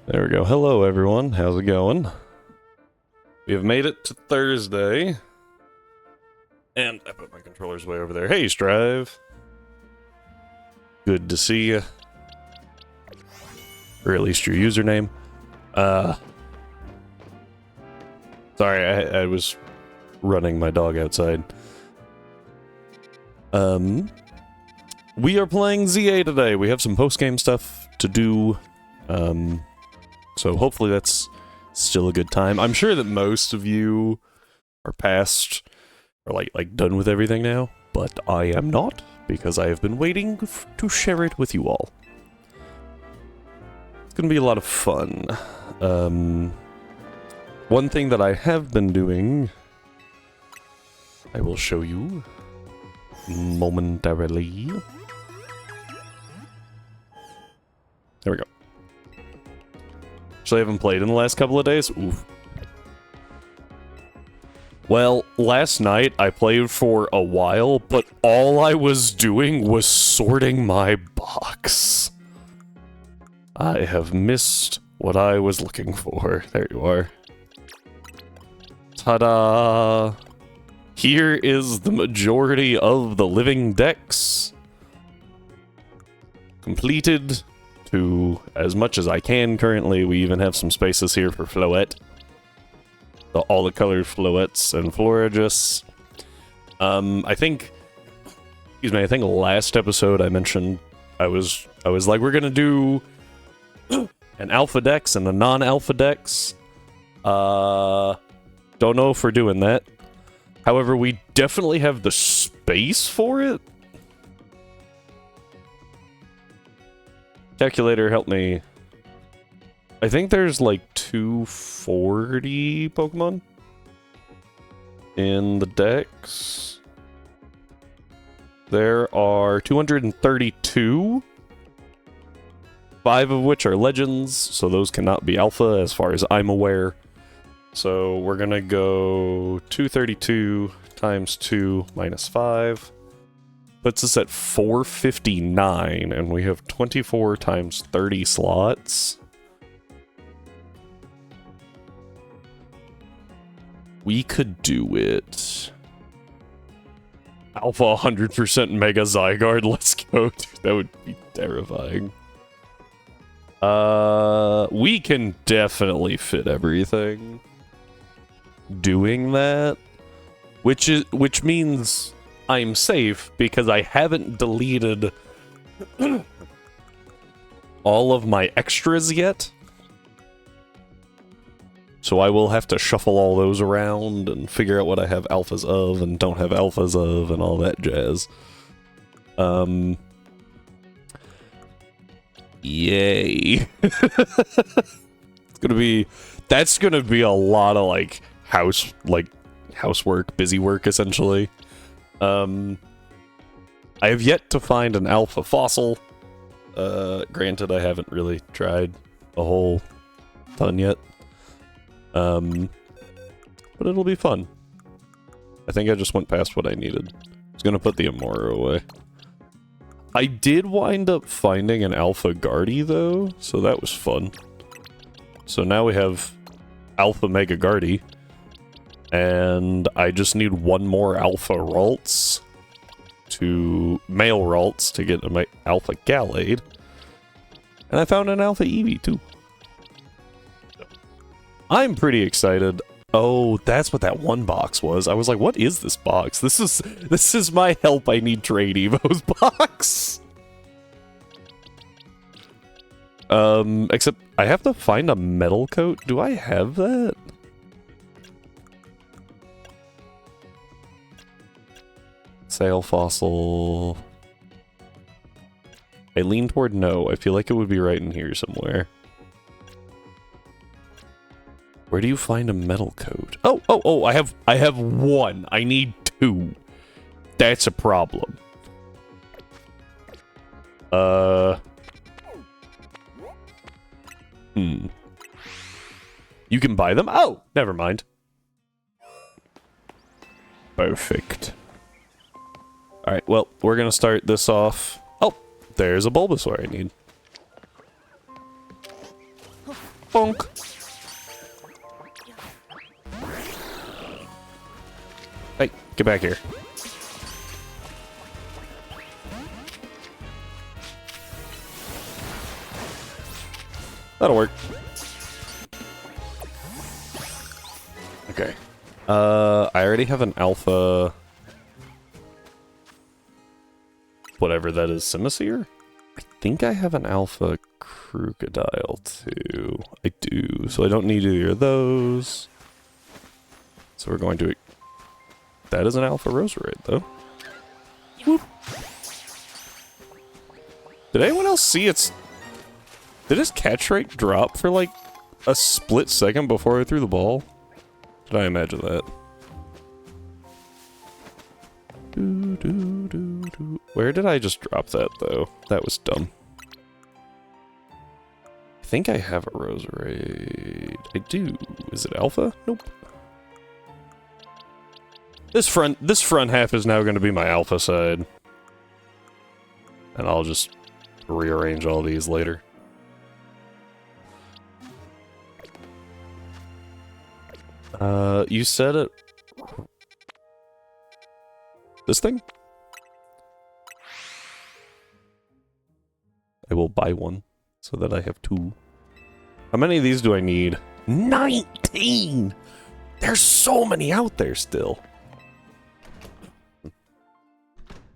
There we go. Hello, everyone. How's it going? We have made it to Thursday. And I put my controllers way over there. Hey, Strive. Good to see you. Or at least your username. Sorry, I was running my dog outside. We are playing ZA today. We have some post-game stuff to do. So hopefully that's still a good time. I'm sure that most of you are past, or like done with everything now, but I am not, because I have been waiting to share it with you all. It's gonna be a lot of fun. One thing that I have been doing, I will show you momentarily. There we go. Actually, I haven't played in the last couple of days. Oof. Well, last night I played for a while, but all I was doing was sorting my box. I have missed what I was looking for. There you are. Ta-da! Here is the majority of the living decks. Completed to as much as I can currently. We even have some spaces here for Floette. All the colored Floettes and Florigus. I think last episode I mentioned I was like, we're gonna do an alpha dex and a non-alpha dex. Don't know if we're doing that. However, we definitely have the space for it. Calculator, help me. I think there's like 240 Pokemon in the decks. There are 232, 5 of which are legends, so those cannot be alpha as far as I'm aware. So we're gonna go 232 times 2 minus 5. Puts us at 459, and we have 24 times 30 slots. We could do it. Alpha 100% Mega Zygarde, let's go. Dude, that would be terrifying. We can definitely fit everything doing that, which means I'm safe because I haven't deleted all of my extras yet. So I will have to shuffle all those around and figure out what I have alphas of and don't have alphas of and all that jazz. Yay. That's gonna be a lot of housework, busy work essentially. I have yet to find an alpha fossil. Granted, I haven't really tried a whole ton yet. But it'll be fun. I think I just went past what I needed. I was gonna put the Amora away. I did wind up finding an Alpha Guardy, though, so that was fun. So now we have Alpha Mega Guardy. And I just need one more Alpha Ralts male Ralts to get my Alpha Gallade. And I found an Alpha Eevee, too. I'm pretty excited. Oh, that's what that one box was. I was like, what is this box? This is my help I need trade Evos box. Except I have to find a metal coat. Do I have that? Sail fossil. I lean toward no. I feel like it would be right in here somewhere. Where do you find a metal coat? Oh, I have one. I need 2. That's a problem. You can buy them? Oh, never mind. Perfect. Alright, well, we're gonna start this off. Oh, there's a Bulbasaur I need. Bonk! Hey, get back here. That'll work. Okay. I already have an alpha... whatever that is, Simisear? I think I have an alpha Crocodile too. I do, so I don't need either of those. So we're going to... That is an alpha Roserade, though. Whoop. Did anyone else see its... Did his catch rate drop for like a split second before I threw the ball? Did I imagine that? Where did I just drop that, though? That was dumb. I think I have a Roserade. I do. Is it alpha? Nope. This front half is now going to be my alpha side. And I'll just rearrange all these later. You said it... This thing? I will buy one, so that I have two. How many of these do I need? 19! There's so many out there still.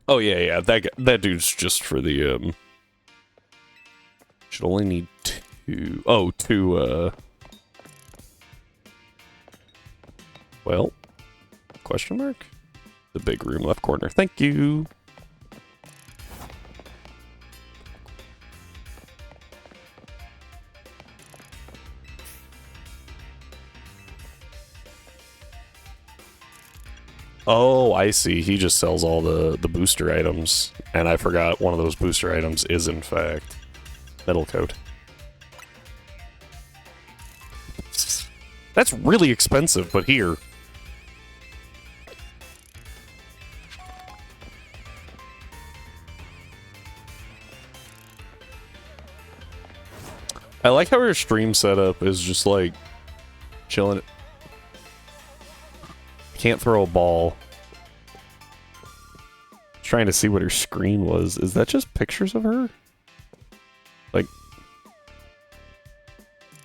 Oh yeah, that dude's just for the, should only need two. Oh, two, well, question mark? The big room left corner. Thank you. Oh, I see. He just sells all the booster items. And I forgot one of those booster items is, in fact, Metal Coat. That's really expensive, but here. I like how her stream setup is just like chilling. Can't throw a ball. Trying to see what her screen was. Is that just pictures of her? Like,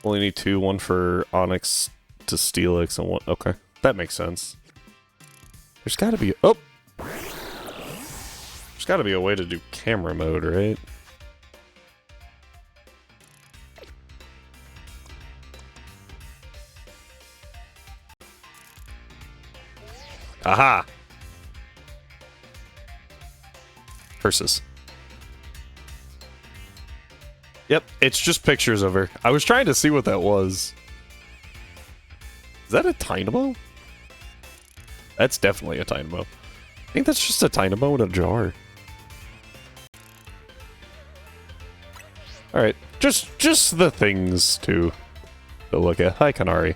only need two. One for Onyx to Steelix and one. Okay, that makes sense. There's got to be. Oh, there's got to be a way to do camera mode, right? Aha! Versus. Yep, it's just pictures of her. I was trying to see what that was. Is that a Tynamo? That's definitely a Tynamo. I think that's just a Tynamo in a jar. Alright, just the things to look at. Hi, Kanari.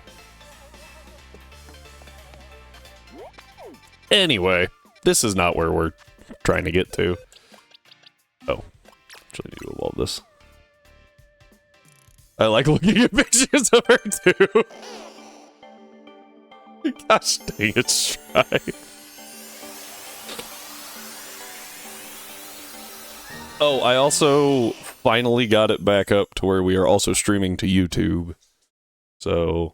Anyway, this is not where we're trying to get to. Oh, actually need to evolve this. I like looking at pictures of her too. Gosh dang it, Stry. Oh, I also finally got it back up to where we are also streaming to YouTube. So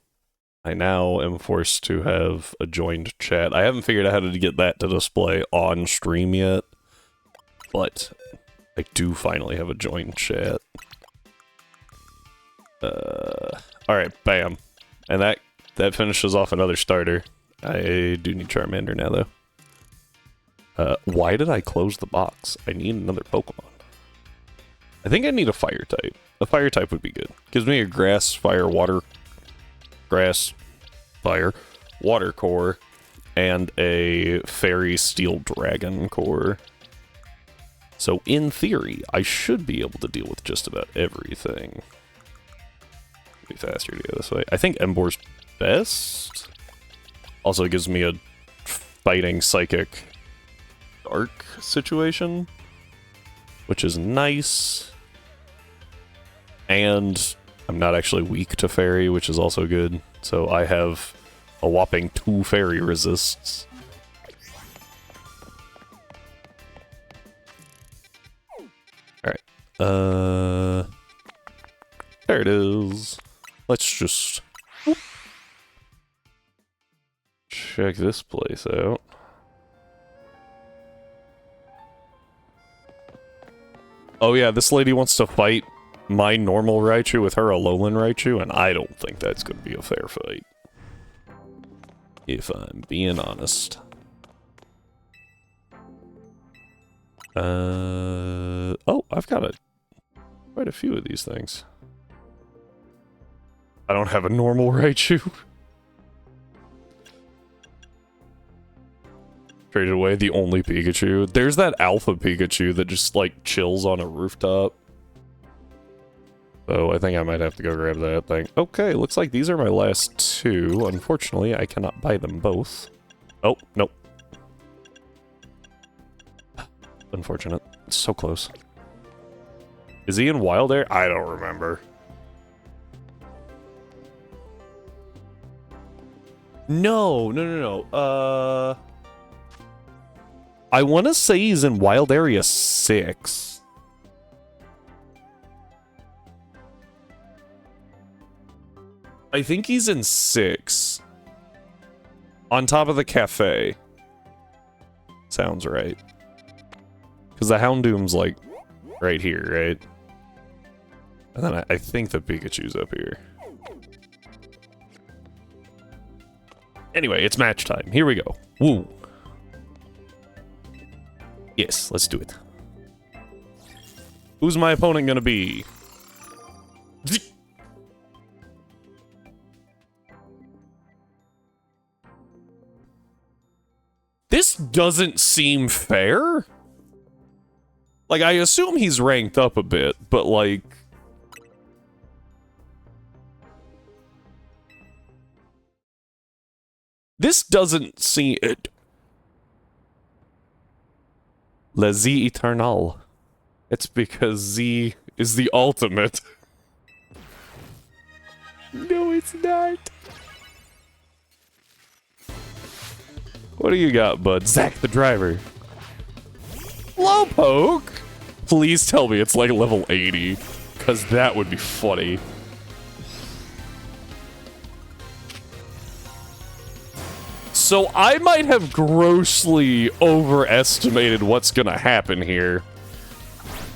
I now am forced to have a joined chat. I haven't figured out how to get that to display on stream yet, but I do finally have a joined chat. Alright, bam. And that finishes off another starter. I do need Charmander now, though. Why did I close the box? I need another Pokemon. I think I need a fire type. A fire type would be good. Gives me a grass, fire, water... Grass, fire, water core, and a fairy steel dragon core. So in theory, I should be able to deal with just about everything. It'd be faster to go this way. I think Emboar's best. Also gives me a fighting psychic dark situation, which is nice. And I'm not actually weak to fairy, which is also good. So I have a whopping 2 fairy resists. Alright. There it is. Let's just check this place out. Oh yeah, this lady wants to fight my normal Raichu with her Alolan Raichu, and I don't think that's going to be a fair fight. If I'm being honest. Oh, I've got quite a few of these things. I don't have a normal Raichu. Traded away the only Pikachu. There's that Alpha Pikachu that just, like, chills on a rooftop. So I think I might have to go grab that thing. Okay, looks like these are my last 2. Unfortunately, I cannot buy them both. Oh, nope. Unfortunate. It's so close. Is he in Wild Air? I don't remember. No. I want to say he's in Wild Area 6. I think he's in 6. On top of the cafe. Sounds right. Because the Houndoom's, like, right here, right? And then I think the Pikachu's up here. Anyway, it's match time. Here we go. Woo. Yes, let's do it. Who's my opponent gonna be? This doesn't seem fair. Like, I assume he's ranked up a bit, but like... This doesn't seem... Le Z Eternal. It's because Z is the ultimate. No, it's not. What do you got, bud? Zach the driver. Slowpoke? Please tell me it's like level 80, because that would be funny. So I might have grossly overestimated what's gonna happen here.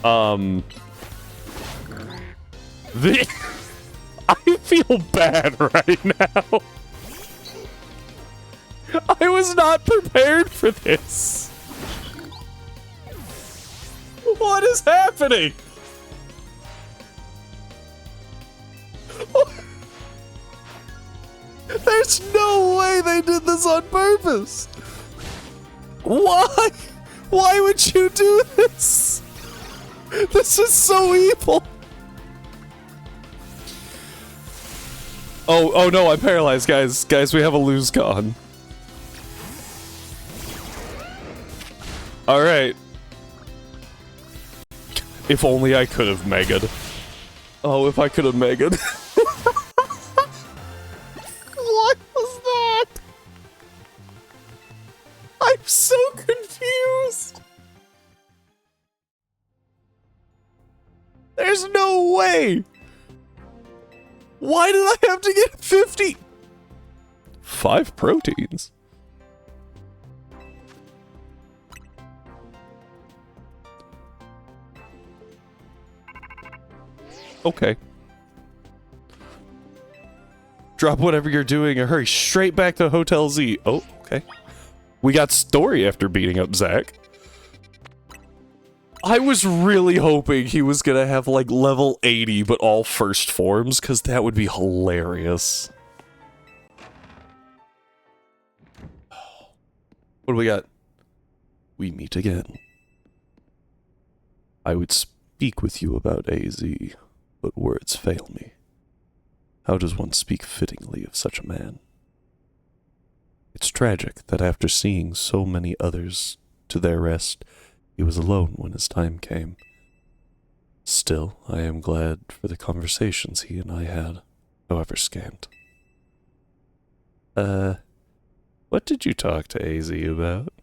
I feel bad right now. I was not prepared for this. What is happening? There's no way they did this on purpose. Why? Why would you do this? This is so evil. Oh no, I'm paralyzed, guys. Guys, we have a lose con. Alright. If only I could have Mega'd. Oh, if I could have Mega'd. What was that? I'm so confused. There's no way. Why did I have to get 50? 5 proteins. Okay. Drop whatever you're doing and hurry straight back to Hotel Z. Oh, okay. We got story after beating up Zach. I was really hoping he was gonna have like level 80 but all first forms, because that would be hilarious. What do we got? We meet again. I would speak with you about AZ, but words fail me. How does one speak fittingly of such a man? It's tragic that after seeing so many others to their rest, he was alone when his time came. Still, I am glad for the conversations he and I had, however scant. What did you talk to AZ about?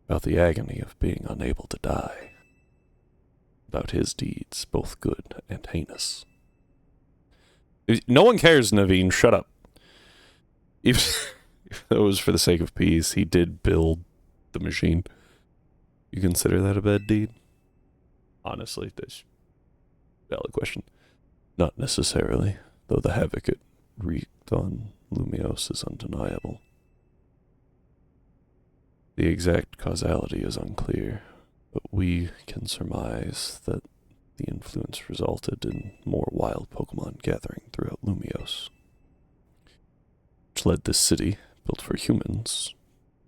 About the agony of being unable to die. About his deeds, both good and heinous. No one cares, Naveen, shut up. If it was for the sake of peace, he did build the machine. You consider that a bad deed? Honestly, that's a valid question. Not necessarily, though the havoc it wreaked on Lumios is undeniable. The exact causality is unclear, but we can surmise that the influence resulted in more wild Pokemon gathering throughout Lumios, which led this city, built for humans,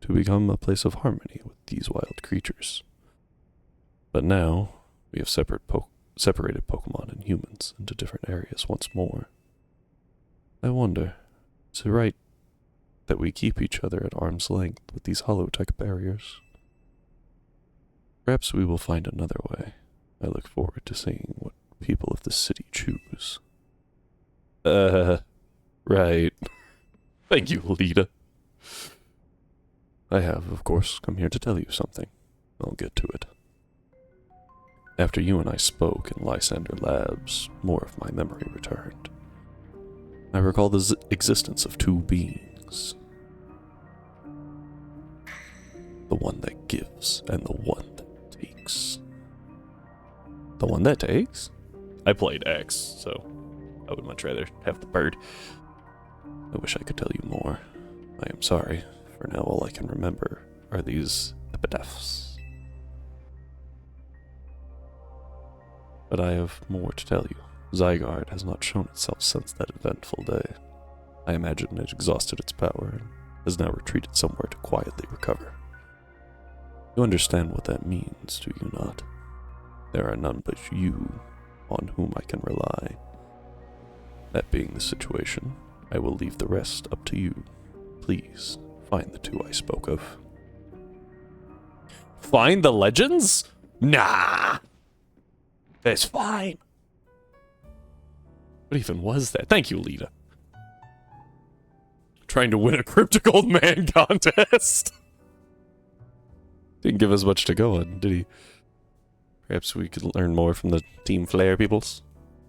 to become a place of harmony with these wild creatures. But now, we have separated Pokemon and humans into different areas once more. I wonder, is it right that we keep each other at arm's length with these holotech barriers? Perhaps we will find another way. I look forward to seeing what people of the city choose. Right. Thank you, Lita. I have, of course, come here to tell you something. I'll get to it. After you and I spoke in Lysander Labs, more of my memory returned. I recall the existence of two beings. The one that gives and the one that takes. The one that takes? I played X, so I would much rather have the bird. I wish I could tell you more. I am sorry. For now, all I can remember are these epitaphs. But I have more to tell you. Zygarde has not shown itself since that eventful day. I imagine it exhausted its power and has now retreated somewhere to quietly recover. You understand what that means, do you not? There are none but you on whom I can rely. That being the situation, I will leave the rest up to you. Please, find the two I spoke of. Find the legends? Nah! That's fine. What even was that? Thank you, Lita. Trying to win a Cryptic Old Man contest. Didn't give us much to go on, did he? Perhaps we could learn more from the Team Flare peoples.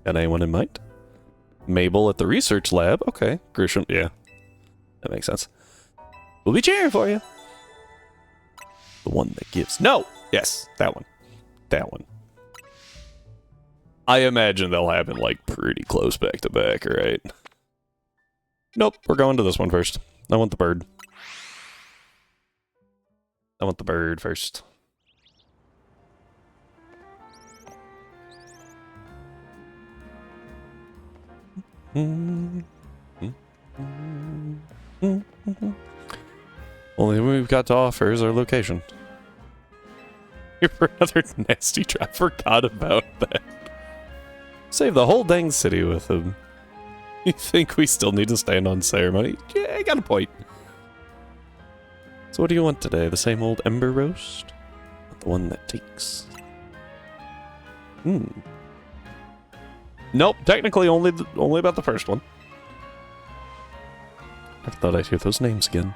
Got anyone in mind? Mabel at the research lab. Okay. Grisham, yeah. That makes sense. We'll be cheering for you. The one that gives. No! Yes, that one. That one. I imagine they'll happen, like, pretty close back to back, right? Nope, we're going to this one first. I want the bird. I want the bird first. Only thing we've got to offer is our location. Here for another nasty trap. I forgot about that. Save the whole dang city with him. You think we still need to stand on ceremony? Yeah, I got a point. So what do you want today? The same old ember roast? The one that takes. Nope, technically only about the first one. I thought I'd hear those names again.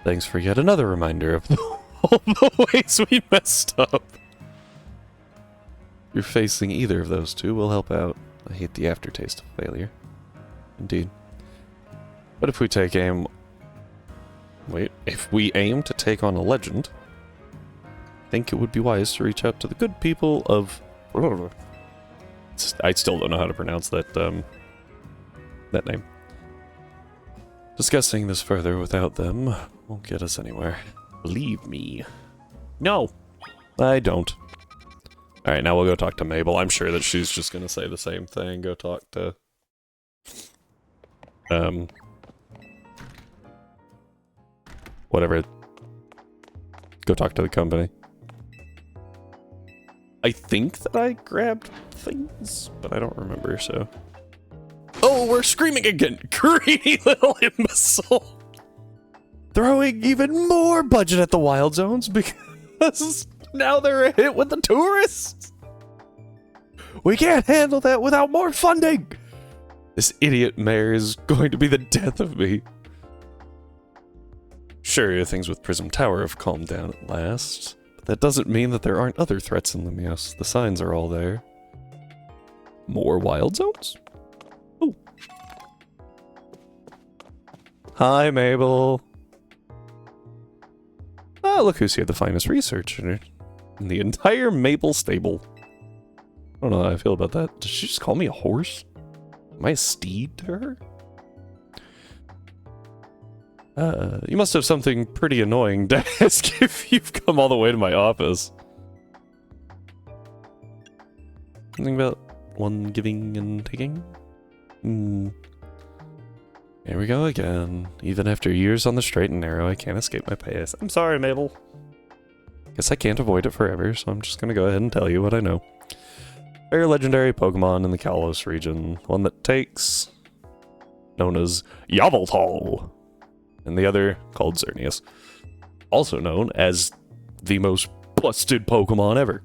Thanks for yet another reminder of all the ways we messed up. You're facing either of those two will help out. I hate the aftertaste of failure. Indeed. But if we aim to take on a legend, I think it would be wise to reach out to the good people of... I still don't know how to pronounce that, that name. Discussing this further without them won't get us anywhere. Believe me. No, I don't. Alright, now we'll go talk to Mabel. I'm sure that she's just gonna say the same thing. Go talk to... whatever. Go talk to the company. I think that I grabbed things, but I don't remember, so... Oh, we're screaming again! Greedy little imbecile! Throwing even more budget at the Wild Zones because now they're hit with the tourists! We can't handle that without more funding! This idiot mayor is going to be the death of me. Sure, things with Prism Tower have calmed down at last, but that doesn't mean that there aren't other threats in Limios. The signs are all there. More wild zones? Oh. Hi, Mabel. Ah, look who's here, the finest researcher in the entire Mabel stable. I don't know how I feel about that. Did she just call me a horse? Am I a steed to her? You must have something pretty annoying to ask if you've come all the way to my office. Something about one giving and taking? Here we go again. Even after years on the straight and narrow, I can't escape my past. I'm sorry, Mabel. Guess I can't avoid it forever, so I'm just gonna go ahead and tell you what I know. Rare legendary Pokemon in the Kalos region. One that takes, known as Yveltal, and the other called Xerneas. Also known as the most busted Pokemon ever.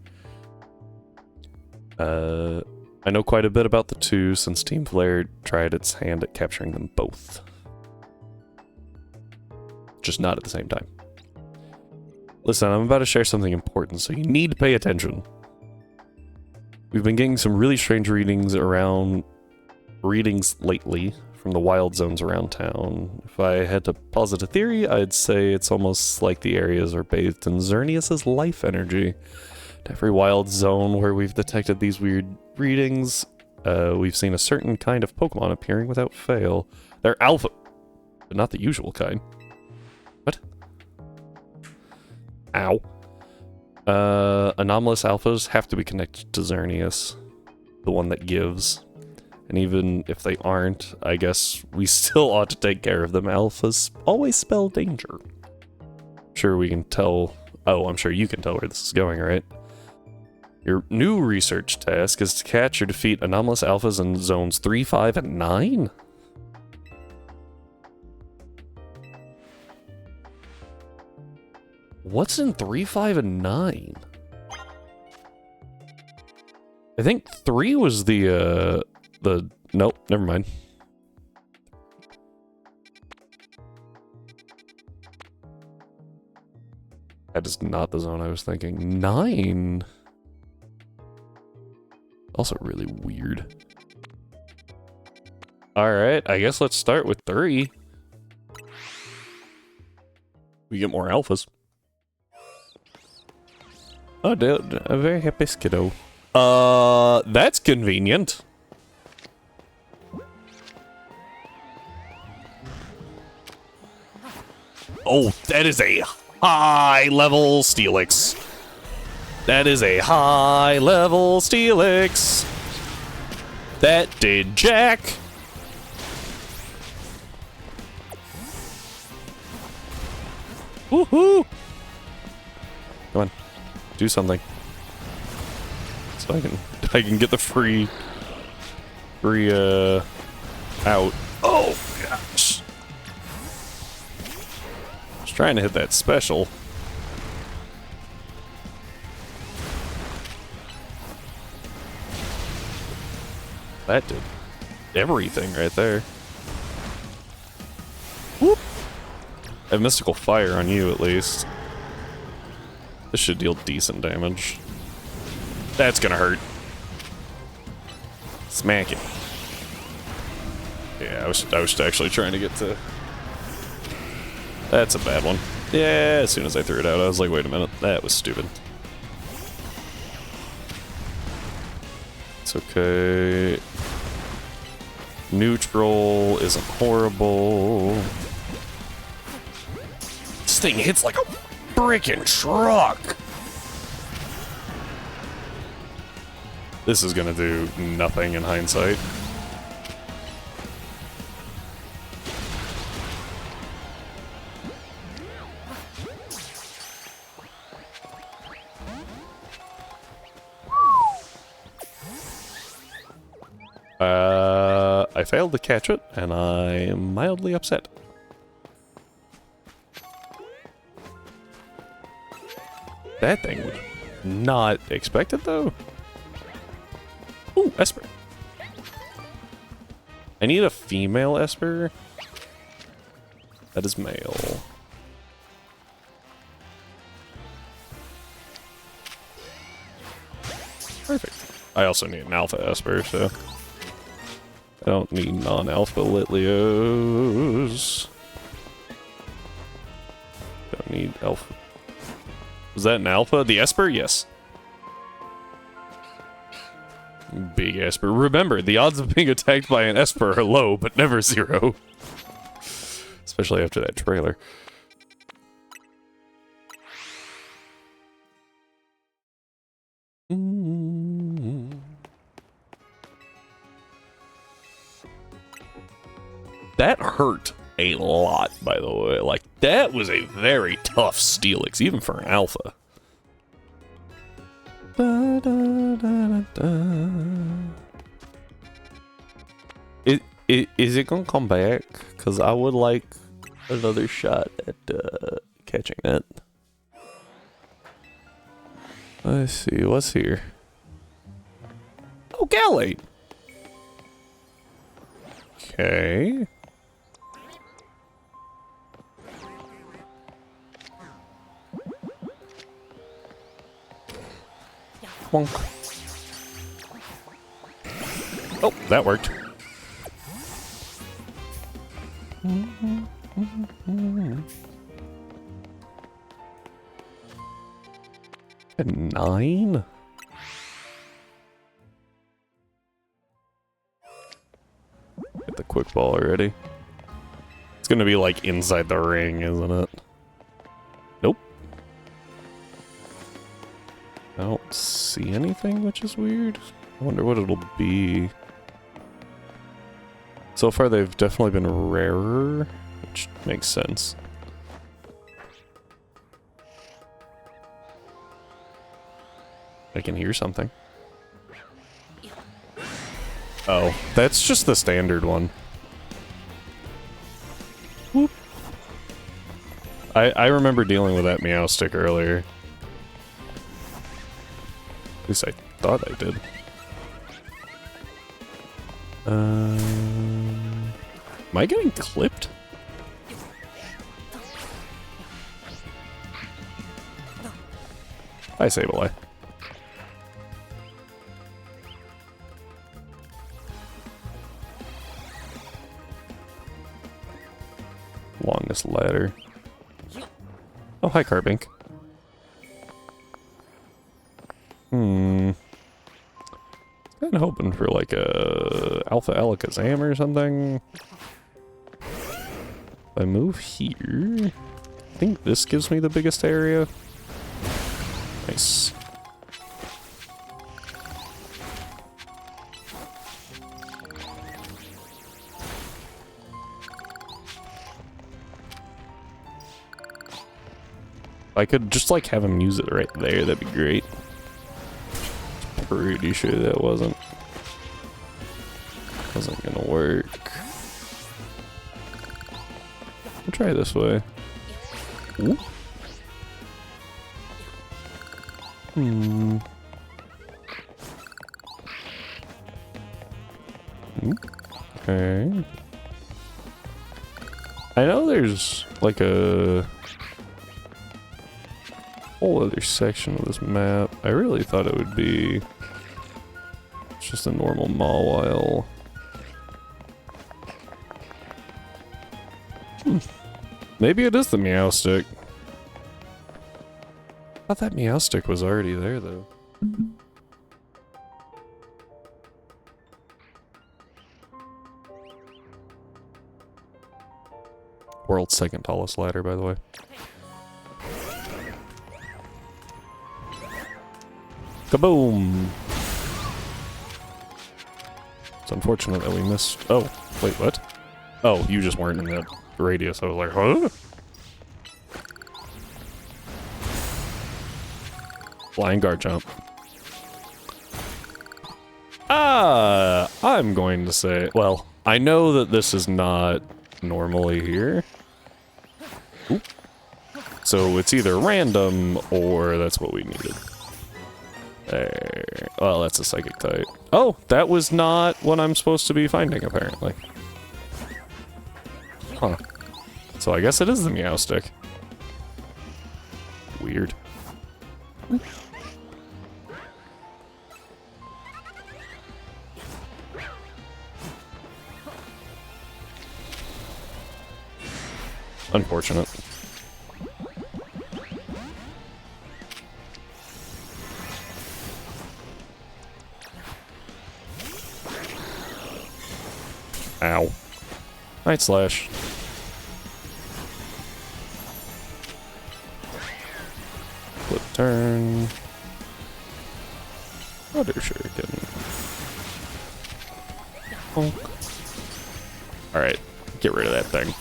I know quite a bit about the two since Team Flare tried its hand at capturing them both. Just not at the same time. Listen, I'm about to share something important, so you need to pay attention. We've been getting some really strange readings lately from the wild zones around town. If I had to posit a theory, I'd say it's almost like the areas are bathed in Xerneas' life energy. To every wild zone where we've detected these weird readings, we've seen a certain kind of Pokemon appearing without fail. They're alpha, but not the usual kind. What? Ow. Anomalous alphas have to be connected to Xerneas, the one that gives. And even if they aren't, I guess we still ought to take care of them. Alphas always spell danger. Sure, we can tell. Oh, I'm sure you can tell where this is going, right? Your new research task is to catch or defeat anomalous alphas in zones 3, 5, and 9? What's in 3, 5, and 9? I think 3 was nope, never mind. That is not the zone I was thinking. 9? Also really weird. Alright, I guess let's start with 3. We get more alphas. Oh, dude, a very happy Skiddo. That's convenient. Oh, that is a high-level Steelix. That is a high-level Steelix. That did jack. Woohoo! Come on, do something. So I can get the free out. Oh gosh. Just trying to hit that special. That did everything right there. Whoop! I have Mystical Fire on you, at least. This should deal decent damage. That's gonna hurt. Smack it. Yeah, I was actually trying to get to... That's a bad one. Yeah, as soon as I threw it out, I was like, wait a minute, that was stupid. It's okay. Neutral isn't horrible. This thing hits like a freaking truck. This is gonna do nothing in hindsight. I failed to catch it, and I am mildly upset. That thing was not expected, though. Ooh, Esper. I need a female Esper. That is male. Perfect. I also need an alpha Esper, so I don't need non-alpha Litlios. Don't need alpha. Was that an alpha? The Esper? Yes. Big Esper. Remember, the odds of being attacked by an Esper are low, but never zero. Especially after that trailer. That hurt a lot, by the way. Like, that was a very tough Steelix, even for an alpha. Is it gonna come back? Because I would like another shot at catching that. Let's see, what's here? Oh, Gallade! Okay. Bonk. Oh, that worked. A 9? Get the quick ball already. It's gonna be like inside the ring, isn't it? Nope. I don't see anything, which is weird. I wonder what it'll be. So far, they've definitely been rarer, which makes sense. I can hear something. Oh, that's just the standard one. Whoop. I remember dealing with that Meowstic earlier. At least I thought I did. Am I getting clipped? Hi, Sableye. Longest ladder. Oh, hi, Carbink. Kinda hoping for like a Alpha Alakazam or something. If I move here, I think this gives me the biggest area. Nice. If I could just like have him use it right there, that'd be great. Pretty sure that wasn't gonna work. I'll try this way. Ooh. Okay. I know there's like a whole other section of this map. I really thought it would be just a normal Mawile. Maybe it is the Meowstic. I thought that Meowstic was already there, though. World's second tallest ladder, by the way. Kaboom! It's unfortunate that we missed... Oh, wait, what? Oh, you just weren't in that radius. I was like, huh? Flying guard jump. I'm going to say... Well, I know that this is not normally here. Oop. So it's either random or that's what we needed. Well, that's a psychic type. Oh, that was not what I'm supposed to be finding, apparently. Huh. So I guess it is the Meowstic. Weird. Unfortunate. Ow. Night Slash. Flip turn. Water Shuriken. Alright, get rid of that thing.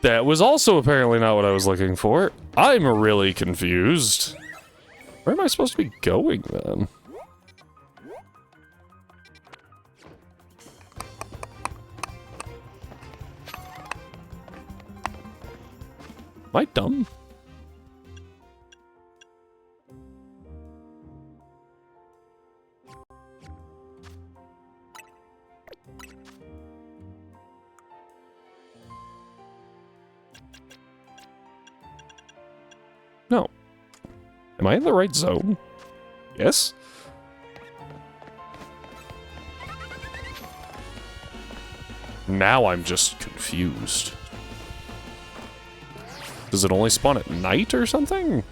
That was also apparently not what I was looking for. I'm really confused. Where am I supposed to be going then? Am I dumb? No. Am I in the right zone? Yes? Now I'm just confused. Does it only spawn at night or something?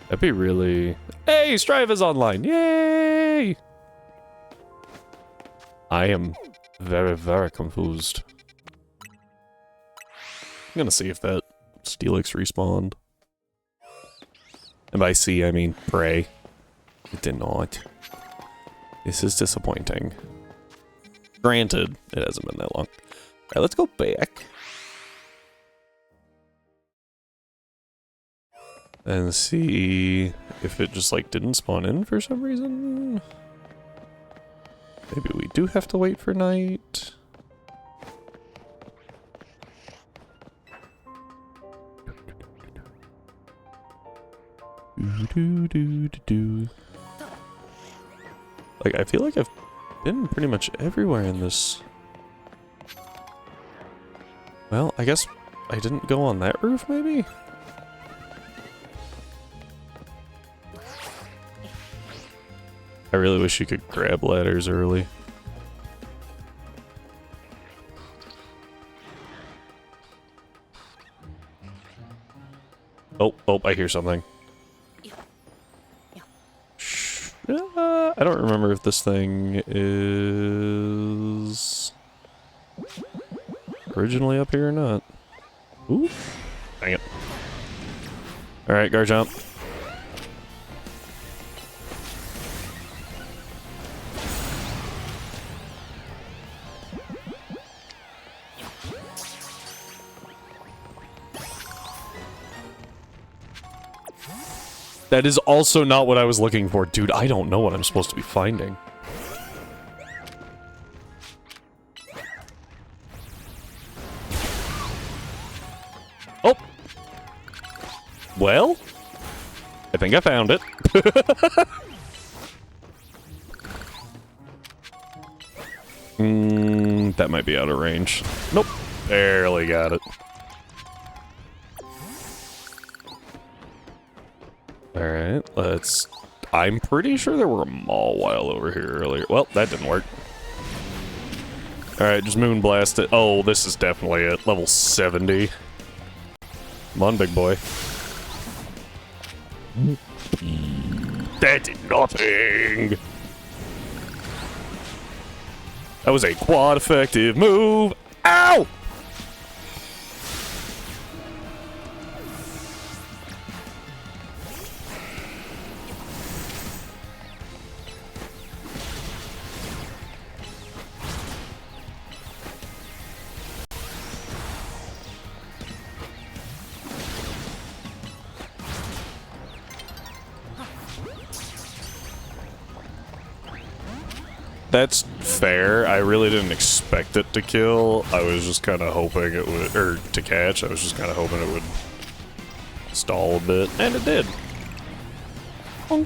That'd be really... Hey, Strive is online! Yay! I am very, very confused. I'm gonna see if that Steelix respawned. And by see, I mean pray. It did not. This is disappointing. Granted, it hasn't been that long. Alright, let's go back. And see if it just, like, didn't spawn in for some reason. Maybe we do have to wait for night. Like, I feel like I've been pretty much everywhere in this. Well, I guess I didn't go on that roof, maybe? I really wish you could grab ladders early. Oh, I hear something. Shh. I don't remember if this thing is originally up here or not. Ooh. Dang it. Alright, Garchomp. That is also not what I was looking for. Dude, I don't know what I'm supposed to be finding. Oh! Well? I think I found it. That might be out of range. Nope. Barely got it. Alright, let's... I'm pretty sure there were a Mawile over here earlier. Well, that didn't work. Alright, just Moonblast it. Oh, this is definitely it. Level 70. Come on, big boy. That did nothing! That was a quad effective move! Ow! That's fair. I really didn't expect it to kill. I was just kind of hoping it would, or to catch. I was just kind of hoping it would stall a bit, and it did. All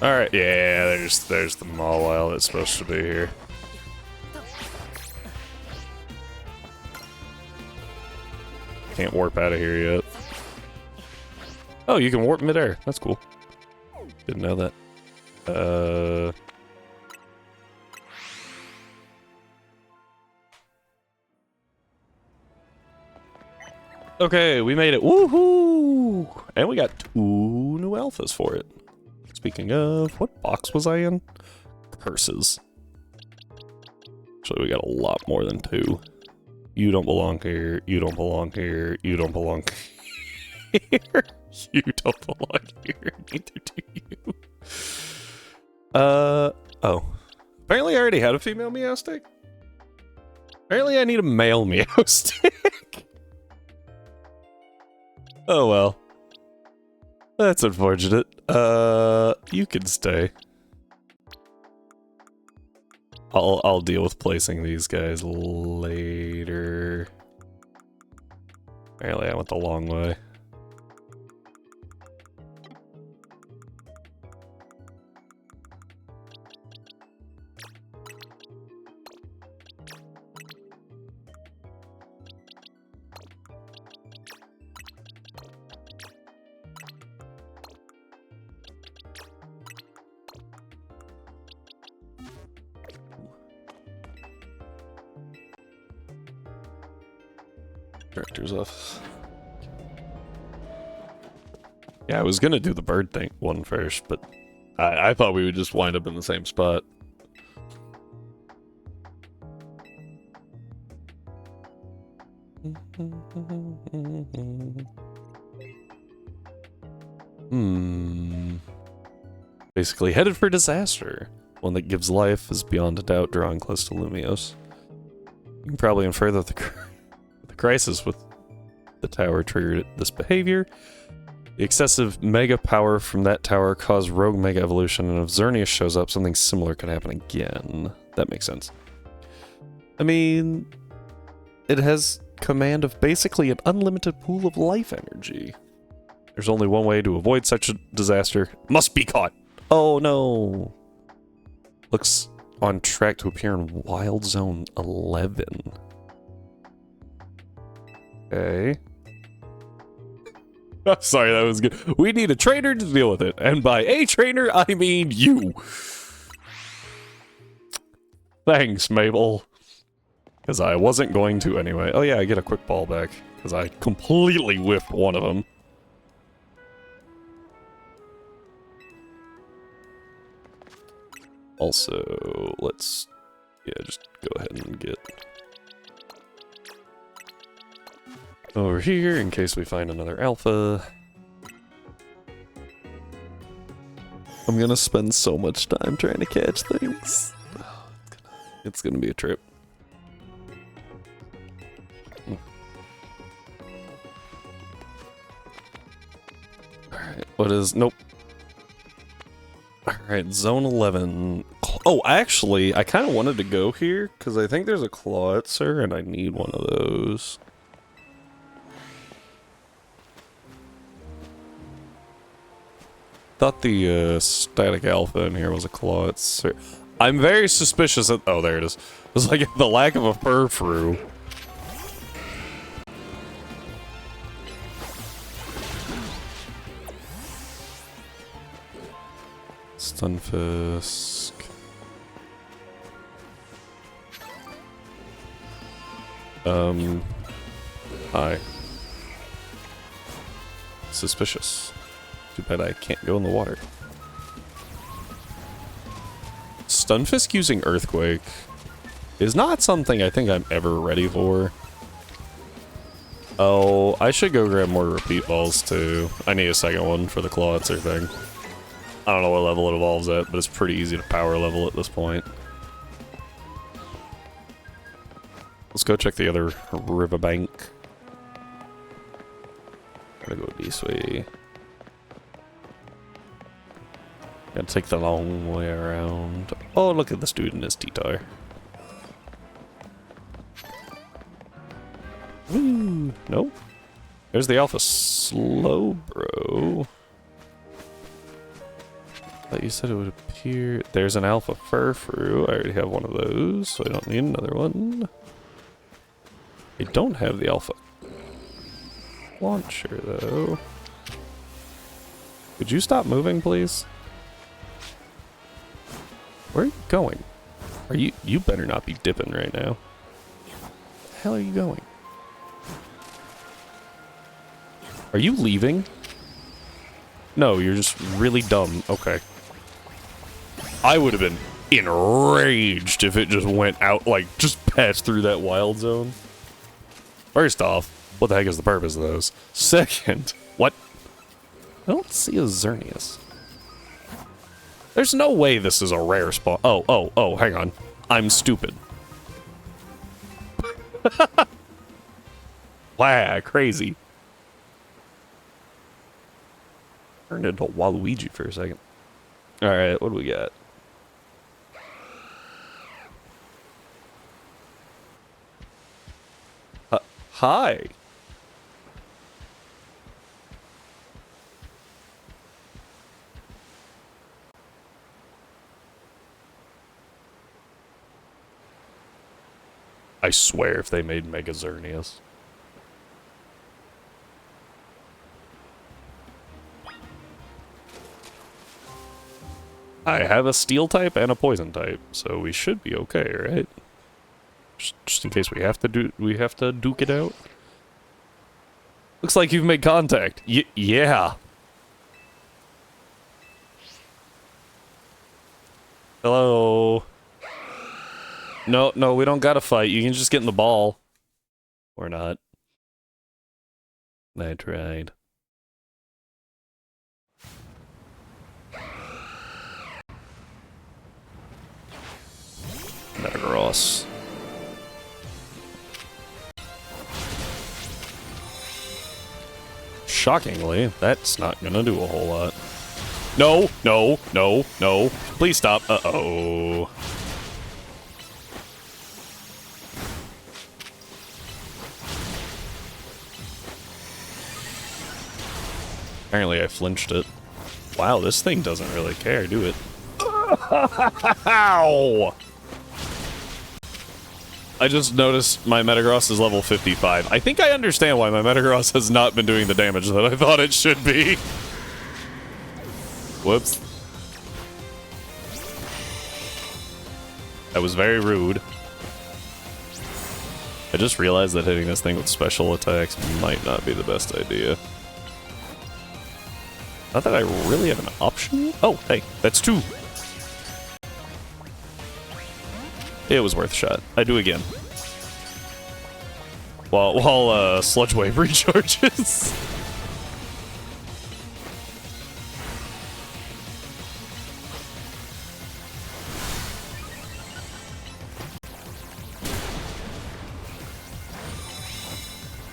right, yeah. There's the Mawile that's supposed to be here. Can't warp out of here yet. Oh, you can warp midair. That's cool. Didn't know that. Okay, we made it. Woohoo! And we got 2 new alphas for it. Speaking of, what box was I in? Curses. Actually, we got a lot more than 2. You don't belong here. You don't belong here. You don't belong here. You don't belong here. Neither do you. Oh. Apparently I already had a female Meowstic. Apparently I need a male Meowstic. Oh well. That's unfortunate. You can stay. I'll deal with placing these guys later. Apparently I went the long way. Director's office. Yeah, I was gonna do the bird thing one first, but I thought we would just wind up in the same spot. Basically headed for disaster. One that gives life is beyond a doubt drawing close to Lumiose. You can probably infer that the crisis with the tower triggered this behavior. The excessive mega power from that tower caused rogue mega evolution, and if Xerneas shows up, something similar could happen again. That makes sense. I mean, it has command of basically an unlimited pool of life energy. There's only one way to avoid such a disaster. Must be caught. Oh no. Looks on track to appear in Wild Zone 11. Okay. I'm sorry, that was good. We need a trainer to deal with it. And by a trainer, I mean you. Thanks, Mabel. Because I wasn't going to anyway. Oh yeah, I get a quick ball back. Because I completely whiffed one of them. Also, let's... yeah, just go ahead and get... over here, in case we find another alpha. I'm gonna spend so much time trying to catch things. Oh, it's gonna be a trip. Alright, what is... nope. Alright, Zone 11. Oh, actually, I kind of wanted to go here, because I think there's a Clawitzer, and I need one of those. Thought the static alpha in here was a Clawitzer. I'm very suspicious that... oh, there it is. It was like the lack of a Furfrou. Stunfisk. Hi. Suspicious. Too bad I can't go in the water. Stunfisk using Earthquake is not something I think I'm ever ready for. Oh, I should go grab more repeat balls too. I need a second one for the Clawitzer thing. I don't know what level it evolves at, but it's pretty easy to power level at this point. Let's go check the other riverbank. Gotta go this way. Gotta take the long way around. Oh, look at the student is Titar. Woo! Nope. There's the Alpha Slowbro. Thought you said it would appear. There's an Alpha Furfru. I already have one of those, so I don't need another one. I don't have the Alpha Launcher, though. Could you stop moving, please? Where are you going? Are you? You better not be dipping right now. Where the hell are you going? Are you leaving? No, you're just really dumb. Okay. I would have been enraged if it just went out, like, just passed through that wild zone. First off, what the heck is the purpose of those? Second, what? I don't see a Xerneas. There's no way this is a rare spawn. Oh, hang on. I'm stupid. Wow, crazy. Turned into Waluigi for a second. Alright, what do we got? Hi. I swear if they made Mega Xerneas. I have a steel type and a poison type, so we should be okay, right? Just in case we have to duke it out. Looks like you've made contact. Yeah. Hello. No, we don't gotta fight. You can just get in the ball. Or not. I tried. Metagross. Shockingly, that's not gonna do a whole lot. No. Please stop. Uh-oh. Apparently I flinched it. Wow, this thing doesn't really care, do it? Ow! I just noticed my Metagross is level 55. I think I understand why my Metagross has not been doing the damage that I thought it should be. Whoops. That was very rude. I just realized that hitting this thing with special attacks might not be the best idea. Not that I really have an option. Oh, hey, that's two. It was worth a shot. I do again. While Sludge Wave recharges.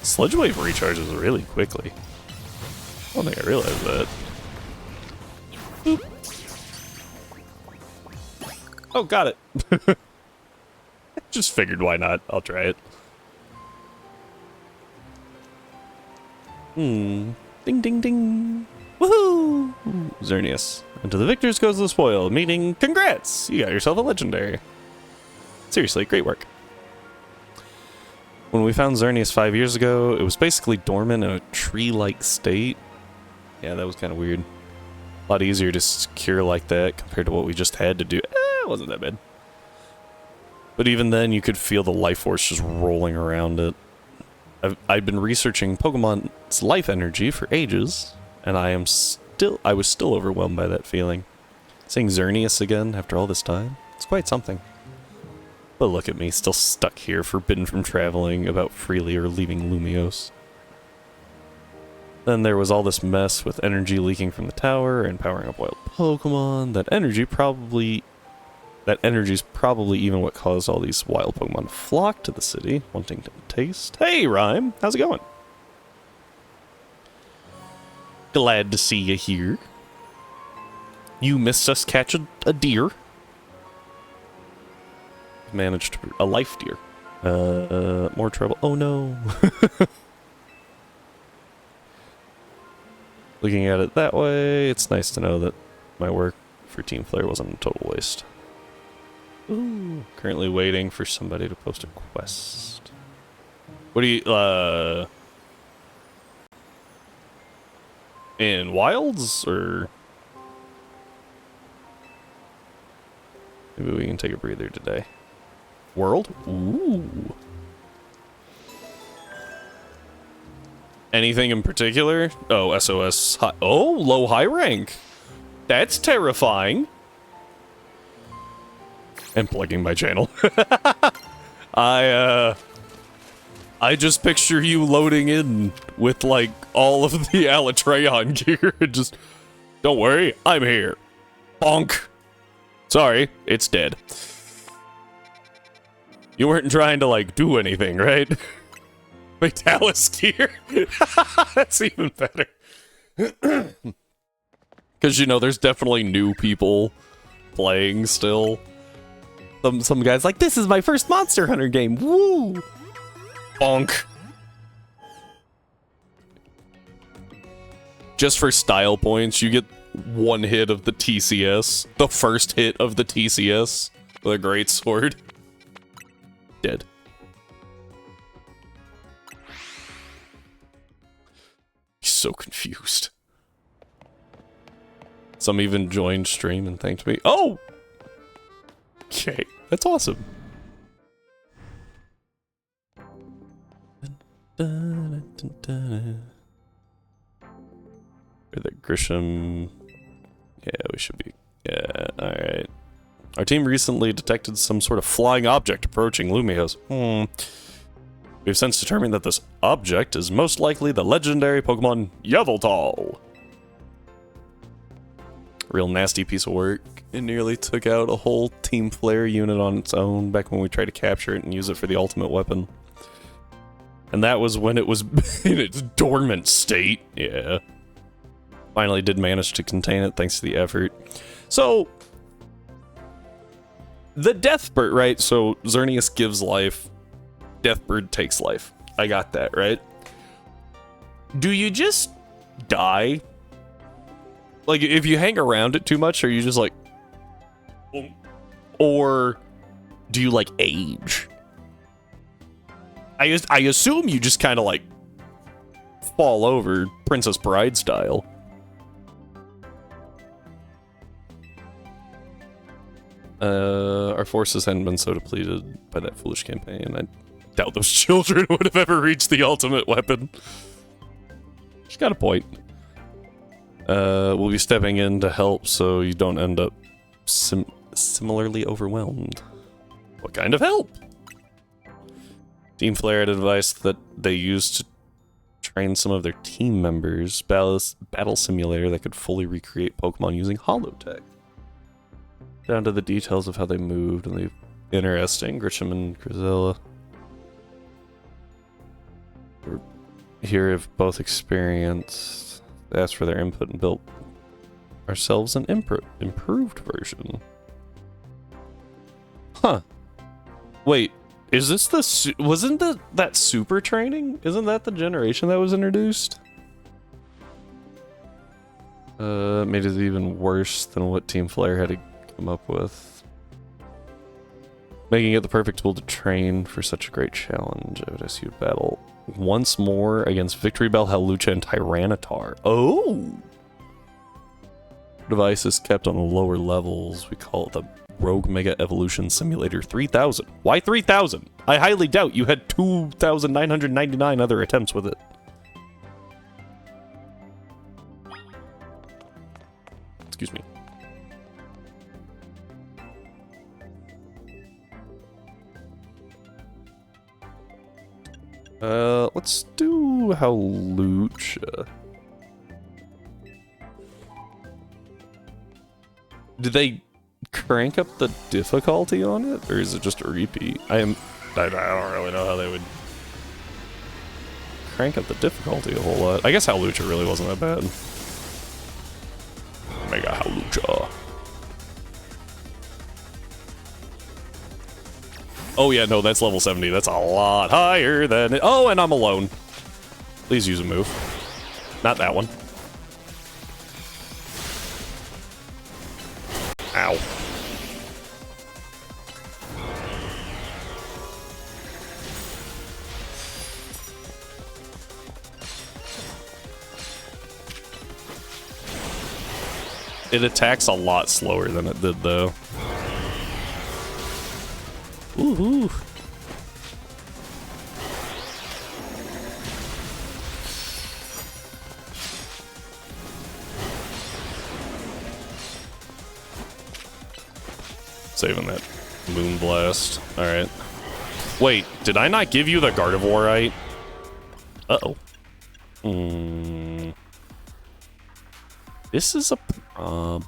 Sludge Wave recharges really quickly. I don't think I realized that. Boop. Oh, got it. Just figured why not. I'll try it. Ding, ding, ding. Woohoo! Xerneas. And to the victors goes the spoil, meaning congrats! You got yourself a legendary. Seriously, great work. When we found Xerneas 5 years ago, it was basically dormant in a tree-like state. Yeah, that was kind of weird. A lot easier to secure like that compared to what we just had to do. It wasn't that bad. But even then, you could feel the life force just rolling around it. I've been researching Pokemon's life energy for ages, and I was still overwhelmed by that feeling. Seeing Xerneas again after all this time, it's quite something. But look at me, still stuck here, forbidden from traveling about freely or leaving Lumiose. Then there was all this mess with energy leaking from the tower and powering up wild Pokemon. That energy's probably even what caused all these wild Pokemon to flock to the city, wanting to taste. Hey, Rhyme! How's it going? Glad to see you here. You missed us catch a deer. Managed a life deer. More trouble. Oh no. Looking at it that way, it's nice to know that my work for Team Flare wasn't a total waste. Ooh. Currently waiting for somebody to post a quest. What do you, in Wilds, or? Maybe we can take a breather today. World? Ooh. Anything in particular? Oh, SOS. Oh, low high rank. That's terrifying. And plugging my channel. I just picture you loading in with, like, all of the Alatreon gear. Just, don't worry, I'm here. Bonk. Sorry, it's dead. You weren't trying to, like, do anything, right? Vitalis gear? That's even better. Because, you know, there's definitely new people playing still. Some guy's like, this is my first Monster Hunter game. Woo! Bonk. Just for style points, you get one hit of the TCS. The first hit of the TCS. With a great sword. Dead. He's so confused. Some even joined stream and thanked me. Oh! Okay, that's awesome. Where the Grisham... Yeah, we should be... Yeah, alright. Our team recently detected some sort of flying object approaching Lumiose. We've since determined that this object is most likely the legendary Pokemon Yveltal. Real nasty piece of work. It nearly took out a whole Team Flare unit on its own back when we tried to capture it and use it for the ultimate weapon. And that was when it was in its dormant state. Yeah. Finally did manage to contain it thanks to the effort. So, the Deathbird, right? So, Xerneas gives life. Deathbird takes life. I got that, right? Do you just die? Like, if you hang around it too much, are you just like... Or do you, like, age? I assume you just kind of, like, fall over Princess Bride style. Our forces hadn't been so depleted by that foolish campaign. I doubt those children would have ever reached the ultimate weapon. She's got a point. We'll be stepping in to help so you don't end up similarly overwhelmed. What kind of help? Team Flare had advice that they used to train some of their team members battle simulator that could fully recreate Pokemon using holotech. Down to the details of how they moved and the interesting. Grisham and Grisella here have both experienced. They asked for their input and built ourselves an improved version. Huh. Wait, is this the... Wasn't that super training? Isn't that the generation that was introduced? Made it even worse than what Team Flare had to come up with. Making it the perfect tool to train for such a great challenge. I would ask you to battle once more against Victory Bell, Hawlucha, and Tyranitar. Oh! Device is kept on lower levels. We call it the Rogue Mega Evolution Simulator 3000. Why 3000? I highly doubt you had 2,999 other attempts with it. Excuse me. Let's do Hawlucha. Did they crank up the difficulty on it, or is it just a repeat? I don't really know how they would crank up the difficulty a whole lot. I guess Hawlucha really wasn't that bad. Mega Hawlucha. Oh yeah, no, that's level 70. That's a lot higher than it. Oh, and I'm alone. Please use a move. Not that one. Ow. It attacks a lot slower than it did, though. Woohoo! Saving that Moon Blast. Alright. Wait, did I not give you the Gardevoirite? Uh-oh. This is a problem.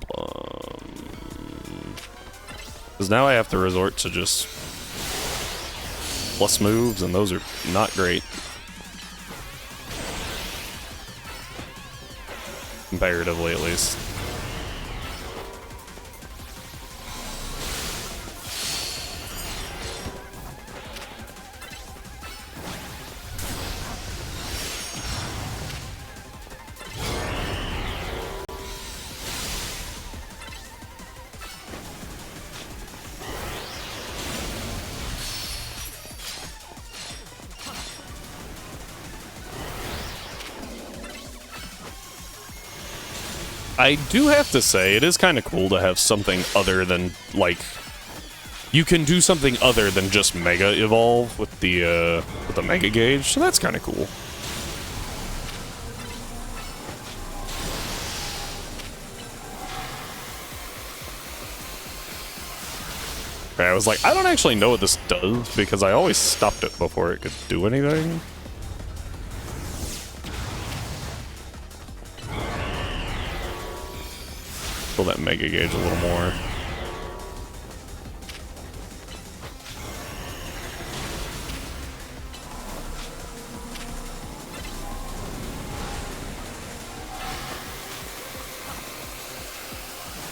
Because now I have to resort to just plus moves, and those are not great. Comparatively, at least. I do have to say, it is kind of cool to have something other than, like... You can do something other than just Mega Evolve with the Mega Gauge, so that's kind of cool. I was like, I don't actually know what this does, because I always stopped it before it could do anything. Fill that Mega Gauge a little more.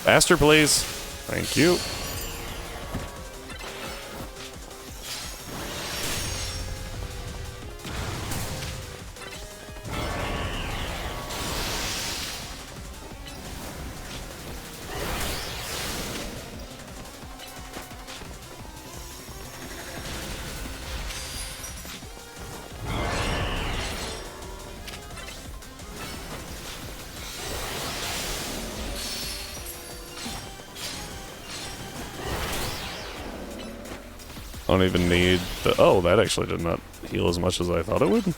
Faster, please. Thank you. I don't even need the... Oh, that actually did not heal as much as I thought it would.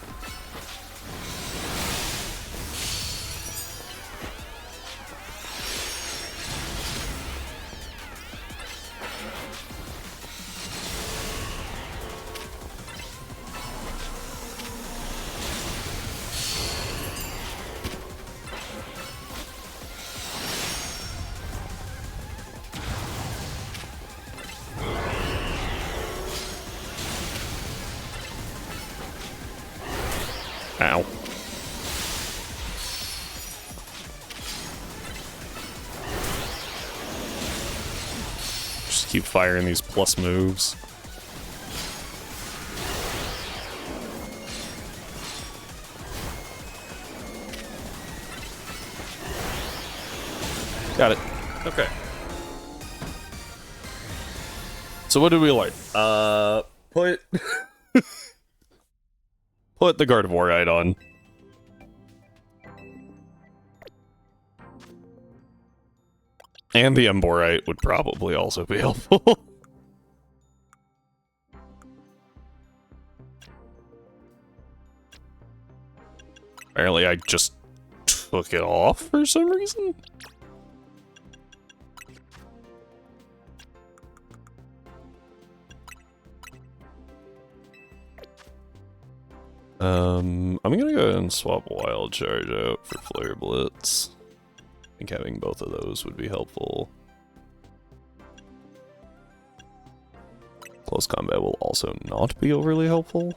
Ow. Just keep firing these plus moves. Got it. Okay. So what did we learn? Put... Put the Gardevoirite on. And the Emborite would probably also be helpful. Apparently I just took it off for some reason. I'm gonna go ahead and swap Wild Charge out for Flare Blitz. I think having both of those would be helpful. Close combat will also not be overly helpful.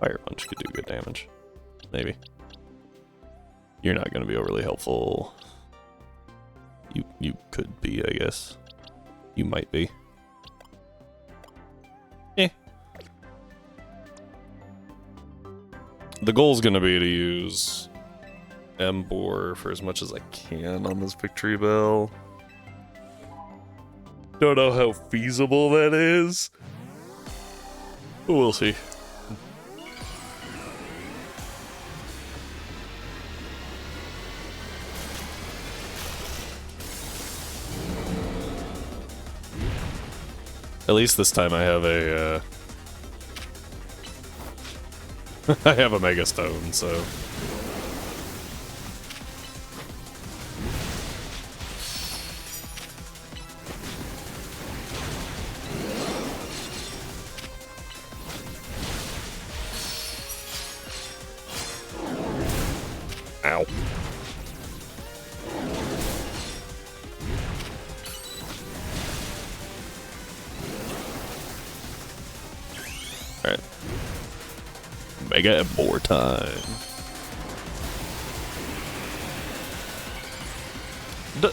Fire Punch could do good damage. Maybe. You're not gonna be overly helpful. You could be, I guess. You might be. Eh. The goal's gonna be to use Embor for as much as I can on this victory bell. Don't know how feasible that is. But we'll see. At least this time I have a, I have a Mega Stone, so... Ow. Alright. Mega Embor time.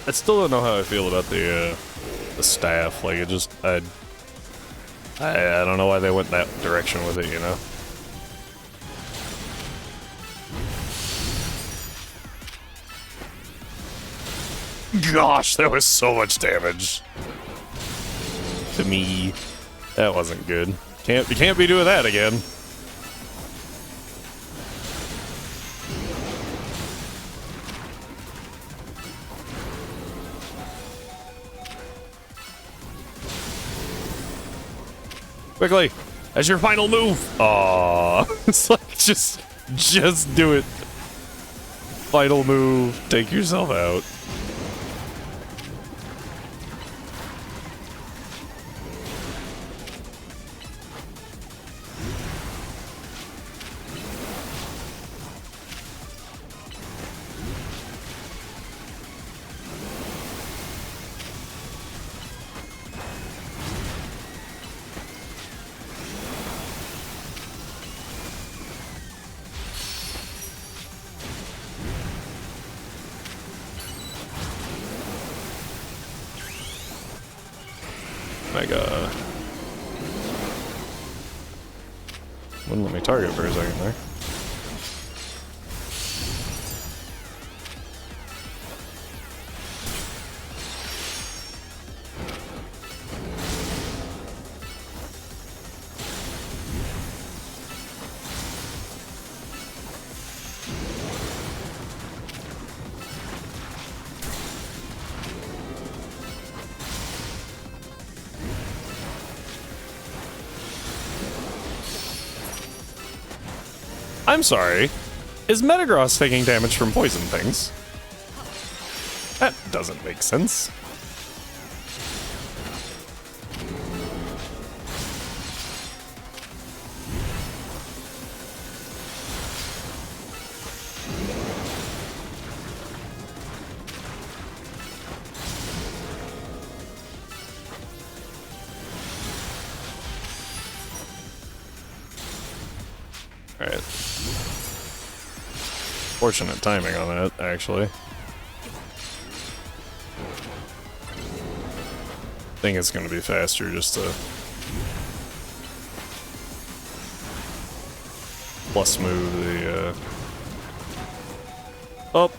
I still don't know how I feel about the staff. Like, it just, I don't know why they went that direction with it, you know? Gosh, that was so much damage to me. That wasn't good. You can't be doing that again. Quickly, as your final move. Aww, it's like just do it. Final move. Take yourself out. Mega. Wouldn't let me target for a second there. I'm sorry. Is Metagross taking damage from poison things? That doesn't make sense. Alright. Fortunate timing on that, actually. I think it's going to be faster just to plus move the, Oh!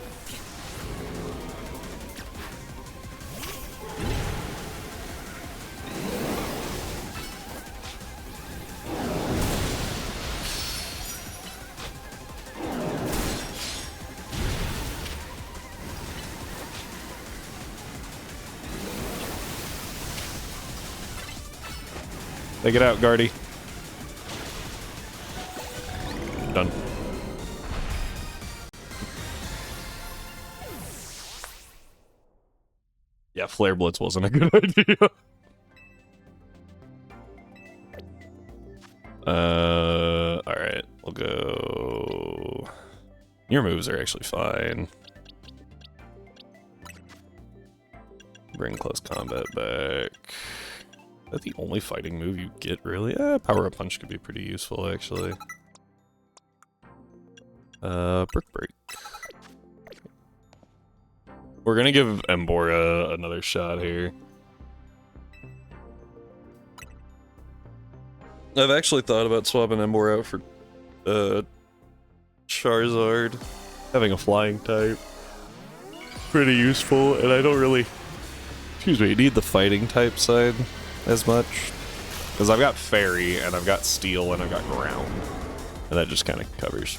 Take it out, Guardy. Done. Yeah, Flare Blitz wasn't a good idea. Alright, we'll go... Your moves are actually fine. Bring close combat back. Is that the only fighting move you get, really? Power Up Punch could be pretty useful, actually. Brick Break. We're gonna give Embora another shot here. I've actually thought about swapping Embora out for Charizard. Having a flying type. Pretty useful, and I don't really, need the fighting type side as much. Because I've got Fairy, and I've got Steel, and I've got Ground. And that just kind of covers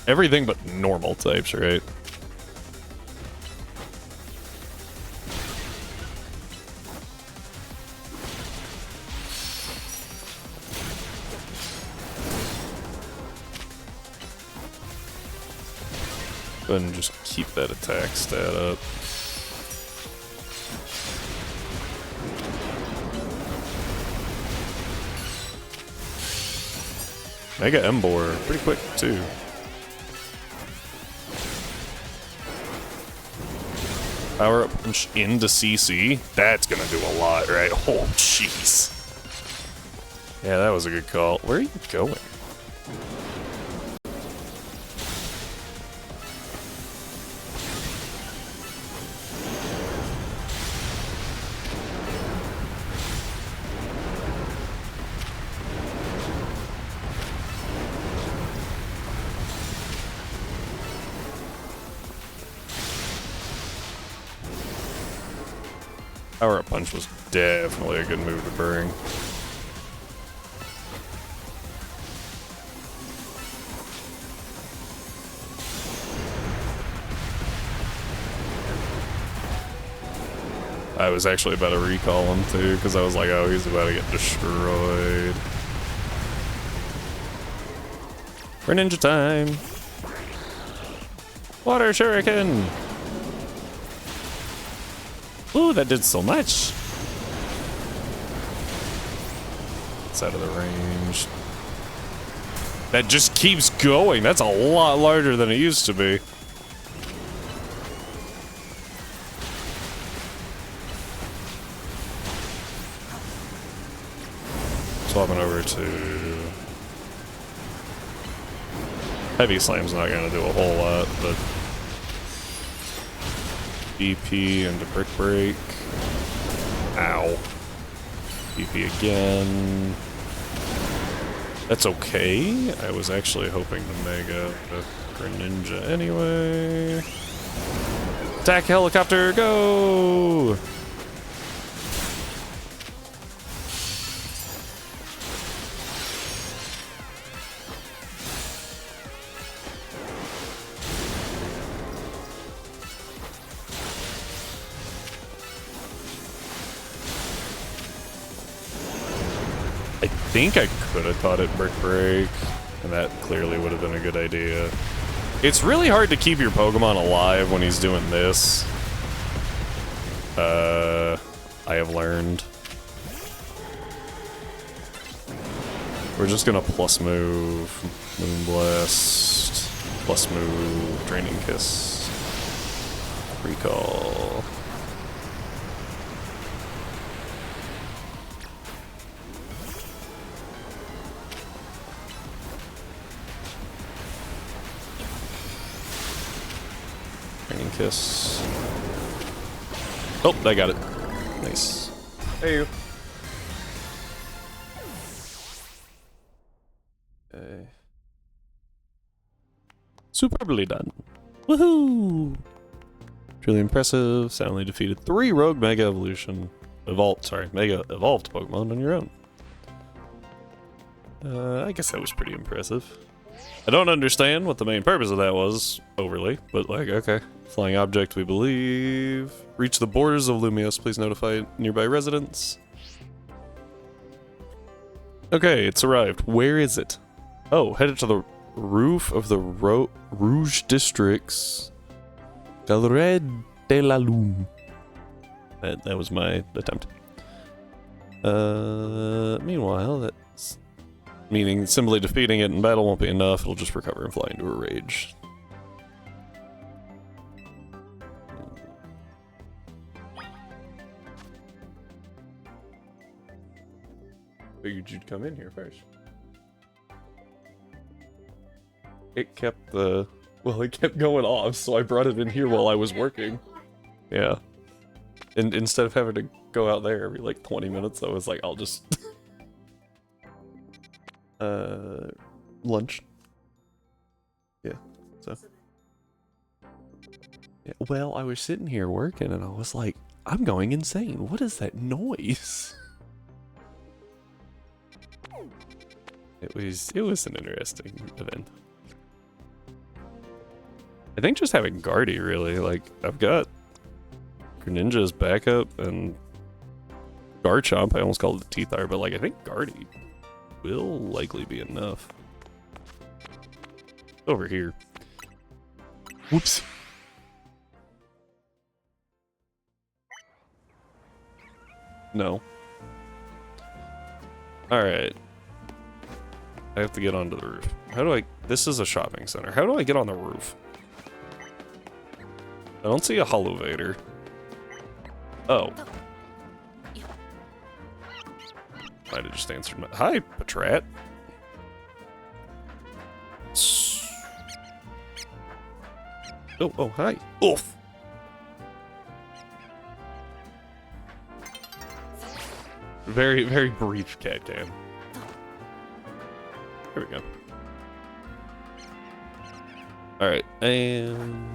everything but normal types, right? Go ahead and just keep that attack stat up. Mega Embor, pretty quick too. Power up punch into CC. That's gonna do a lot, right? Oh, jeez. Yeah, that was a good call. Where are you going? Power up punch was definitely a good move to bring. I was actually about to recall him too, because I was like, oh, he's about to get destroyed. Greninja time! Water Shuriken! Ooh, that did so much! It's out of the range. That just keeps going! That's a lot larger than it used to be. Swapping over to... Heavy Slam's not gonna do a whole lot, but... BP into Brick Break. Ow. BP again. That's okay. I was actually hoping to Mega the Greninja anyway. Attack Helicopter, go! I think I could have taught it Brick Break, and that clearly would have been a good idea. It's really hard to keep your Pokemon alive when he's doing this. I have learned. We're just gonna plus move Moonblast, plus move Draining Kiss, Recall. Draining Kiss. Oh, I got it. Nice. Hey you. Okay. Superbly done. Woohoo! Truly impressive. Soundly defeated 3 Rogue Mega Evolution. Mega Evolved Pokemon on your own. I guess that was pretty impressive. I don't understand what the main purpose of that was, overly, but like, okay. Flying object, we believe. Reach the borders of Lumios, please notify nearby residents. Okay, it's arrived. Where is it? Oh, headed to the roof of the Rouge District's Galerie de la Lune. That was my attempt. Meanwhile, that's... Meaning simply defeating it in battle won't be enough, it'll just recover and fly into a rage. Figured you'd come in here first. It kept going off, so I brought it in here while I was working. Yeah. And instead of having to go out there every like 20 minutes, I was like, I'll just lunch. Yeah. So yeah, well, I was sitting here working and I was like, I'm going insane. What is that noise? It was an interesting event. I think just having Guardy really, like, I've got Greninja's backup and Garchomp, I almost called it Teethar, but like I think Guardy will likely be enough. Over here. Whoops. No. Alright. I have to get onto the roof. How do I... This is a shopping center. How do I get on the roof? I don't see a Holovator. Oh. Might have just answered my... Hi, Patrat. Oh, hi. Oof. Very, very brief cat cam. Here we go. Alright, and...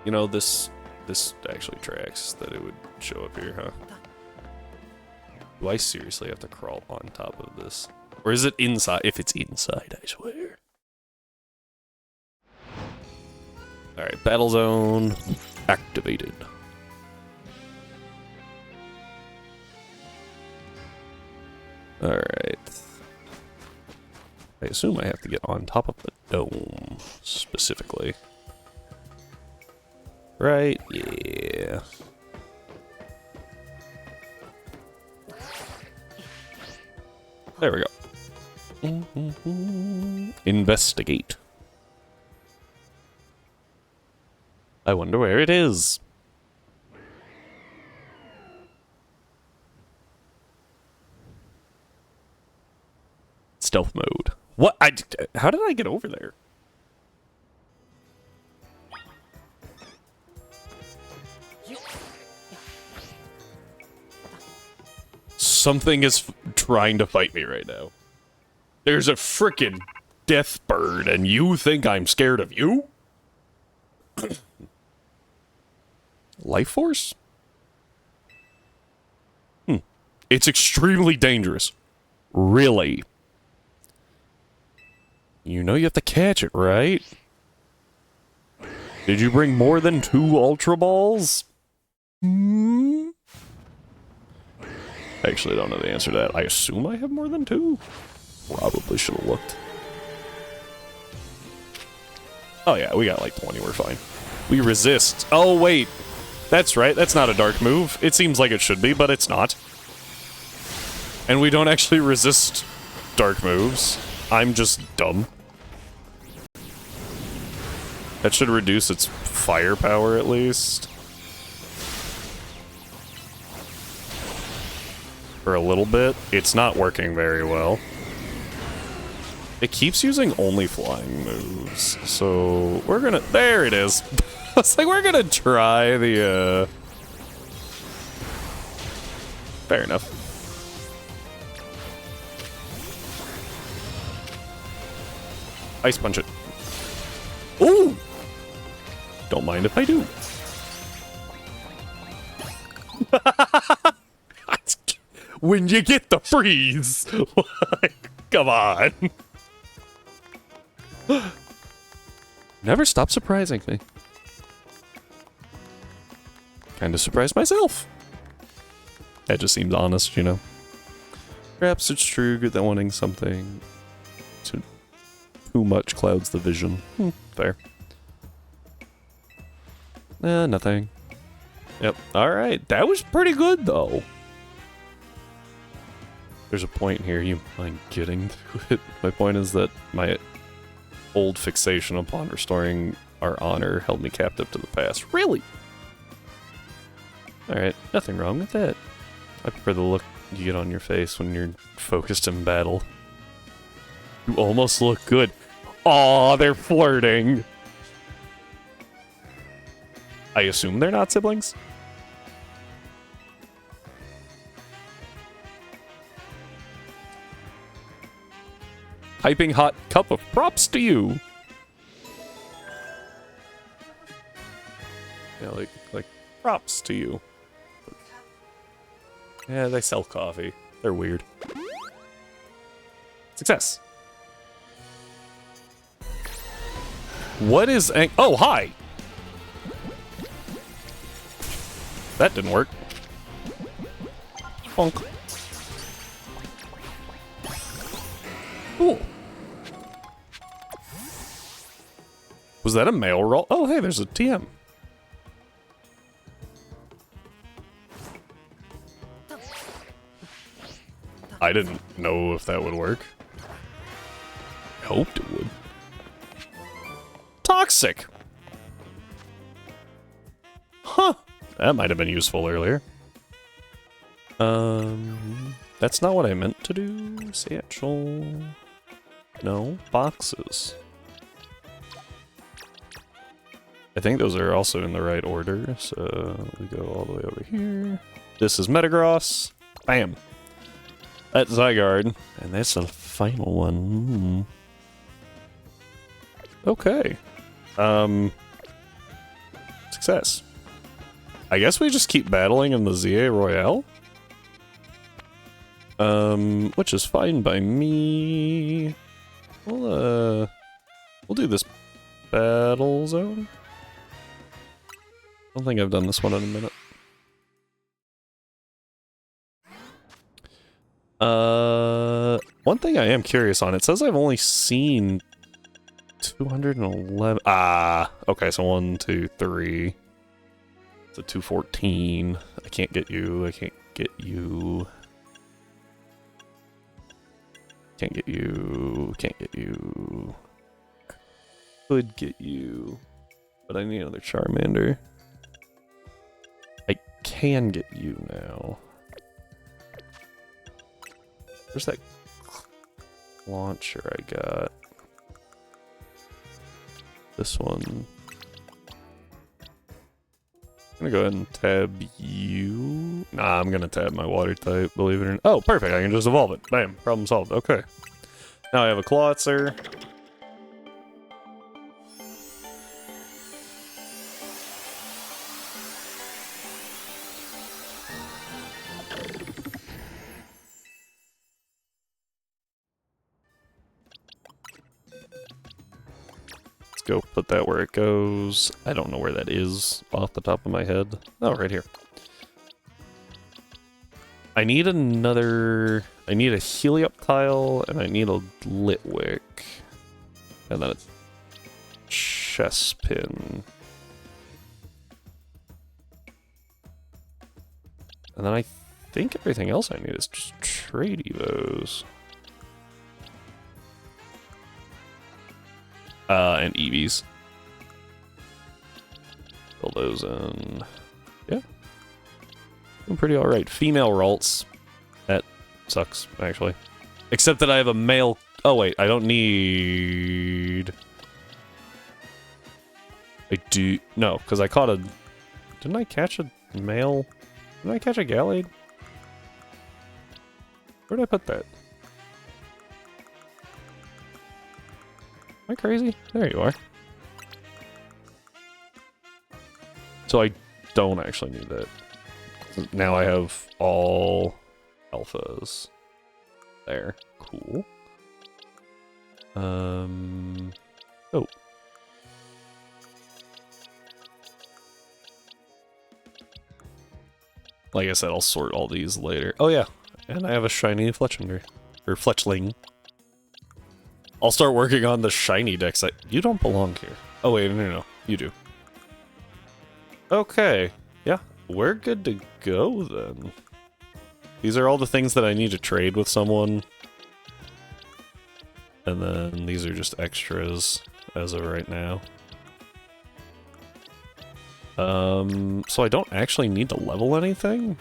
You know, this actually tracks that it would show up here, huh? Do I seriously have to crawl on top of this? Or is it inside? If it's inside, I swear. Alright, battle zone activated. Alright. I assume I have to get on top of the dome, specifically. Right? Yeah. There we go. Investigate. I wonder where it is. Stealth mode. What? How did I get over there? Something is trying to fight me right now. There's a frickin' death bird, and you think I'm scared of you? Life force? It's extremely dangerous. Really? You know you have to catch it, right? Did you bring more than 2 Ultra Balls? I actually don't know the answer to that. I assume I have more than 2? Probably should have looked. Oh yeah, we got like 20, we're fine. We resist. Oh wait, that's right, that's not a dark move. It seems like it should be, but it's not. And we don't actually resist dark moves. I'm just dumb. That should reduce its firepower at least. For a little bit. It's not working very well. It keeps using only flying moves. So we're gonna... There it is. I was like, we're gonna try the... Fair enough. Ice punch it. Ooh! Don't mind if I do. When you get the freeze! Come on. Never stop surprising me. Kinda surprised myself. That just seems honest, you know. Perhaps it's true that wanting something too much clouds the vision. Fair. Nothing. Yep. Alright. That was pretty good, though. There's a point here. You mind getting to it? My point is that my old fixation upon restoring our honor held me captive to the past. Really? Alright. Nothing wrong with that. I prefer the look you get on your face when you're focused in battle. You almost look good. Aw, they're flirting. I assume they're not siblings. Piping hot cup of props to you. Yeah, like props to you. Yeah, they sell coffee. They're weird. Success. What is oh, hi! That didn't work. Bonk. Cool. Was that a mail roll? Oh, hey, there's a TM. I didn't know if that would work. I hoped it would. Toxic! Huh. That might have been useful earlier. That's not what I meant to do. Satchel. No, boxes. I think those are also in the right order, so we go all the way over here. This is Metagross. Bam. That's Zygarde. And that's the final one. Okay. Success. I guess we just keep battling in the ZA Royale? Which is fine by me. We'll do this battle zone. I don't think I've done this one in a minute. One thing I am curious on, it says I've only seen 211. Ah, okay, so 1, 2, 3. So 214. I can't get you. I can't get you. Can't get you. Can't get you. Could get you. But I need another Charmander. I can get you now. Where's that launcher I got? This one. I'm gonna go ahead and tab you. Nah, I'm gonna tab my water type, believe it or not. Oh, perfect, I can just evolve it. Bam, problem solved. Okay. Now I have a Clawitzer. Go put that where it goes. I don't know where that is off the top of my head. Oh, right here. I need another... I need a Helioptile, and I need a Litwick. And then a Chespin. And then I think everything else I need is just trade evos. And EVs. Fill those in. Yeah. I'm pretty alright. Female Ralts. That sucks, actually. Except that I have a male... Oh, wait. I don't need... I do... No, because I caught a... Didn't I catch a male... Didn't I catch a Gallade? Where did I put that? Am I crazy? There you are. So I don't actually need that. Now I have all alphas. There. Cool. Oh. Like I said, I'll sort all these later. Oh yeah, and I have a shiny Fletchinder. Or Fletchling. I'll start working on the shiny decks. You don't belong here. Oh wait, no, you do. Okay, yeah, we're good to go then. These are all the things that I need to trade with someone. And then these are just extras as of right now. So I don't actually need to level anything?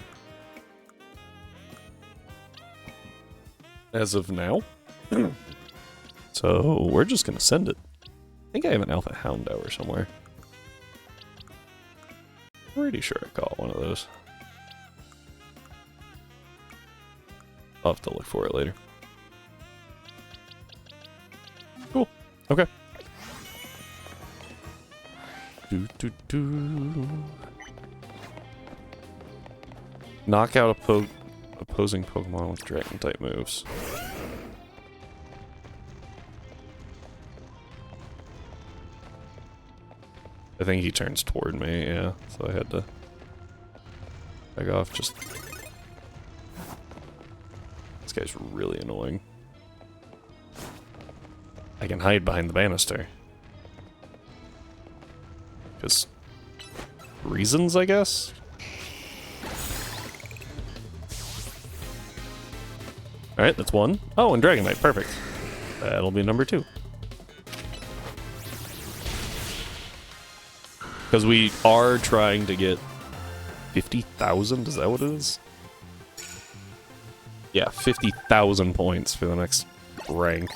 As of now? So, we're just gonna send it. I think I have an Alpha Houndour somewhere. Pretty sure I caught one of those. I'll have to look for it later. Cool. Okay. Knock out opposing Pokemon with dragon type moves. I think he turns toward me, yeah, so I had to back off. Just this guy's really annoying. I can hide behind the banister. Because reasons, I guess? Alright, that's one. Oh, and Dragonite, perfect. That'll be number 2. Because we are trying to get 50,000, is that what it is? Yeah, 50,000 points for the next rank.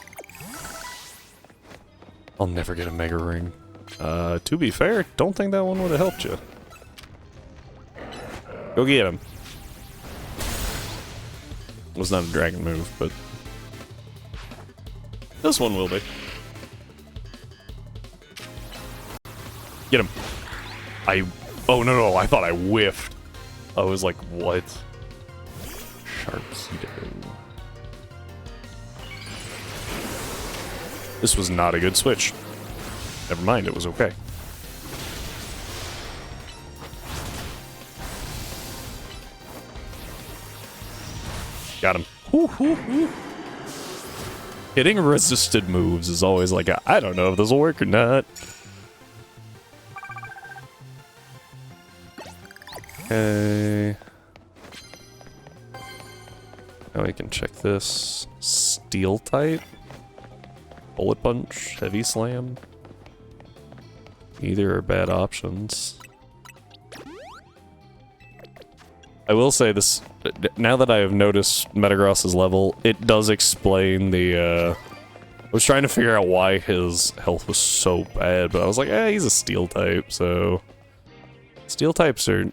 I'll never get a Mega Ring. To be fair, don't think that one would have helped you. Go get him. Was not a dragon move, but this one will be. Get him. Oh no, I thought I whiffed. I was like, what? Sharpedo. This was not a good switch. Never mind, it was okay. Got him. Hitting resisted moves is always like, I don't know if this will work or not. Okay. Now we can check this. Steel type. Bullet Punch. Heavy Slam. Either are bad options. I will say this, now that I have noticed Metagross's level, it does explain the, I was trying to figure out why his health was so bad, but I was like, he's a Steel type, so... Steel types are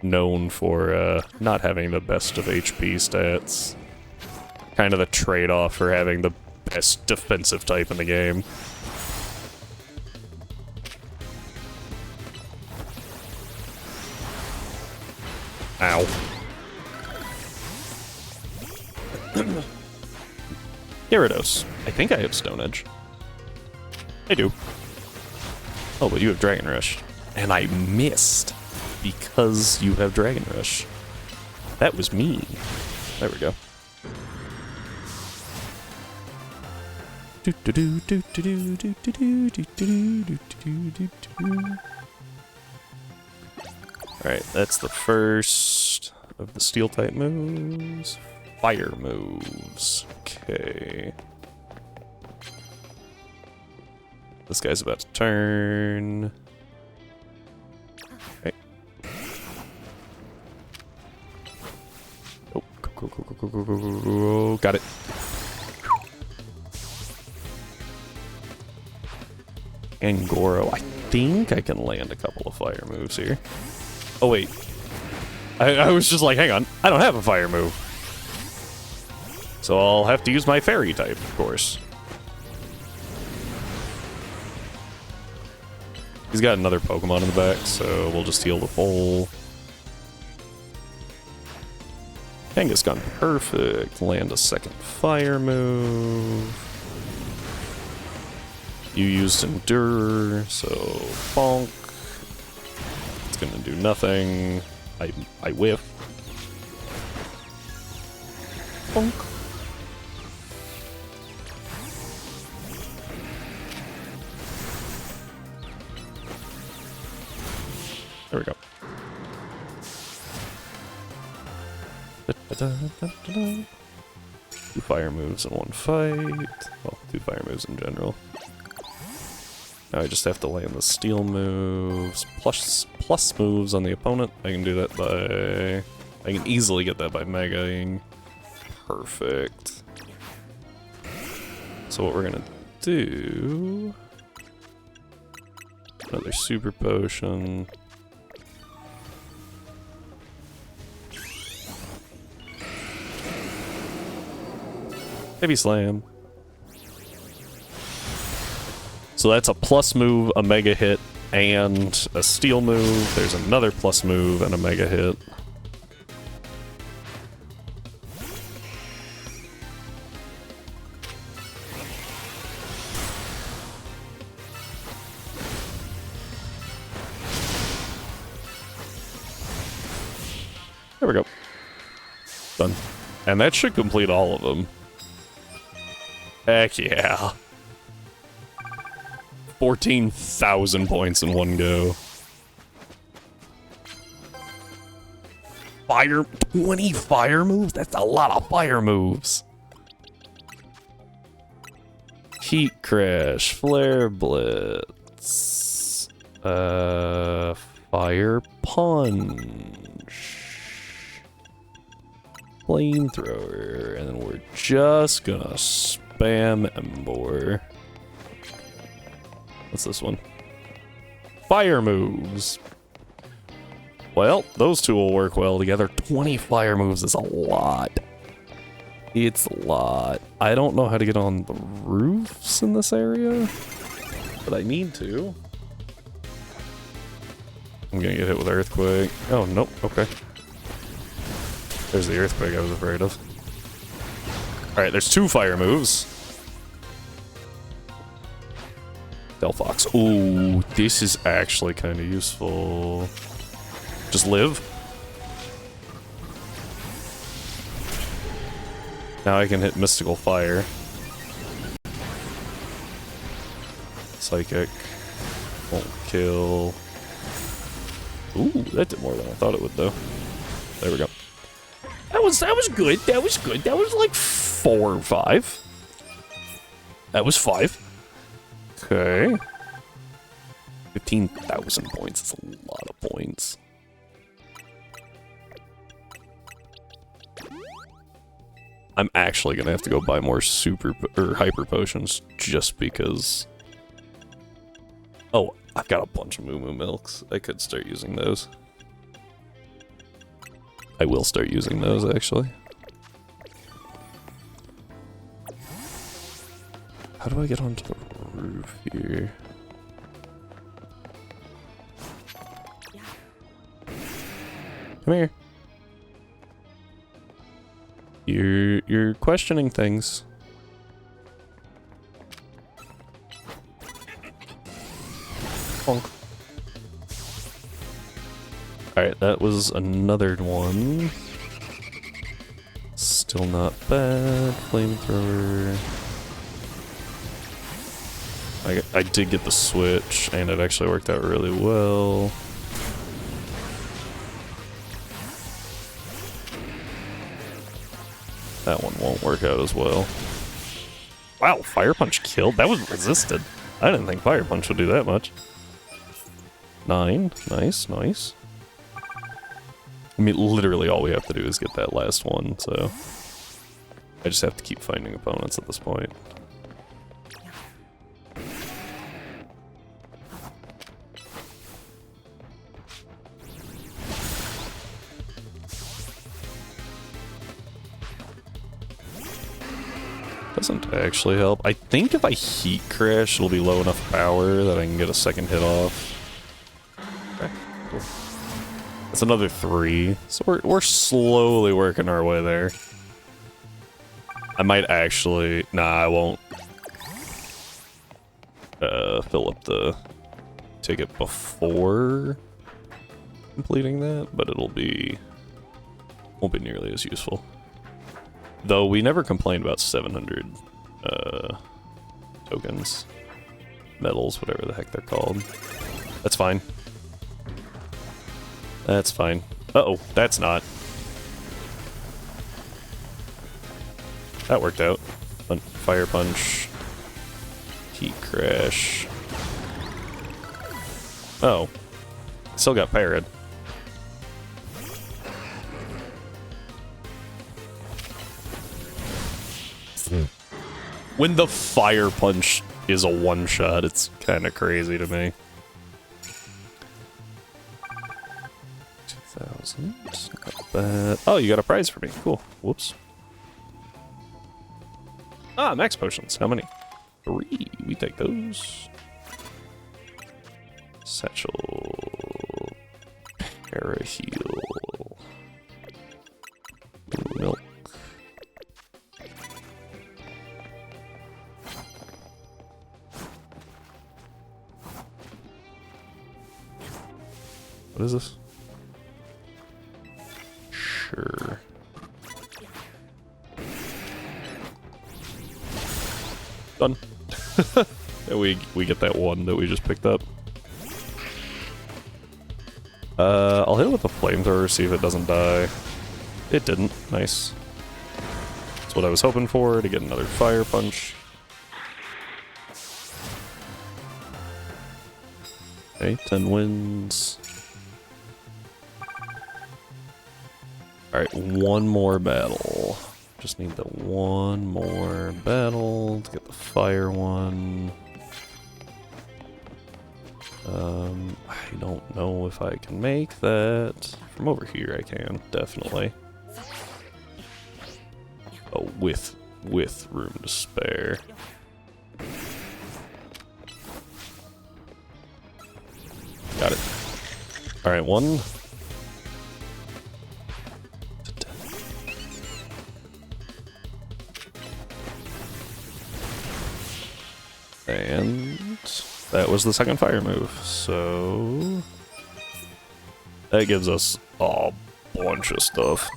known for, not having the best of HP stats. Kind of the trade-off for having the best defensive type in the game. Ow. Gyarados. I think I have Stone Edge. I do. Oh, but you have Dragon Rush. And I missed because you have Dragon Rush. That was mean. There we go. Alright, that's the first of the Steel type moves. Fire moves. Okay. This guy's about to turn. Okay. Oh, go. Got it. Angoro. I think I can land a couple of fire moves here. Oh, wait. I was just like, hang on. I don't have a fire move. So I'll have to use my fairy type, of course. He's got another Pokemon in the back, so we'll just heal the full. Kangaskhan, perfect. Land a second fire move. You used Endure, so bonk. It's gonna do nothing. I whiff. Bonk. There we go. Two fire moves in one fight. Well, two fire moves in general. Now I just have to land the steel moves, plus moves on the opponent. I can do that by... I can easily get that by Megaing. Perfect. So what we're gonna do... Another super potion. Heavy Slam. So that's a plus move, a mega hit, and a steel move. There's another plus move and a mega hit. There we go. Done. And that should complete all of them. Heck yeah. 14,000 points in one go. 20 fire moves? That's a lot of fire moves. Heat Crash, Flare Blitz, Fire Punch, Flamethrower, and then we're just gonna spam Embor. What's this one? Fire moves. Well, those two will work well together. 20 fire moves is a lot. It's a lot. I don't know how to get on the roofs in this area, but I need to. I'm gonna get hit with Earthquake. Oh, nope. Okay. There's the Earthquake I was afraid of. Alright, there's 2 fire moves. Delphox. Ooh, this is actually kind of useful. Just live. Now I can hit Mystical Fire. Psychic. Won't kill. Ooh, that did more than I thought it would, though. There we go. That was good. That was good. That was like 4 or 5. That was 5. Okay. 15,000 points is a lot of points. I'm actually gonna have to go buy more super or hyper potions just because. Oh, I've got a bunch of Moo Moo Milks. I could start using those. I will start using those actually. How do I get onto the roof here? Come here. You're questioning things. Bonk. Alright, that was another one. Still not bad. Flamethrower. I did get the switch, and it actually worked out really well. That one won't work out as well. Wow, Fire Punch killed? That was resisted. I didn't think Fire Punch would do that much. 9. Nice, nice. I mean, literally all we have to do is get that last one, so... I just have to keep finding opponents at this point. Doesn't actually help. I think if I Heat Crash, it'll be low enough power that I can get a second hit off. Okay, cool. That's another 3. So we're slowly working our way there. I might actually... Nah, I won't fill up the ticket before completing that, but it'll be... won't be nearly as useful. Though we never complained about 700 tokens. Medals, whatever the heck they're called. That's fine. That's fine. Uh-oh, that's not. That worked out. Fire Punch. Heat Crash. Oh. Still got Parried. When the Fire Punch is a one-shot, it's kind of crazy to me. 2,000. Not bad. Oh, you got a prize for me. Cool. Whoops. Ah, max potions. How many? 3. We take those. Satchel. Paraheal. Milk. What is this? Sure. Done. we get that one that we just picked up. I'll hit it with a flamethrower, see if it doesn't die. It didn't. Nice. That's what I was hoping for, to get another fire punch. Okay, 10 wins. Alright, one more battle. Just need the one more battle to get the fire one. I don't know if I can make that. From over here I can, definitely. Oh, with room to spare. Got it. Alright, one. And that was the second fire move, so that gives us a bunch of stuff.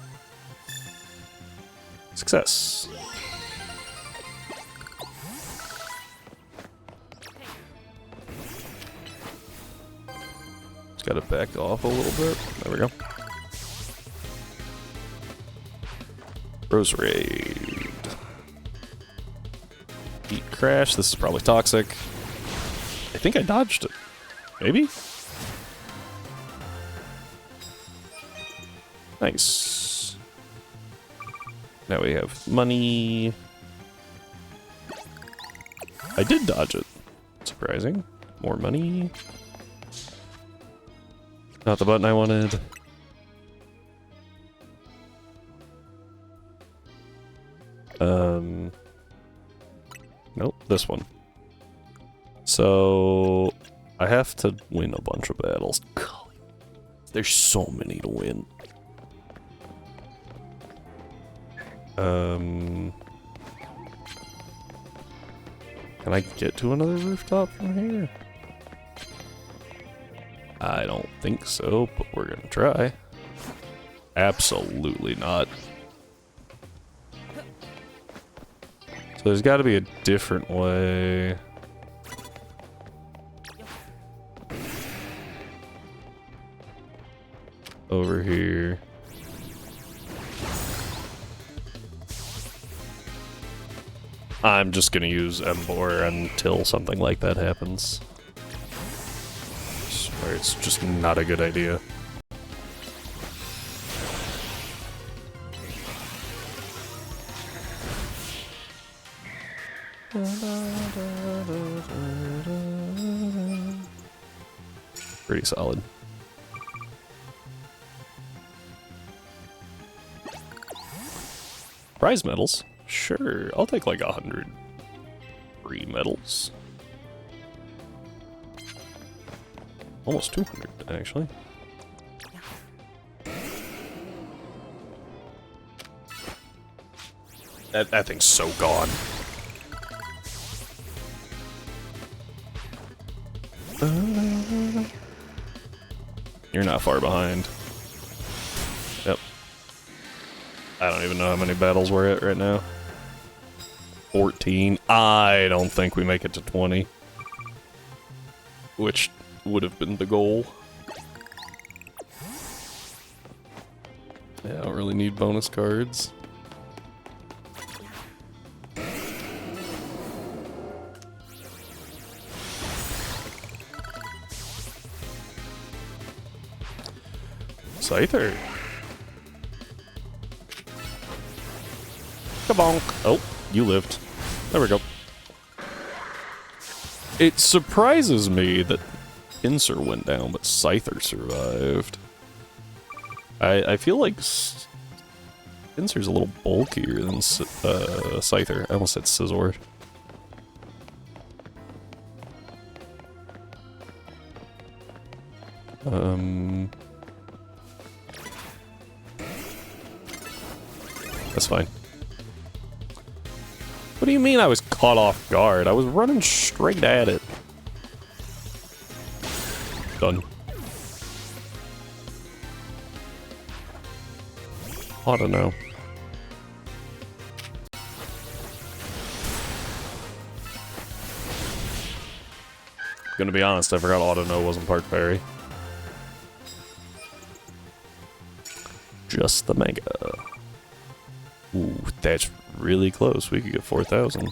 Success. Just gotta back off a little bit. There we go. Rose Raid. Heat Crash. This is probably toxic. I think I dodged it. Maybe? Nice. Now we have money. I did dodge it. Surprising. More money. Not the button I wanted. Nope, this one. So I have to win a bunch of battles. There's so many to win. Can I get to another rooftop from here? I don't think so, but we're gonna try. Absolutely not. So there's got to be a different way. Over here. I'm just gonna use Embor until something like that happens. I swear it's just not a good idea. Pretty solid. Prize medals? Sure, I'll take like 100 free medals. Almost 200, actually. That thing's so gone. You're not far behind. Yep. I don't even know how many battles we're at right now. 14. I don't think we make it to 20. Which would have been the goal. Yeah, I don't really need bonus cards. Scyther. Kabonk. Oh, you lived. There we go. It surprises me that Pinsir went down, but Scyther survived. I feel like Pinsir's a little bulkier than Scyther. I almost said Scizor. That's fine. What do you mean I was caught off guard? I was running straight at it. Done. I don't know. Gonna be honest, I forgot Auto No wasn't Park Fairy. Just the Mega. Ooh, that's really close. We could get 4,000.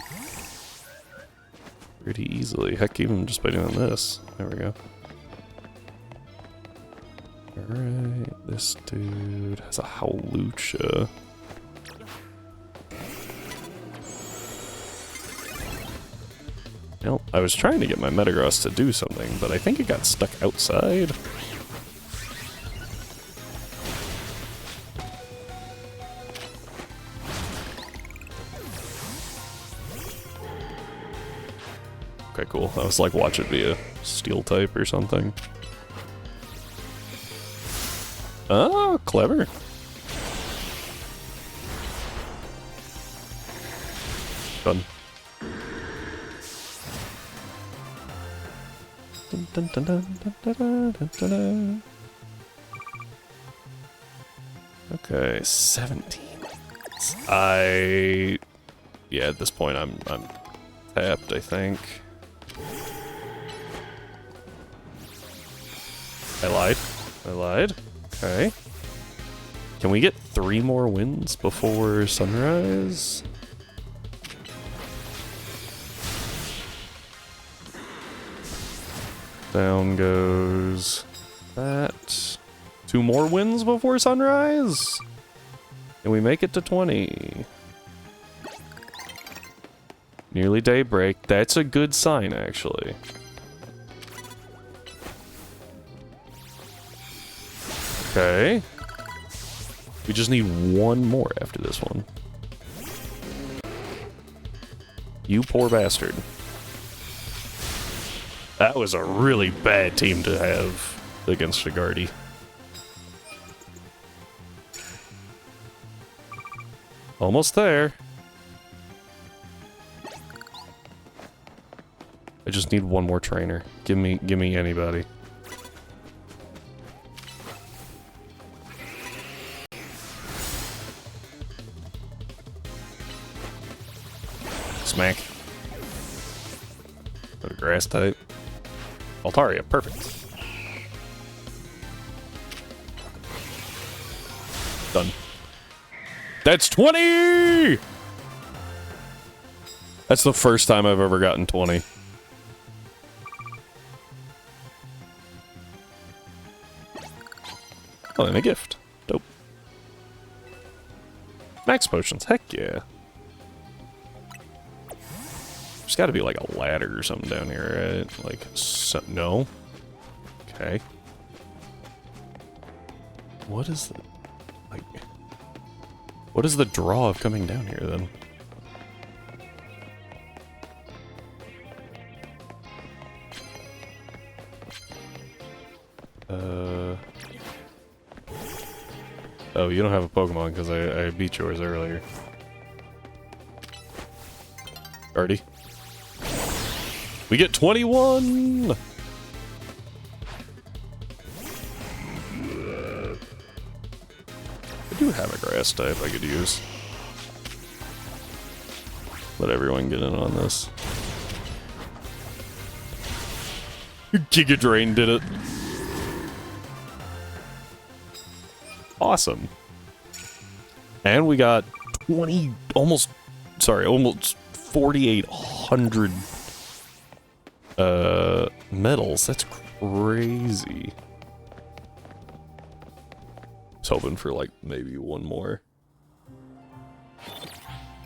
Pretty easily. Heck, even just by doing this. There we go. Alright, this dude has a Howlucha. Well, I was trying to get my Metagross to do something, but I think it got stuck outside. Okay, cool. I was like, watch it be a steel type or something. Oh, clever. Done. Dun, dun, dun, dun, dun, dun, dun, dun, dun. Okay, 17. Yeah, at this point I'm tapped, I think. I lied. Okay. Can we get 3 more wins before sunrise? Down goes that. 2 more wins before sunrise? Can we make it to 20? Nearly daybreak. That's a good sign, actually. Okay. We just need 1 more after this one. You poor bastard. That was a really bad team to have against Shigardi. Almost there. I just need 1 more trainer. Give me anybody. Smack. Go to grass type. Altaria, perfect. Done. That's 20! That's the first time I've ever gotten 20. Oh, and a gift. Dope. Max potions, heck yeah. There's gotta be like a ladder or something down here, right? Like, no? Okay. What is the... like... what is the draw of coming down here, then? Oh, you don't have a Pokemon because I beat yours earlier. Already? We get 21! I do have a grass type I could use. Let everyone get in on this. Giga Drain did it. Awesome. And we got 20, almost 4,800 medals. That's crazy. I was hoping for like maybe 1 more.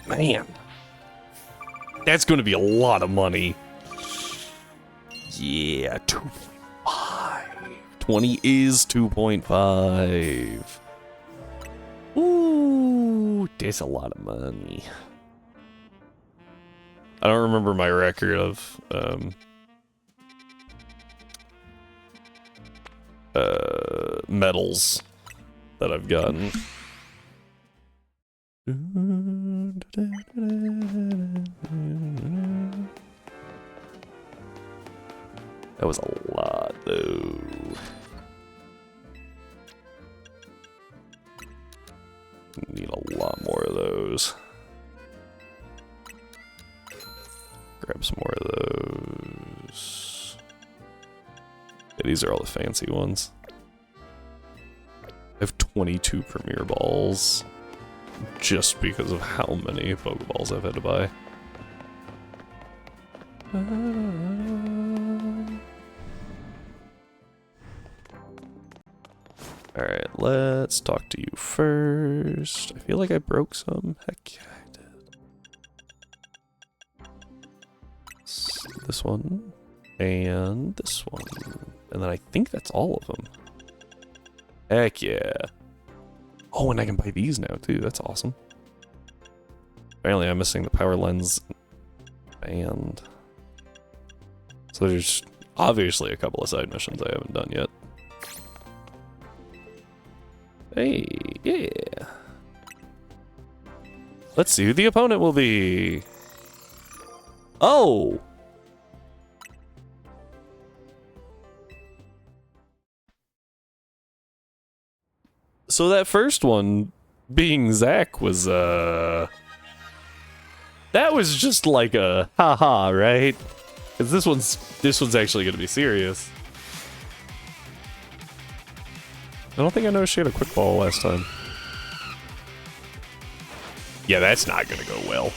Man. That's going to be a lot of money. Yeah, 2.5. 20 is 2.5. Ooh. That's a lot of money. I don't remember my record of medals that I've gotten. That was a lot, though. Need a lot more of those. Grab some more of those. Yeah, these are all the fancy ones. I have 22 Premier Balls just because of how many Pokeballs I've had to buy. Alright, let's talk to you first. I feel like I broke some. Heck yeah, I did. This one. And this one. And then I think that's all of them. Heck yeah. Oh, and I can buy these now too. That's awesome. Apparently I'm missing the power lens band. So there's obviously a couple of side missions I haven't done yet. Hey, yeah. Let's see who the opponent will be. Oh! So that first one, being Zach, was, that was just like a haha, right? Because this one's actually gonna be serious. I don't think I noticed she had a quick ball last time. Yeah, that's not gonna go well.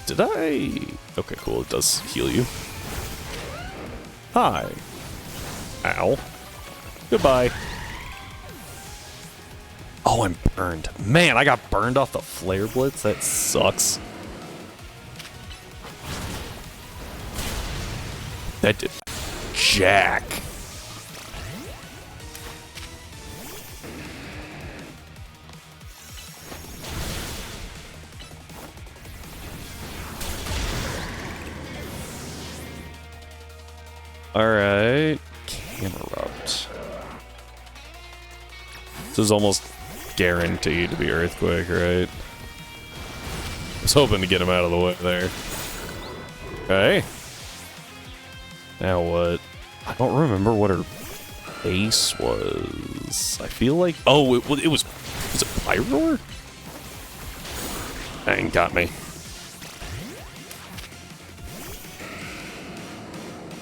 Did I? Okay, cool, it does heal you. Hi. Ow. Goodbye. Oh, I'm burned. Man, I got burned off the Flare Blitz. That sucks. That did jack. Alright. Camerupt. This is almost guaranteed to be Earthquake, right? I was hoping to get him out of the way there. Okay. Now what? I don't remember what her base was. I feel like... Oh, it was... Was it Pyroar? Dang, got me.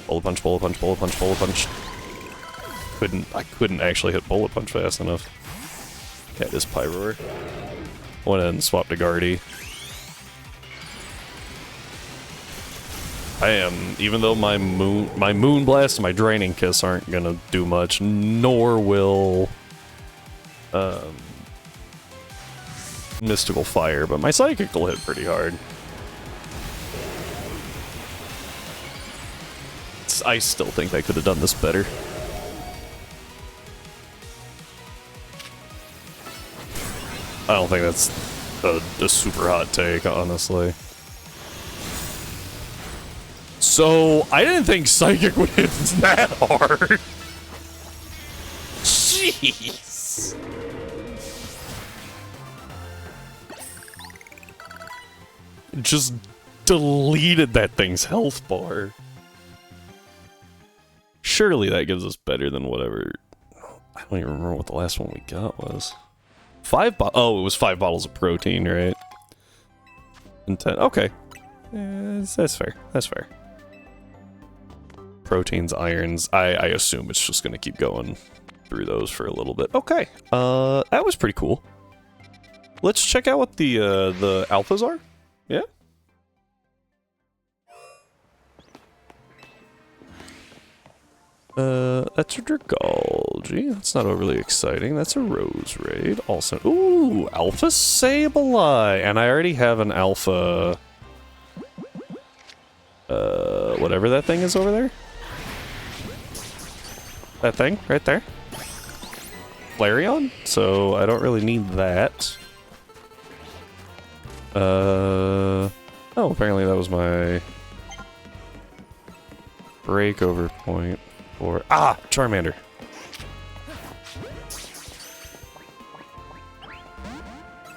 Bullet punch, bullet punch, bullet punch, bullet punch. I couldn't actually hit bullet punch fast enough. Yeah, this Pyroar. Went ahead and swapped to Guardy. I am, even though my Moon Blast and my Draining Kiss aren't gonna do much, nor will Mystical Fire, but my Psychic will hit pretty hard. I still think I could have done this better. I don't think that's a super hot take, honestly. So, I didn't think Psychic would hit that hard. Jeez. Just deleted that thing's health bar. Surely that gives us better than whatever. I don't even remember what the last one we got was. Oh, it was 5 bottles of protein, right? And 10. Okay. That's fair. That's fair. Proteins, irons. I assume it's just going to keep going through those for a little bit. Okay. That was pretty cool. Let's check out what the alphas are. Yeah? That's a Dragalge. That's not overly exciting. That's a Rose Raid. Also, ooh, Alpha Sableye! And I already have an Alpha... whatever that thing is over there. That thing, right there. Flareon, so I don't really need that. Oh, apparently that was my breakover point for... Ah! Charmander.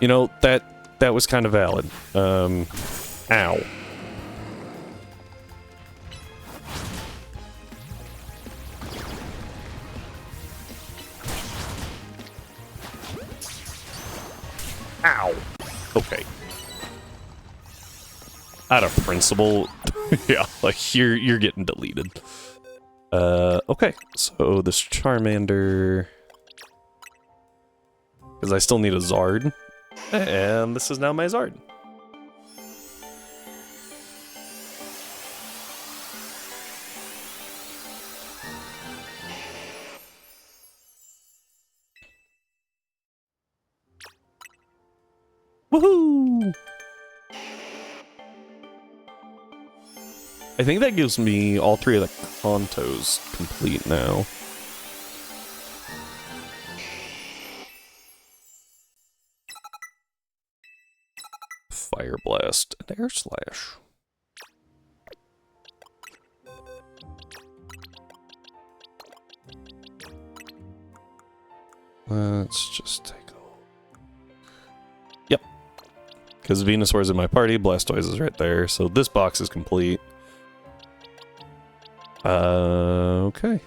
You know, that was kind of valid. Ow. Ow. Okay. Out of principle, yeah, like you're getting deleted. Okay, so this Charmander, because I still need a Zard, and this is now my Zard. Woohoo! I think that gives me all three of the Kantos complete now. Fire Blast and Air Slash. Let's just take a... Yep. Because Venusaur's in my party, Blastoise is right there, so this box is complete. Okay.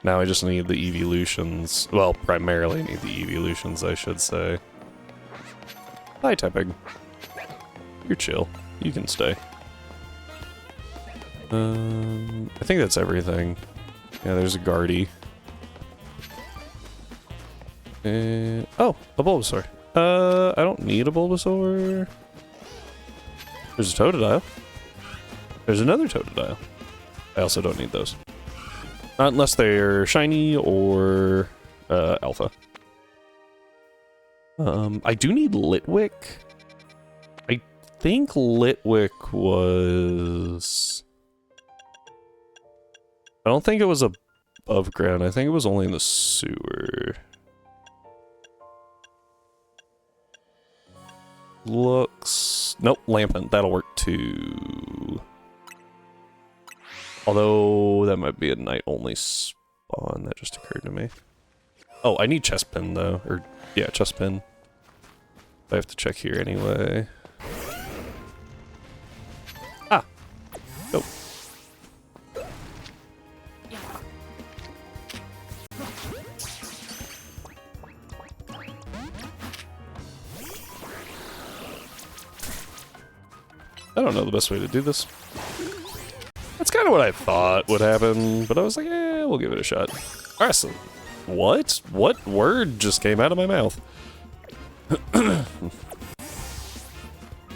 Now I just need the evolutions. Well, primarily need the evolutions, I should say. Hi, Tepig. You're chill. You can stay. I think that's everything. Yeah, there's a Guardy. Oh, a Bulbasaur. I don't need a Bulbasaur. There's a Totodile. There's another Totodile. I also don't need those. Not unless they're shiny or alpha. I do need Litwick. I think Litwick was... I don't think it was above ground. I think it was only in the sewer. Looks... Nope, Lampent. That'll work too. Although, that might be a night-only spawn. That just occurred to me. Oh, I need Chespin, though. Or, yeah, Chespin. I have to check here anyway. Ah! Go. I don't know the best way to do this. That's kind of what I thought would happen, but I was like, eh, we'll give it a shot. Alright, so what? What word just came out of my mouth?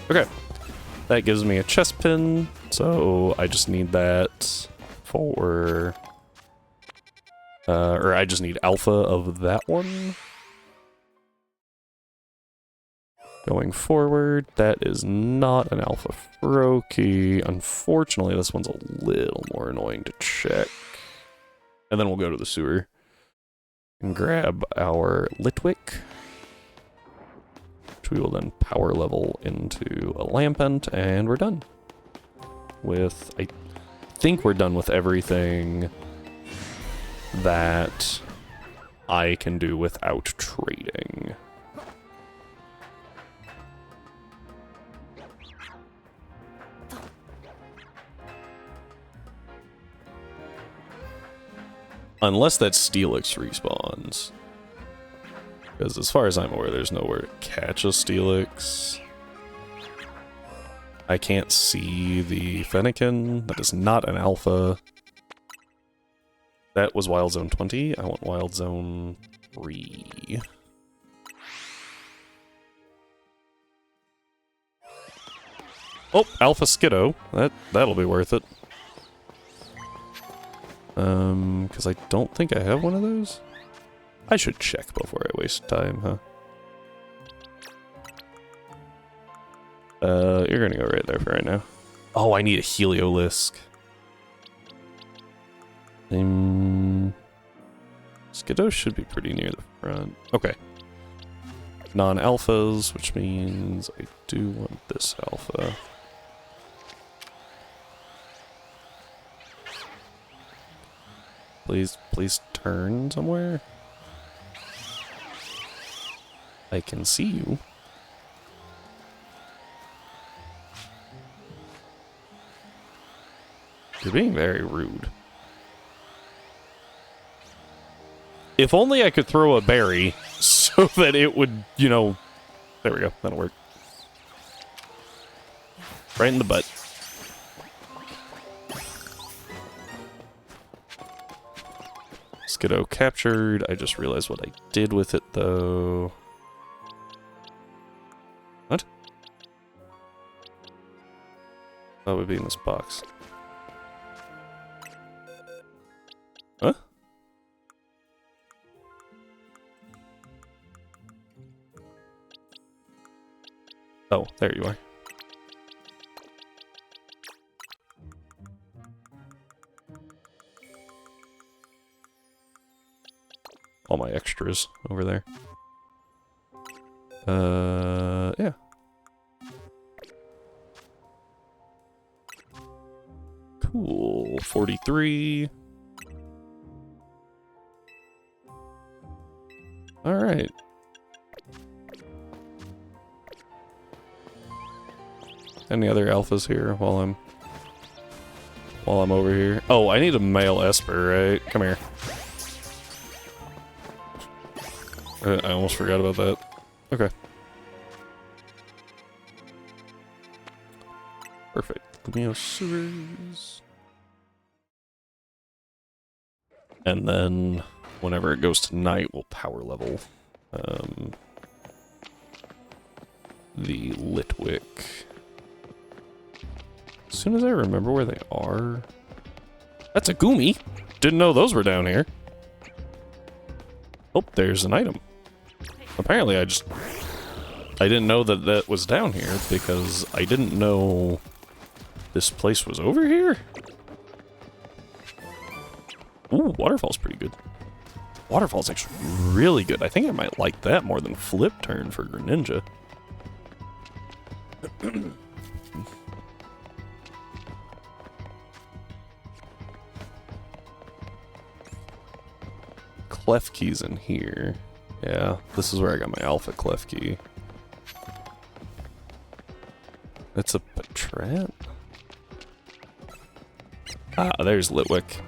Okay. That gives me a Chespin, so I just need that for... or I just need alpha of that one. Going forward, that is not an Alpha Froakie. Unfortunately, this one's a little more annoying to check. And then we'll go to the sewer and grab our Litwick, which we will then power level into a Lampent, and we're done. I think we're done with everything that I can do without trading. Unless that Steelix respawns. Because as far as I'm aware, there's nowhere to catch a Steelix. I can't see the Fennekin. That is not an alpha. That was Wild Zone 20. I want Wild Zone 3. Oh, Alpha Skiddo. That'll be worth it. Because I don't think I have one of those. I should check before I waste time, huh? You're gonna go right there for right now. Oh, I need a Heliolisk. Let's Skiddo should be pretty near the front. Okay. Non-alphas, which means I do want this alpha. Please turn somewhere. I can see you. You're being very rude. If only I could throw a berry so that it would, you know... There we go. That'll work. Right in the butt. Skiddo captured. I just realized what I did with it, though. What? That would be in this box. Huh? Oh, there you are. All my extras over there. Yeah. Cool. 43. All right. Any other alphas here while I'm over here? Oh, I need a male Esper, right? Come here. I almost forgot about that. Okay. Perfect. Scissors. And then whenever it goes to night, we'll power level the Litwick. As soon as I remember where they are... That's a Goomy! Didn't know those were down here. Oh, there's an item. Apparently I didn't know that that was down here because I didn't know this place was over here. Ooh, Waterfall's pretty good. Waterfall's actually really good. I think I might like that more than Flip Turn for Greninja. Klefki's in here. Yeah, this is where I got my Alpha Klefki. It's a Patrat? Ah, there's Litwick.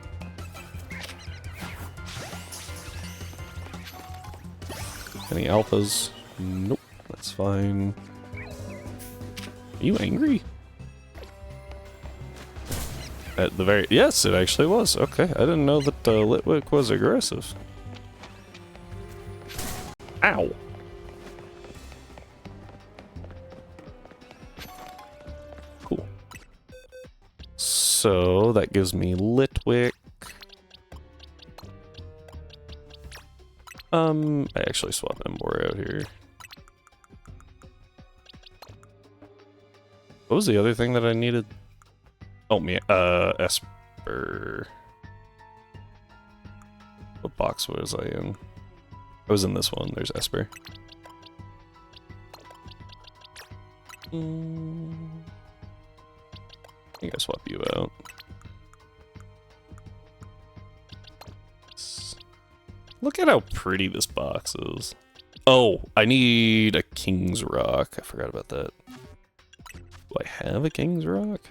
Any alphas? Nope, that's fine. Are you angry? At the very... Yes, it actually was. Okay, I didn't know that Litwick was aggressive. Ow! Cool. So, that gives me Litwick. I actually swapped Emboar out here. What was the other thing that I needed? Oh, me, Esper. What box was I in? I was in this one. There's Esper. I think I swap you out. Look at how pretty this box is. Oh, I need a King's Rock. I forgot about that. Do I have a King's Rock?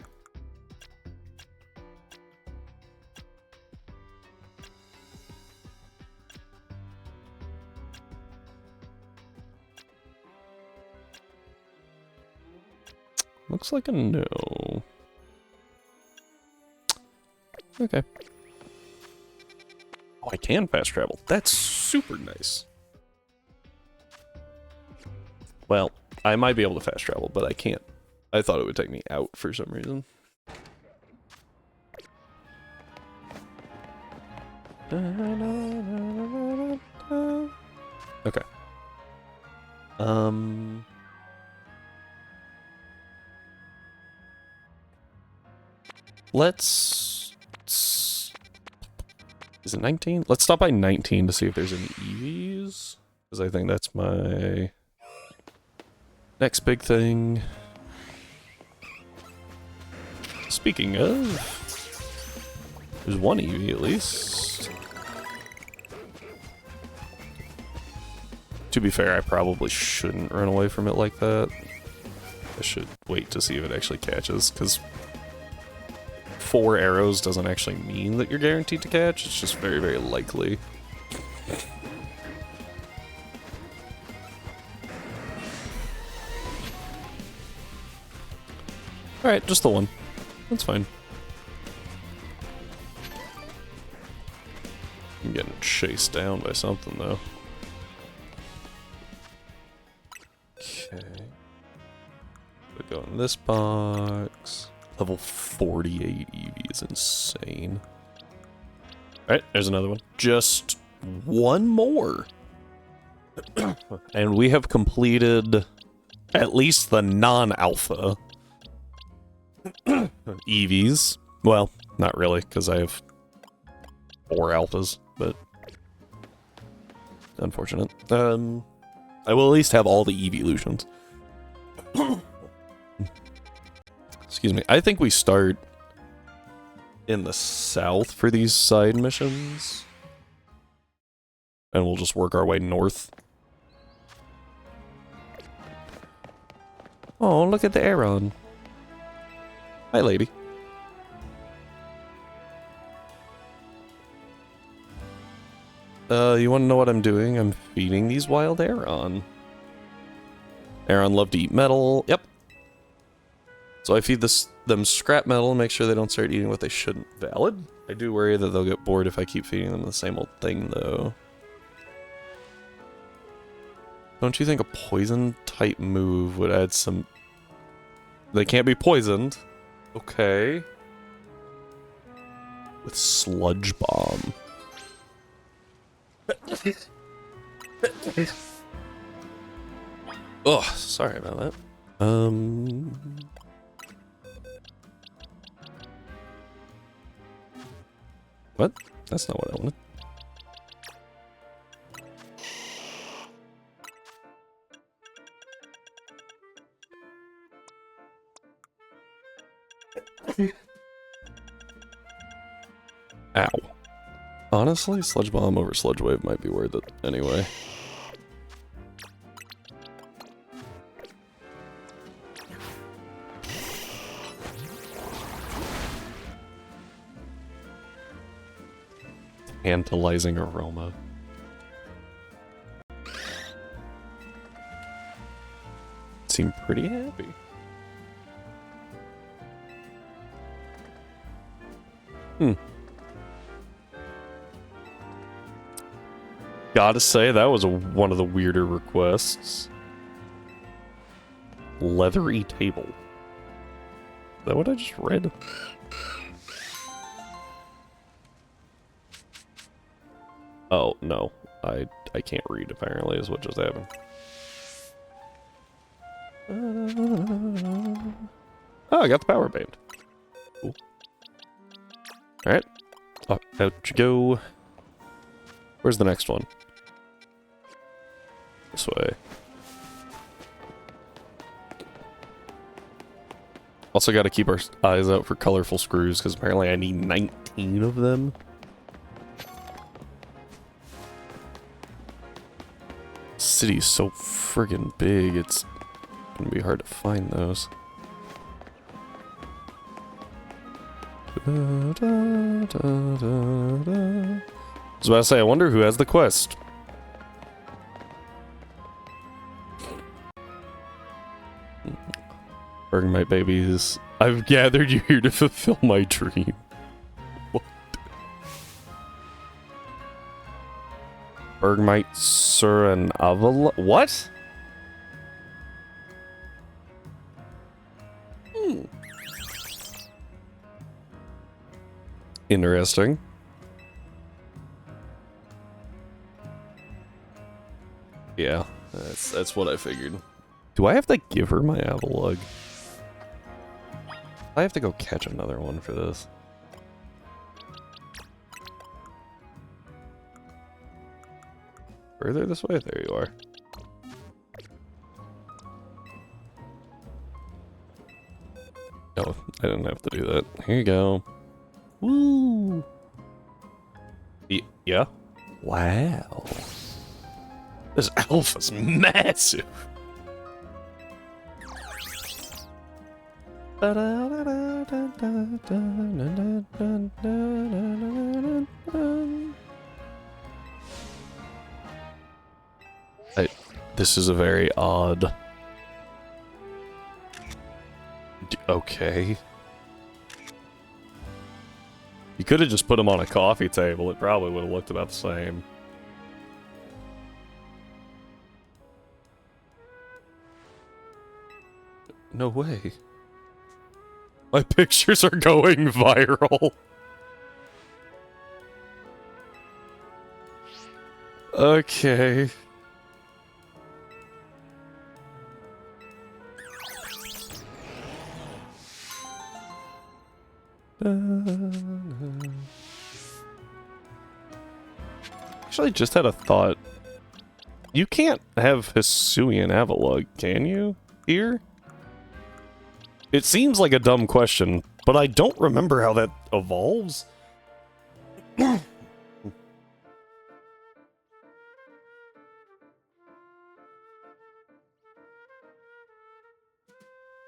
Looks like a no. Okay. Oh, I can fast travel. That's super nice. Well, I might be able to fast travel, but I can't. I thought it would take me out for some reason. Okay. Let's... Is it 19? Let's stop by 19 to see if there's any EVs. Because I think that's my next big thing. Speaking of, there's one EV at least. To be fair, I probably shouldn't run away from it like that. I should wait to see if it actually catches, because 4 arrows doesn't actually mean that you're guaranteed to catch, it's just very, very likely. Alright, just the one. That's fine. I'm getting chased down by something, though. Okay. We'll go in this box. Level 48 EV is insane. Alright, there's another one. Just one more. And we have completed at least the non-alpha EVs. Well, not really, because I have 4 alphas, but unfortunate. I will at least have all the evolutions. Excuse me. I think we start in the south for these side missions. And we'll just work our way north. Oh, look at the Aeron. Hi, lady. You want to know what I'm doing? I'm feeding these wild Aeron. Aeron love to eat metal. Yep. So I feed them scrap metal and make sure they don't start eating what they shouldn't. Valid. I do worry that they'll get bored if I keep feeding them the same old thing, though. Don't you think a poison-type move would add some... They can't be poisoned. Okay. With Sludge Bomb. Oh, sorry about that. What? That's not what I wanted. Ow. Honestly, Sludge Bomb over Sludge Wave might be worth it anyway. Tantalizing aroma. Seem pretty happy. Gotta say, that was one of the weirder requests. Leathery table. Is that what I just read? Oh, no. I can't read, apparently, is what just happened. Oh, I got the power band. Cool. Alright. Oh, out you go. Where's the next one? This way. Also got to keep our eyes out for colorful screws, because apparently I need 19 of them. City's so friggin' big, it's gonna be hard to find those. I was about to say, I wonder who has the quest. Bergmite babies, I've gathered you here to fulfill my dream. What? Bergmite Sur and Avala? What? Interesting. Yeah, that's what I figured. Do I have to give her my Avalug? I have to go catch another one for this. Further this way? There you are. No, I didn't have to do that. Here you go. Woo! Yeah? Wow. This alpha's massive! This is a very odd... Okay. You could have just put him on a coffee table. It probably would have looked about the same. No way. My pictures are going viral. Okay. Actually, just had a thought. You can't have Hisuian Avalugg, can you? Here? It seems like a dumb question, but I don't remember how that evolves.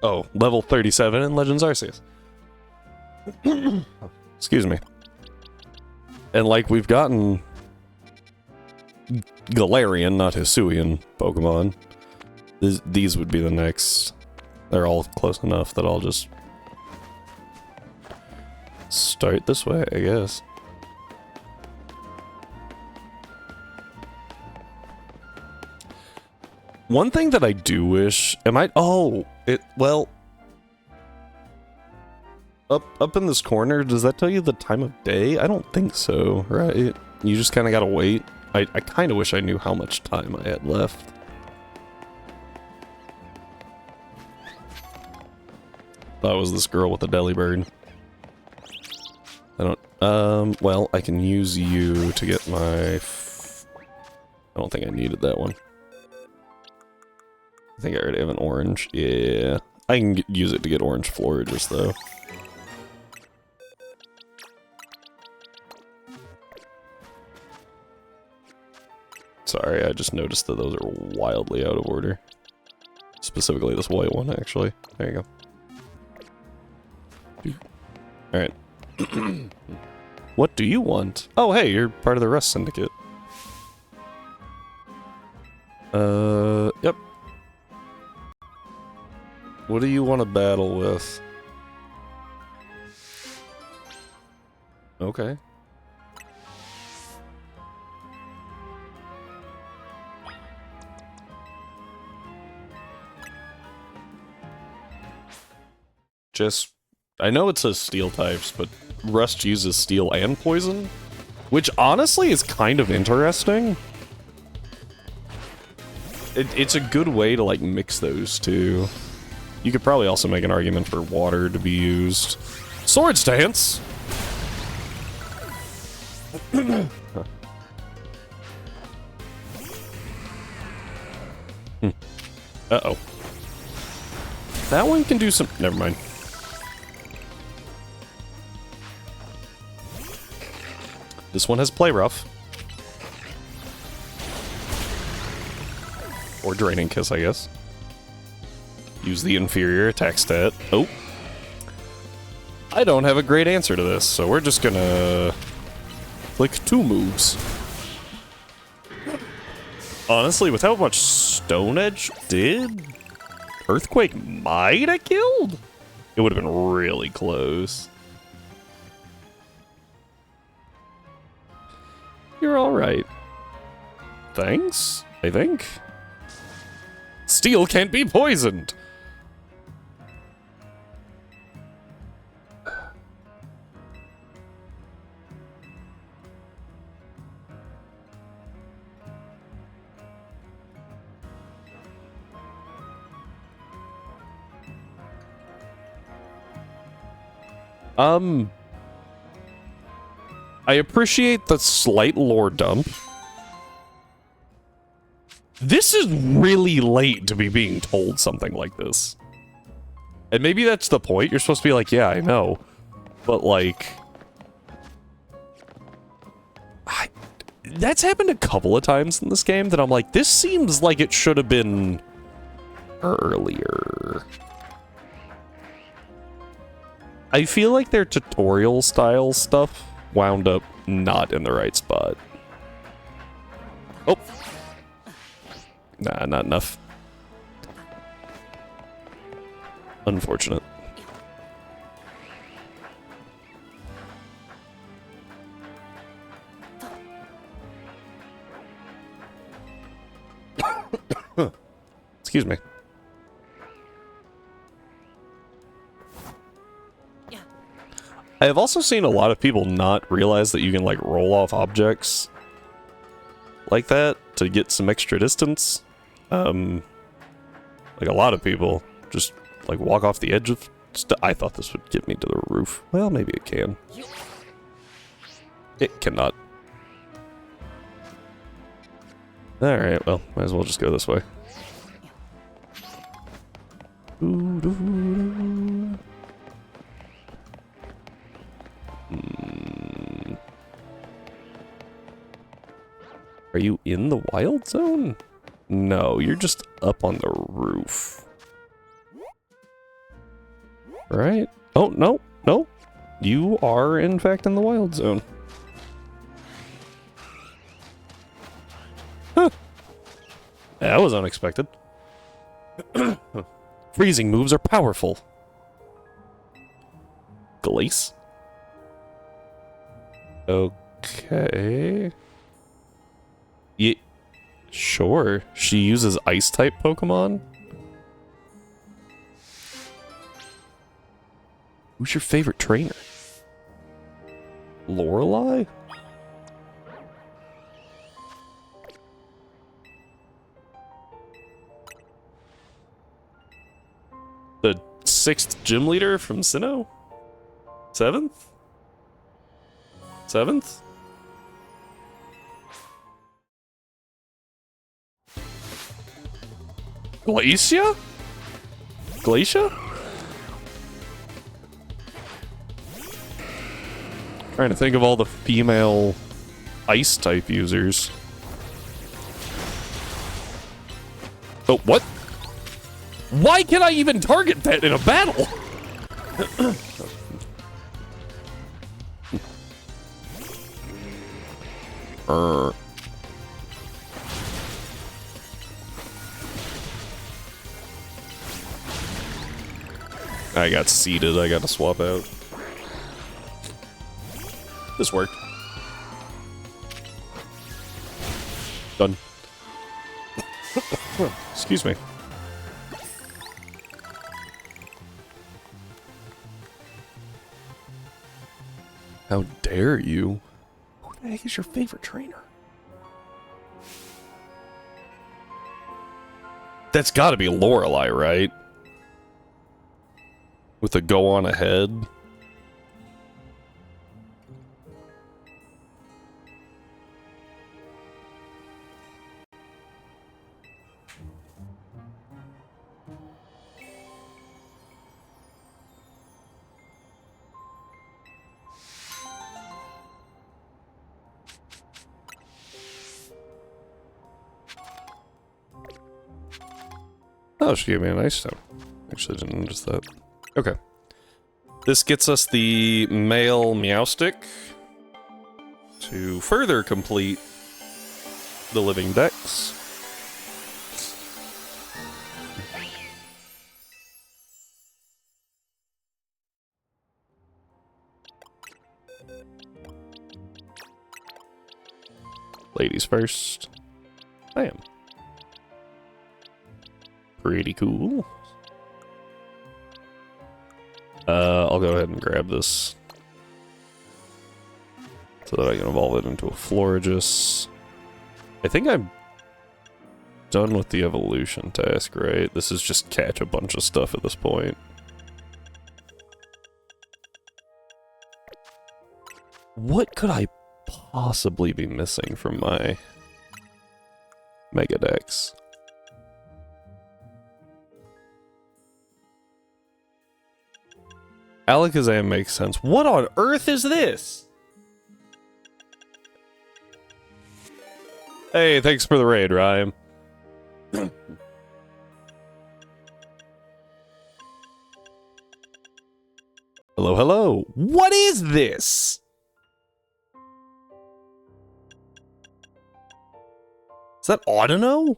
Oh, level 37 in Legends Arceus. Excuse me. And like we've gotten Galarian, not Hisuian Pokemon. These would be the next. They're all close enough that I'll just start this way, I guess. One thing that I do wish, well, up in this corner, does that tell you the time of day? I don't think so, right? You just kind of gotta wait. I kind of wish I knew how much time I had left. That was this girl with the Delibird. I don't, well, I can use you to get my... I don't think I needed that one. I think I already have an orange. Yeah. I can use it to get orange Florges, though. Sorry, I just noticed that those are wildly out of order. Specifically this white one, actually. There you go. Alright. What do you want? Oh, hey, you're part of the Rust Syndicate. Yep. What do you want to battle with? Okay. Just... I know it says steel types, but Rust uses steel and poison, which honestly is kind of interesting. It's a good way to, like, mix those two. You could probably also make an argument for water to be used. Swords Dance! Uh-oh. That one can do some... Never mind. This one has Play Rough. Or Draining Kiss, I guess. Use the inferior attack stat. Oh. I don't have a great answer to this, so we're just gonna... click 2 moves. Honestly, with how much Stone Edge did, Earthquake might have killed? It would have been really close. You're alright. Thanks, I think. Steel can't be poisoned! I appreciate the slight lore dump. This is really late to be being told something like this. And maybe that's the point. You're supposed to be like, yeah, I know. But, like... That's happened a couple of times in this game that I'm like, this seems like it should have been... earlier. I feel like their tutorial style stuff wound up not in the right spot. Oh. Nah, not enough. Unfortunate. Excuse me. I have also seen a lot of people not realize that you can, like, roll off objects like that to get some extra distance. Like, a lot of people just, like, walk off the edge of I thought this would get me to the roof. Well, maybe it can. It cannot. Alright, well, might as well just go this way. Are you in the wild zone? No, you're just up on the roof. Right? Oh, no, no. You are, in fact, in the wild zone. Huh. That was unexpected. Freezing moves are powerful. Glace? Okay. Yeah, sure. She uses Ice-type Pokemon? Who's your favorite trainer? Lorelei? The 6th gym leader from Sinnoh? 7th? 7th? Glacia? Glacia? Trying to think of all the female ice type users. Oh, what? Why can I even target that in a battle? I got seated. I got to swap out. This worked. Done. Excuse me. How dare you? Who the heck is your favorite trainer? That's gotta be Lorelei, right? With a go on ahead. Oh, she gave me an ice stone. Actually, didn't notice that. Okay. This gets us the male Meowstic to further complete the living dex. Ladies first. I am. Pretty cool. I'll go ahead and grab this so that I can evolve it into a Florges. I think I'm done with the evolution task, right? This is just catch a bunch of stuff at this point. What could I possibly be missing from my Mega Dex. Alakazam makes sense. What on earth is this? Hey, thanks for the raid, Ryan. Hello, hello. What is this? Is that Audino?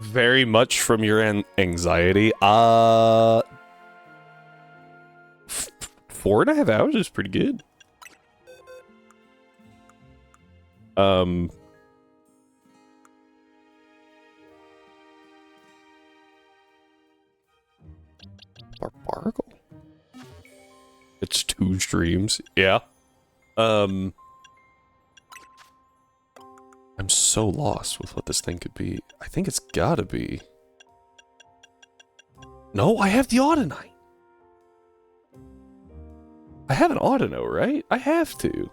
Very much from your anxiety. 4.5 hours is pretty good. Barbaracle? It's 2 streams. Yeah. I'm so lost with what this thing could be. I think it's gotta be. No, I have the Audinite. I have an Audino, right? I have to.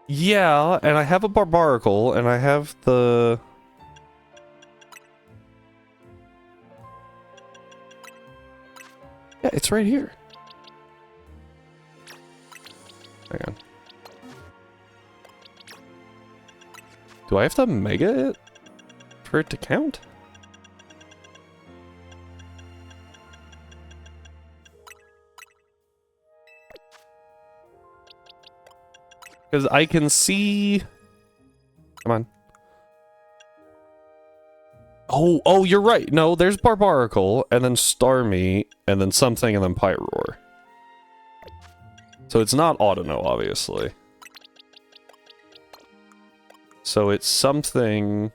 Yeah, and I have a Barbaracle, and I have the... Yeah, it's right here. Hang on. Do I have to mega it for it to count? Because I can see... Come on. Oh, you're right. No, there's Barbaracle, and then Starmie, and then something, and then Pyroar. So it's not Audino, obviously. So it's something...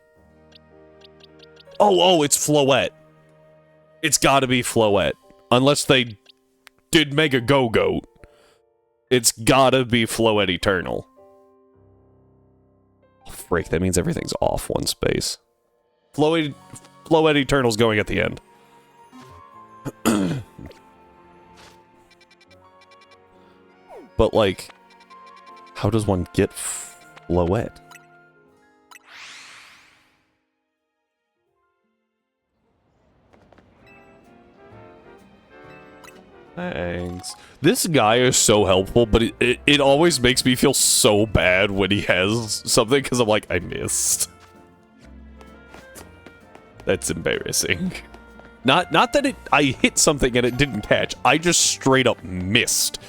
Oh, it's Floette. It's gotta be Floette. Unless they did Mega Go-Goat. It's gotta be Floette Eternal. Oh, frick, that means everything's off one space. Floette Eternal's going at the end. But, like, how does one get Floette? Thanks. This guy is so helpful, but it always makes me feel so bad when he has something, because I'm like, I missed. That's embarrassing. Not that I hit something and it didn't catch. I just straight up missed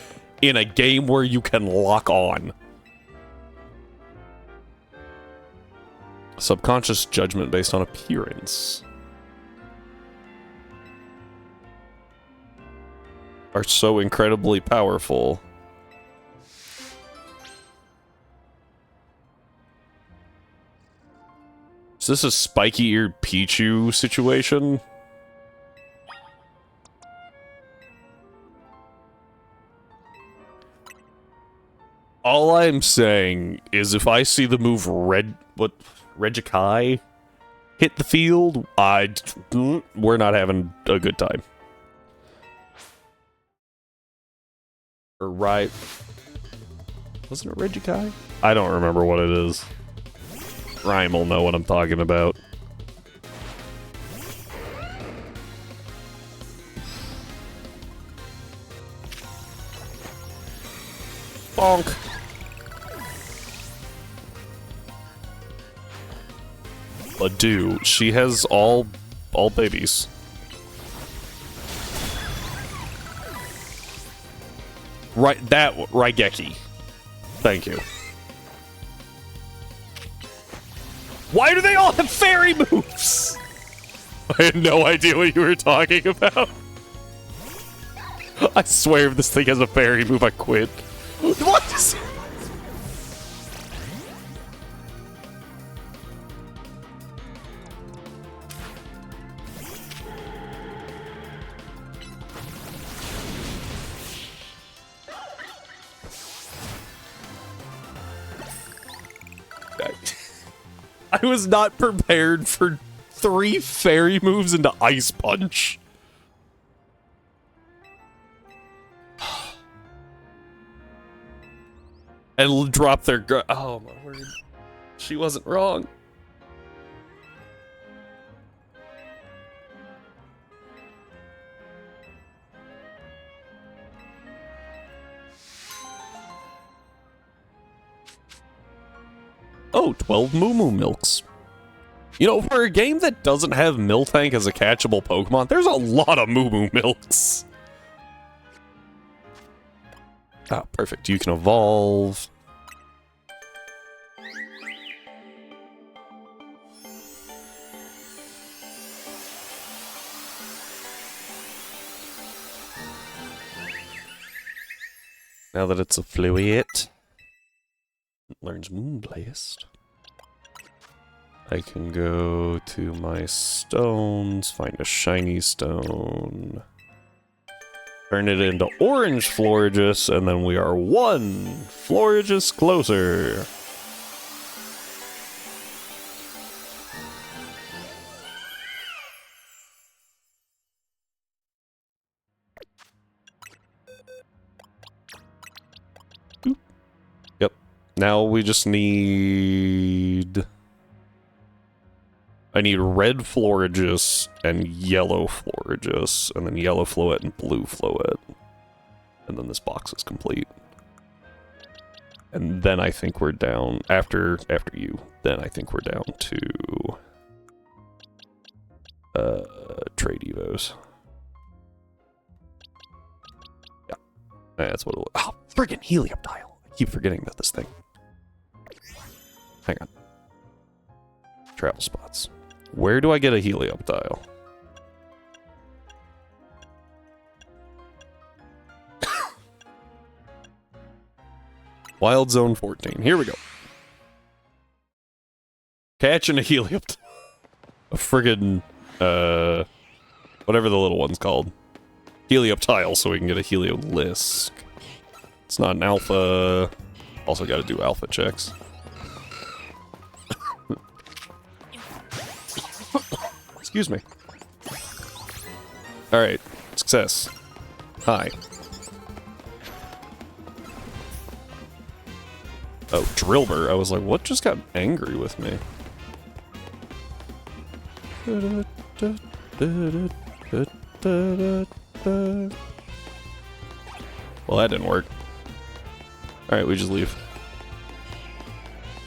in a game where you can lock on. Subconscious judgment based on appearance. Are so incredibly powerful. Is this a spiky-eared Pichu situation? All I'm saying is if I see the move Regikai hit the field, we're not having a good time. Or right. Wasn't it Regikai? I don't remember what it is. Rhyme will know what I'm talking about. Bonk. Ladue. She has all babies. Right, that Raigeki. Thank you. Why do they all have fairy moves? I had no idea what you were talking about. I swear if this thing has a fairy move, I quit. What is it? I was not prepared for 3 fairy moves into Ice Punch. and drop their oh my word. She wasn't wrong. Oh, 12 Moo Moo Milks. You know, for a game that doesn't have Miltank as a catchable Pokemon, there's a lot of Moo Moo Milks. Ah, perfect. You can evolve. Now that it's a Fluiate, it learns Moonblast. I can go to my stones, find a shiny stone, turn it into orange Florges, and then we are one Florges closer. Oop. Yep. Now we just need... I need red Florges and yellow Florges, and then yellow Floette and blue Floette. And then this box is complete. And then I think we're down, after you, then I think we're down to trade evos. Yeah, that's what it'll... Oh, friggin' Helioptile! I keep forgetting about this thing. Hang on. Travel spots. Where do I get a Helioptile? Wild Zone 14. Here we go. Catching a Helioptile. A friggin', whatever the little one's called. Helioptile, so we can get a Heliolisk. It's not an alpha. Also gotta do alpha checks. Excuse me. Alright. Success. Hi. Oh, Drillbur. I was like, what just got angry with me? Well, that didn't work. Alright, we just leave.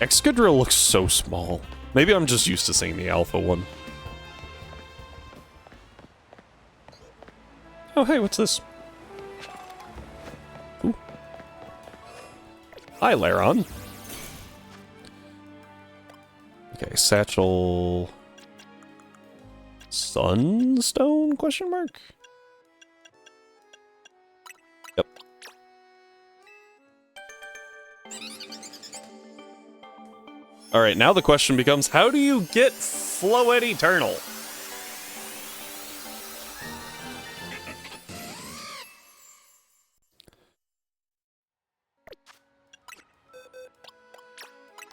Excadrill looks so small. Maybe I'm just used to seeing the alpha one. Oh, hey, what's this? Ooh. Hi, Lairon. Okay, Satchel... Sunstone, question mark? Yep. Alright, now the question becomes, how do you get Floette Eternal?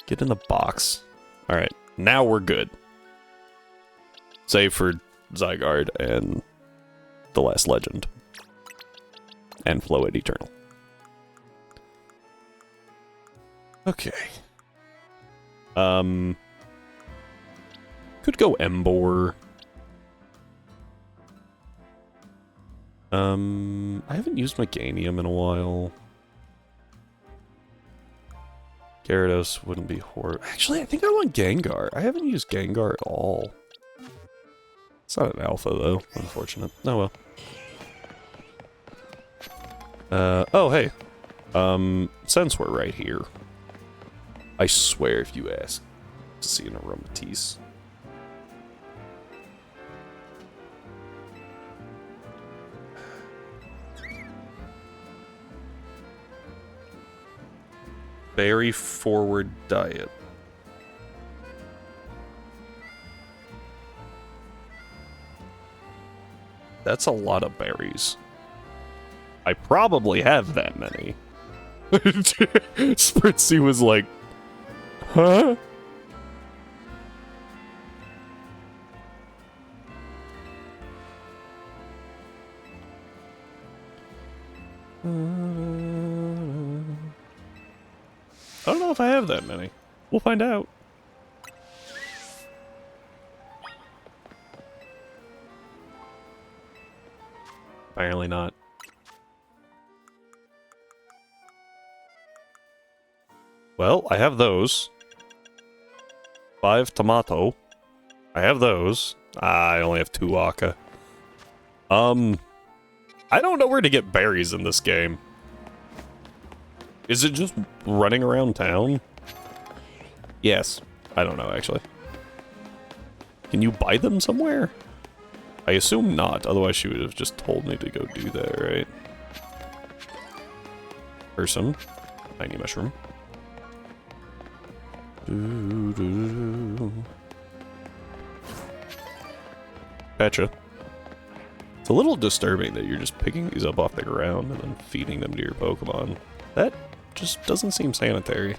Get in the box. Alright, now we're good. Save for Zygarde and the last legend. And Floette Eternal. Okay. Could go Emboar. I haven't used Meganium in a while. Gyarados wouldn't be horrible. Actually, I think I want Gengar. I haven't used Gengar at all. It's not an alpha, though. Unfortunate. Oh, well. Oh, hey. Since we're right here, I swear if you ask to see an Aromatisse. Berry forward diet. That's a lot of berries. I probably have that many. Spritzy was like, huh? I don't know if I have that many. We'll find out. Apparently not. Well, I have those. 5 tomato. I have those. I only have 2 aka. I don't know where to get berries in this game. Is it just running around town? Yes. I don't know, actually. Can you buy them somewhere? I assume not, otherwise she would have just told me to go do that, right? Person. Tiny mushroom. Petra. It's a little disturbing that you're just picking these up off the ground and then feeding them to your Pokemon. That just doesn't seem sanitary.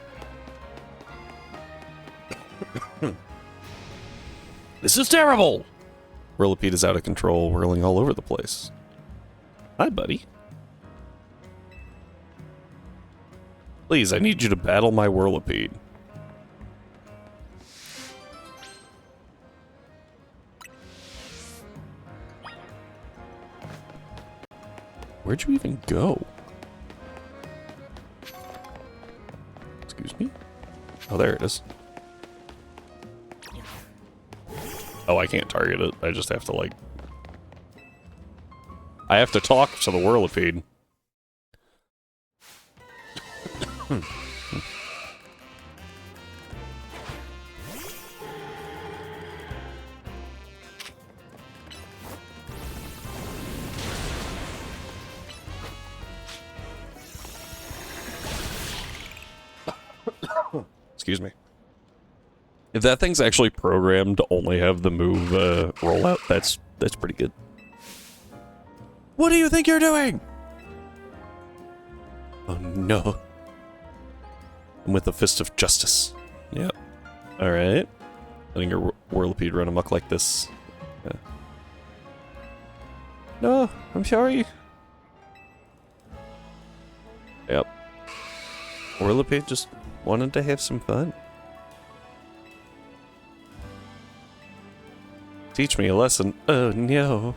This is terrible! Whirlipede is out of control, whirling all over the place. Hi, buddy. Please, I need you to battle my Whirlipede. Where'd you even go? Excuse me? Oh, there it is. Oh, I can't target it. I just have to, like... I have to talk to the Whirlipede. Excuse me. If that thing's actually programmed to only have the move rollout, that's pretty good. What do you think you're doing? Oh no. I'm with the Fist of Justice. Yep. Alright. Letting your Whirlipede run amok like this. Yeah. No, I'm sorry. Yep. Whirlipede just wanted to have some fun. Teach me a lesson. Oh no.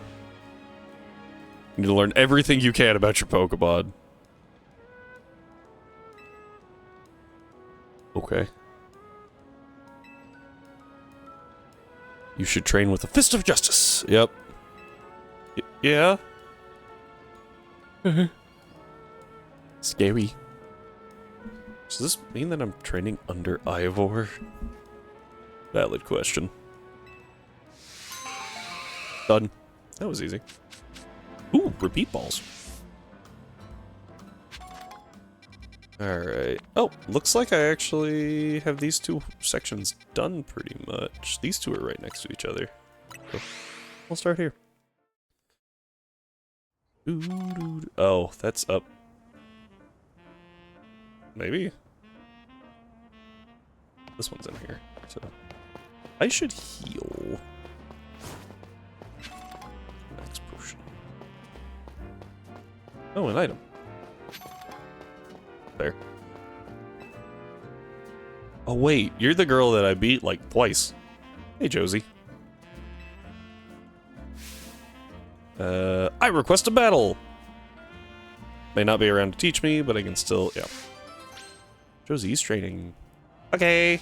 You need to learn everything you can about your Pokemon. Okay. You should train with the Fist of Justice. Yep. Yeah? Scary. Does this mean that I'm training under Ivor? Valid question. Done. That was easy. Ooh, repeat balls. Alright. Oh, looks like I actually have these 2 sections done pretty much. These 2 are right next to each other. So we'll start here. Oh, that's up. Maybe? This one's in here. So I should heal. Next potion. Oh, an item. There. Oh wait, you're the girl that I beat like twice. Hey Josie. I request a battle. May not be around to teach me, but I can still, yeah. Josie's training. Okay.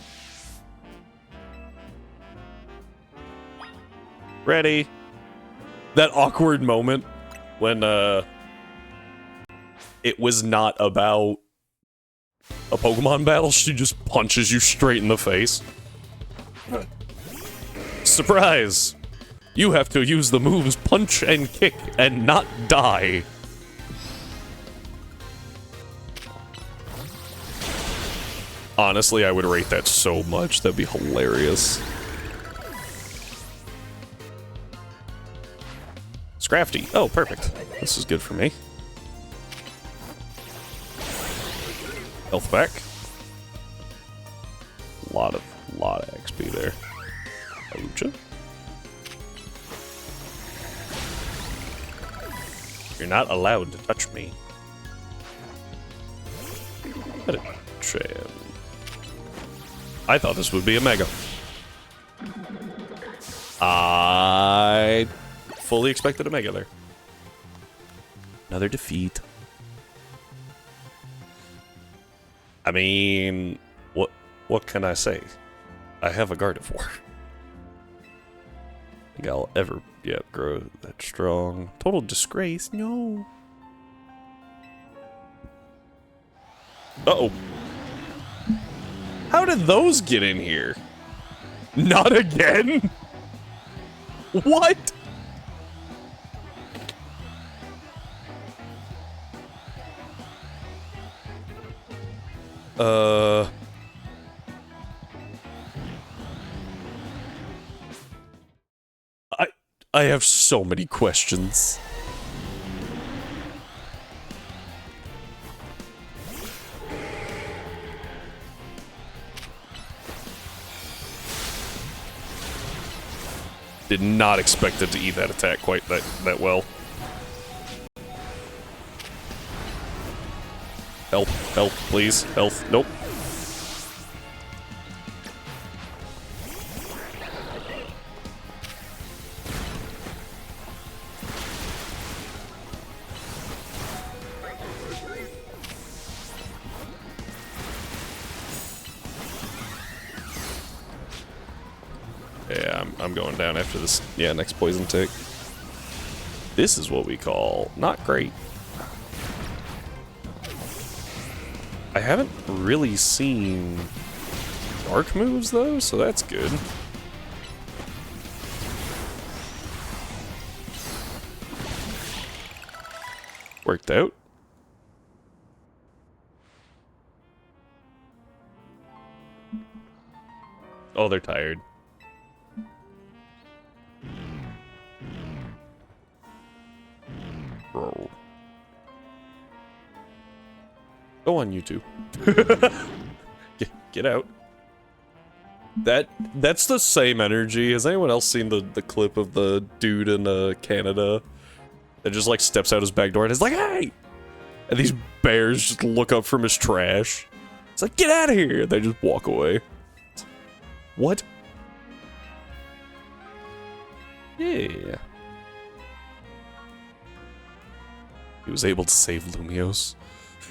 Ready. That awkward moment when it was not about a Pokemon battle, she just punches you straight in the face. Surprise! You have to use the moves punch and kick and not die. Honestly, I would rate that so much. That'd be hilarious. Scrafty. Oh, perfect. This is good for me. Health back. Lot of XP there. Lucha. You're not allowed to touch me. Tram. I thought this would be a Mega. I fully expected a Mega there. Another defeat. I mean, what can I say? I have a Gardevoir. I think I'll ever grow that strong. Total disgrace, no. Uh-oh. How did those get in here? Not again? What? I have so many questions. Did not expect it to eat that attack quite that well. Help, help, please, health. Nope. Yeah, I'm going down after this. Yeah, next poison tick. This is what we call not great. I haven't really seen dark moves though, so that's good. Worked out. Oh, they're tired. Bro. Go on YouTube. Get out. That's the same energy. Has anyone else seen the clip of the dude in Canada that just like steps out his back door and is like, "Hey!" And these bears just look up from his trash. It's like, "Get out of here!" They just walk away. What? Yeah. He was able to save Lumiose.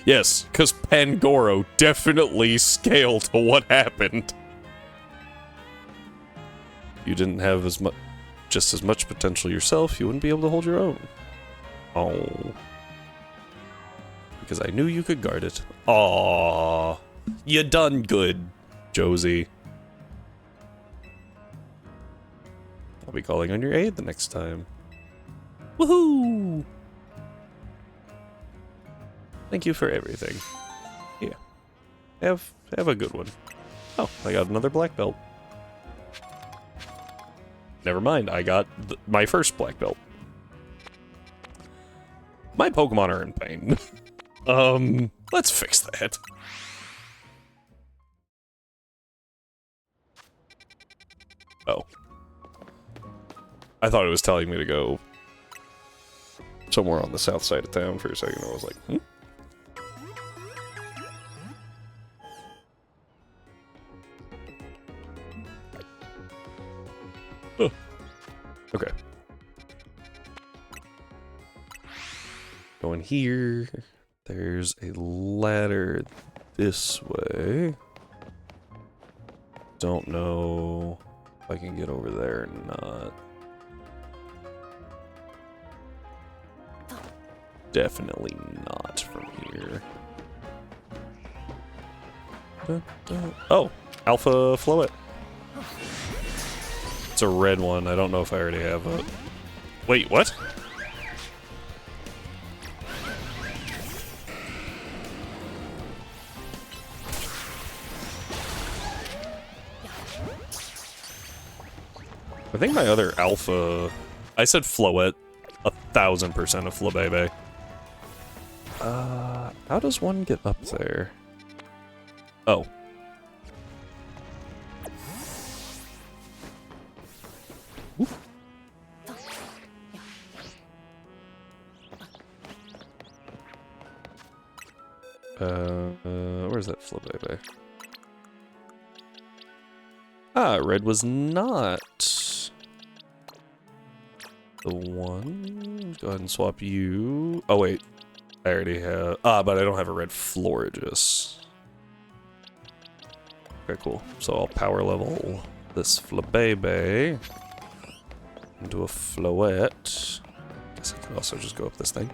Yes, because Pangoro definitely scaled to what happened. You didn't have just as much potential yourself, you wouldn't be able to hold your own. Oh. Because I knew you could guard it. Aww. You done good, Josie. I'll be calling on your aid the next time. Woohoo! Thank you for everything. Yeah. Have a good one. Oh, I got another black belt. Never mind, I got my first black belt. My Pokemon are in pain. Let's fix that. Oh. I thought it was telling me to go somewhere on the south side of town for a second. I was like, hmm? Oh. Okay. Going here. There's a ladder this way. Don't know if I can get over there or not. Definitely not from here. Oh, Alpha Floette. It's a red one. I don't know if I already have it. Wait, what? I think my other Alpha... I said Floette. 1000% of Flabebe. How does one get up there? Oh. Oof. Where's that Flabebe? Ah, red was not the one. Go ahead and swap you. Oh, wait. I already have... Ah, but I don't have a red Florges. Okay, cool. So I'll power level this Flabebe into a Floette. Guess I could also just go up this thing.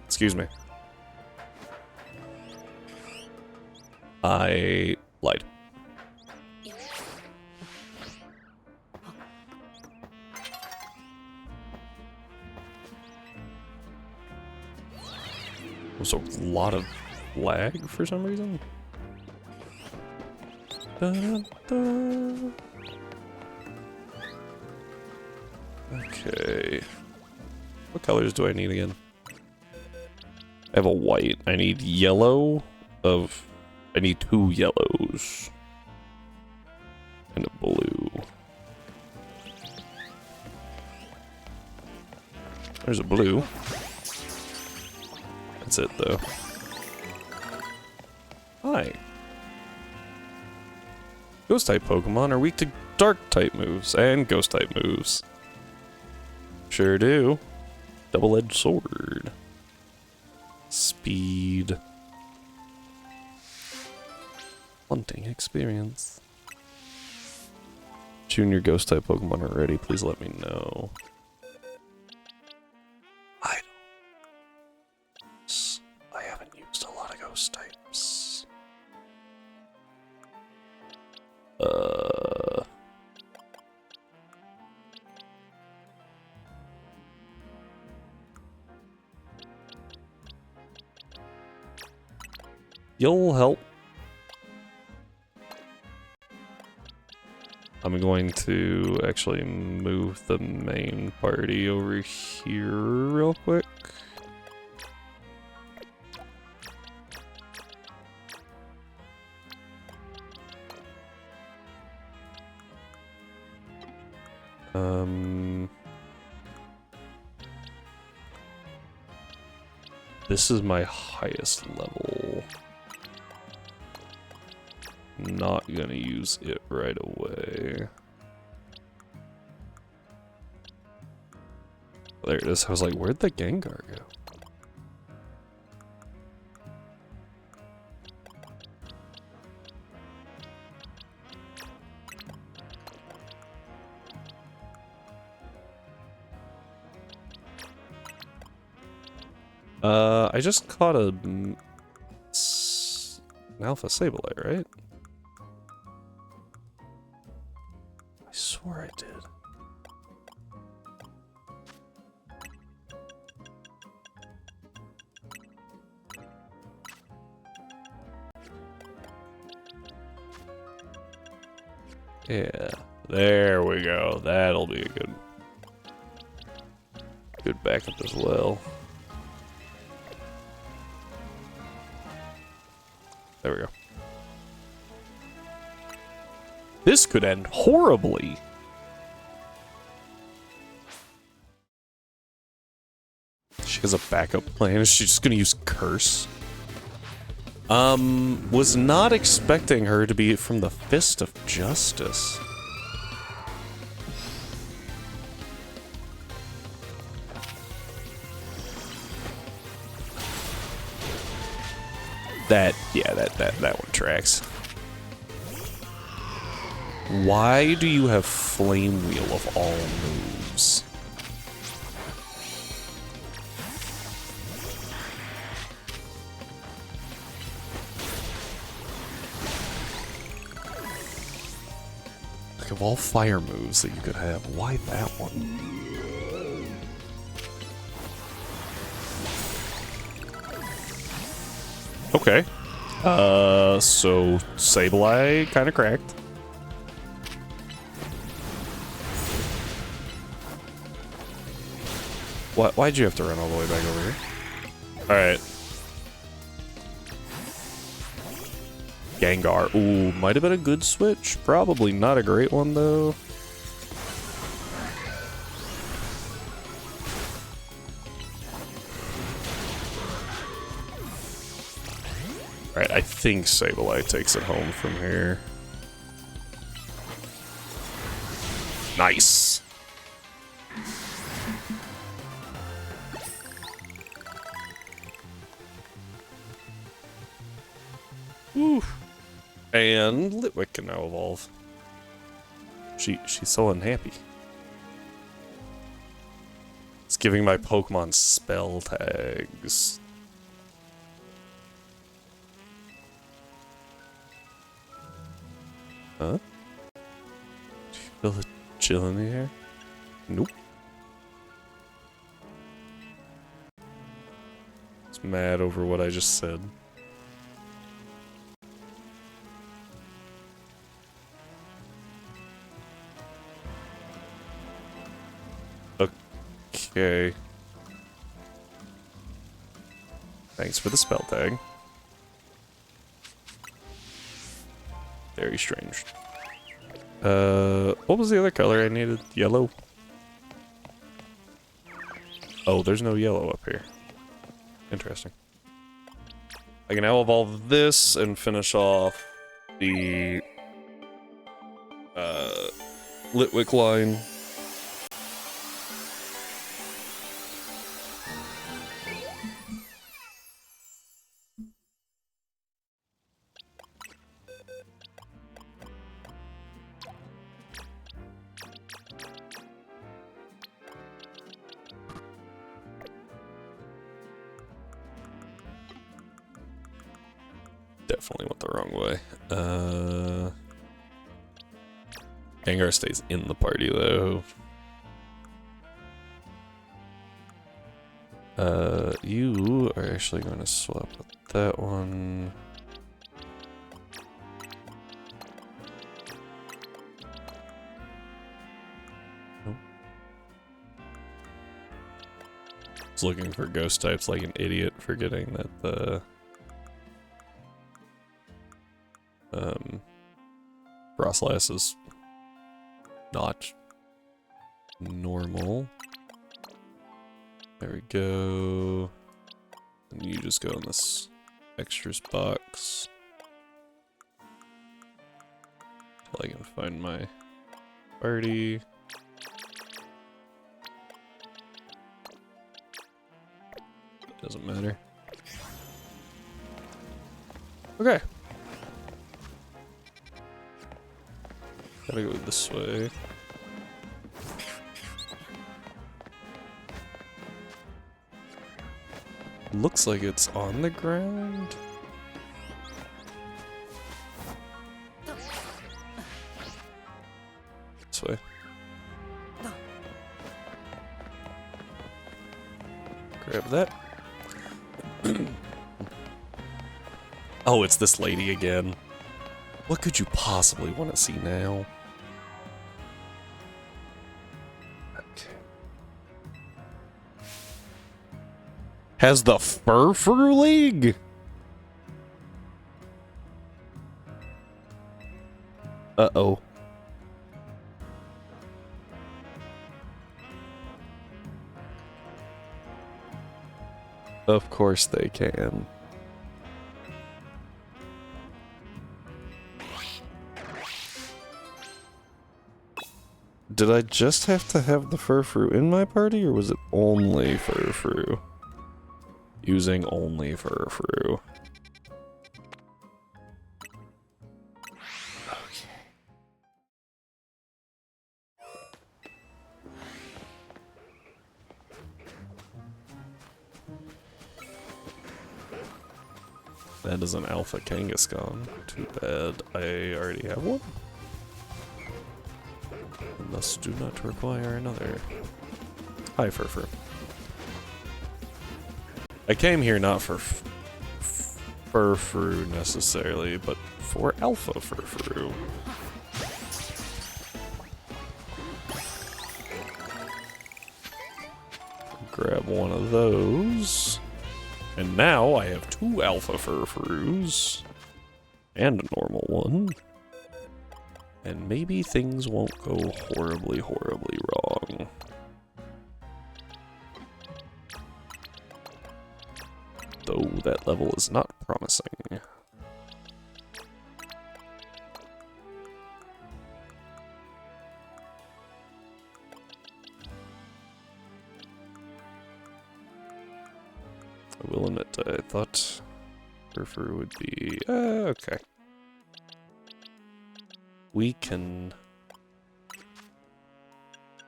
Excuse me. I lied. There's a lot of lag for some reason. Da-da-da. Okay. What colors do I need again? I have a white. I need yellow of... I need 2 yellows. And a blue. There's a blue. That's it, though. Hi. Ghost-type Pokemon are weak to Dark-type moves and Ghost-type moves. Sure do. Double-edged sword. Speed. Hunting experience. Junior Ghost-type Pokemon are ready. Please let me know. I haven't used a lot of Ghost types. You'll help. I'm going to actually move the main party over here real quick. This is my highest level. Not gonna use it right away. There it is. I was like, where'd the Gengar go? I just caught an Alpha Sableye, right? I swore I did. Yeah, there we go. That'll be a good backup as well. There we go. This could end horribly. She has a backup plan. Is she just gonna use Curse? Was not expecting her to be from the Fist of Justice. That one tracks. Why do you have Flame Wheel of all moves? Like, of all fire moves that you could have, why that one? Okay. So Sableye kind of cracked. Why'd you have to run all the way back over here? Alright. Gengar. Ooh, might have been a good switch. Probably not a great one, though. Alright, I think Sableye takes it home from here. Nice. Woo. And Litwick can now evolve. She's so unhappy. It's giving my Pokemon spell tags. Huh? Do you feel the chill in the air? Nope. It's mad over what I just said. Okay. Thanks for the spell tag. Very strange. What was the other color I needed? Yellow? Oh, there's no yellow up here. Interesting. I can now evolve this and finish off the Litwick line. Definitely went the wrong way. Gengar stays in the party though. You are actually going to swap with that one. Nope. I was looking for ghost types like an idiot, forgetting that the Frostlass is not normal. There we go. And you just go in this extras box. Till I can find my party. It doesn't matter. Okay. Gotta go this way. Looks like it's on the ground. This way. Grab that. Oh, it's this lady again. What could you possibly want to see now? Has the Furfrou League? Uh-oh. Of course they can. Did I just have to have the Furfrou in my party, or was it only Furfrou? Using only Furfrou. Okay. That is an Alpha Kangaskhan. Too bad I already have one. And thus do not require another. Hi, Furfrou. I came here not for Furfrou necessarily, but for Alpha Furfrou. Grab one of those. And now I have 2 Alpha Furfrous. And a normal one. And maybe things won't go horribly, horribly wrong. Though that level is not promising. I will admit, I thought Surfer would be... okay. We can...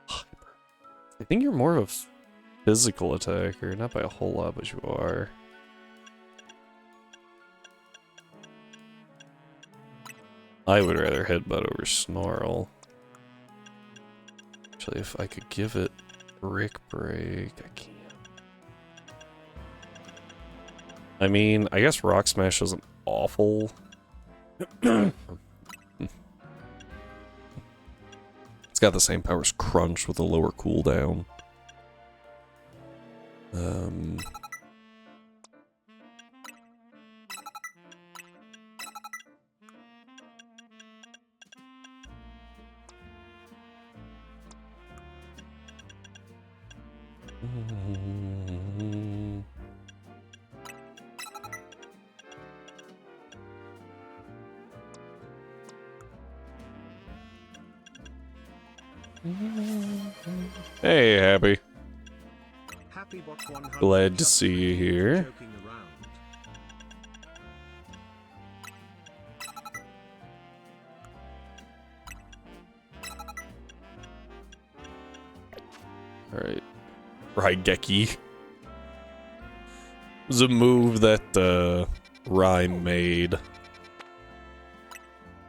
I think you're more of a physical attacker, not by a whole lot, but you are. I would rather headbutt over Snarl. Actually, if I could give it Brick Break, I can. I mean, I guess Rock Smash isn't awful. It's got the same power as Crunch with a lower cooldown. Hey, Happy. Glad to see you here. Alright. Raigeki. It was a move that Rhyme made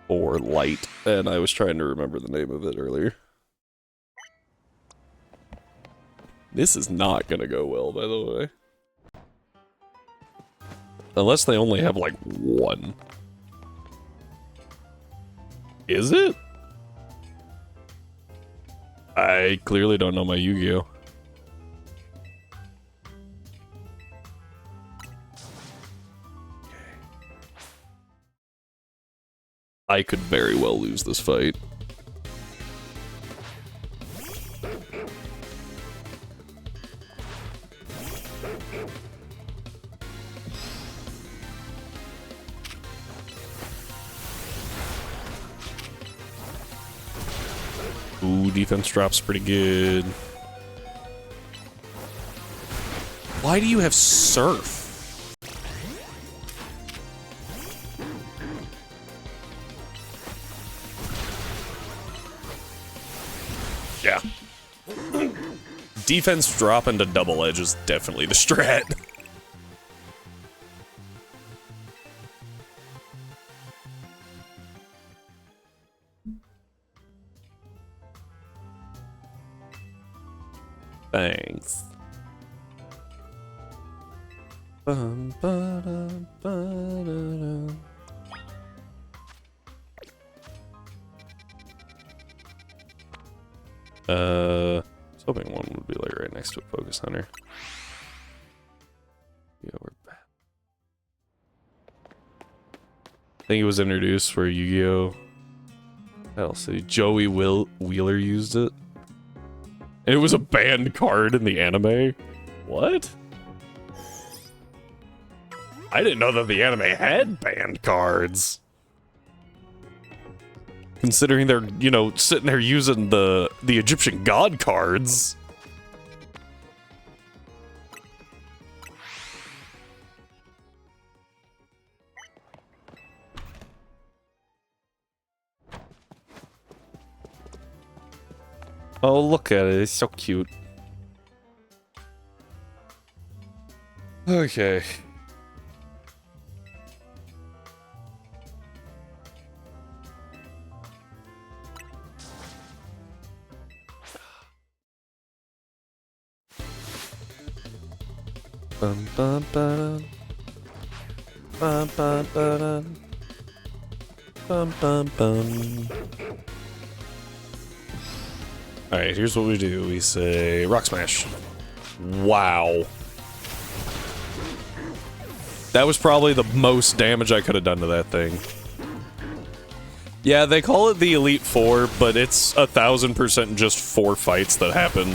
for Light, and I was trying to remember the name of it earlier. This is not gonna go well, by the way. Unless they only have, like, one. Is it? I clearly don't know my Yu-Gi-Oh! I could very well lose this fight. Ooh, defense drop's pretty good. Why do you have Surf? Yeah. Defense drop into double edge is definitely the strat. Thanks. Bum, ba-dum, ba-da-dum. I was hoping one would be like right next to a Focus Hunter. Yeah, we're back. I think it was introduced where Yu-Gi-Oh! Hell, see, Joey Wheeler used it. And it was a banned card in the anime? What? I didn't know that the anime had banned cards. Considering they're, you know, sitting there using the Egyptian god cards. Oh, look at it. It's so cute. Okay. Bum, bum, ba-dum. Bum, bum, ba-dum. Bum, bum, bum. Alright, here's what we do. We say Rock Smash. Wow. That was probably the most damage I could have done to that thing. Yeah, they call it the Elite Four, but it's 1000% just 4 fights that happen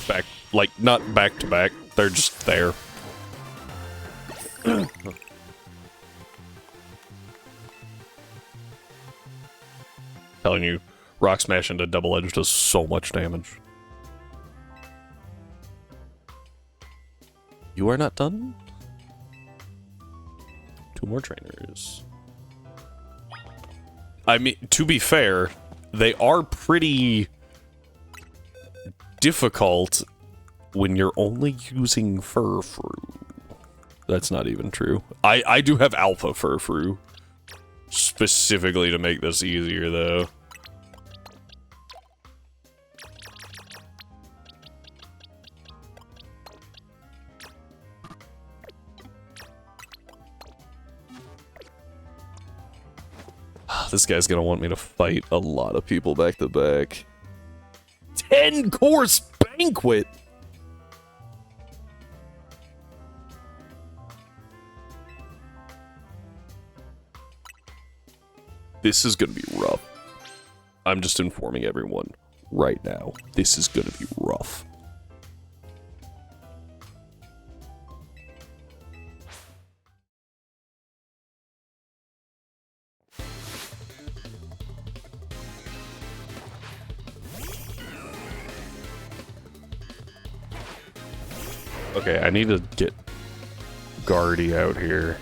back, like, not back to back. They're just there. Telling you, Rock Smash into Double Edge does so much damage. You are not done? 2 more trainers. I mean, to be fair, they are pretty difficult when you're only using Furfrou. That's not even true. I do have Alpha Furfrou specifically to make this easier, though. This guy's gonna want me to fight a lot of people back to back. 10-course banquet! This is gonna be rough. I'm just informing everyone right now. This is gonna be rough. Okay, I need to get Guardy out here.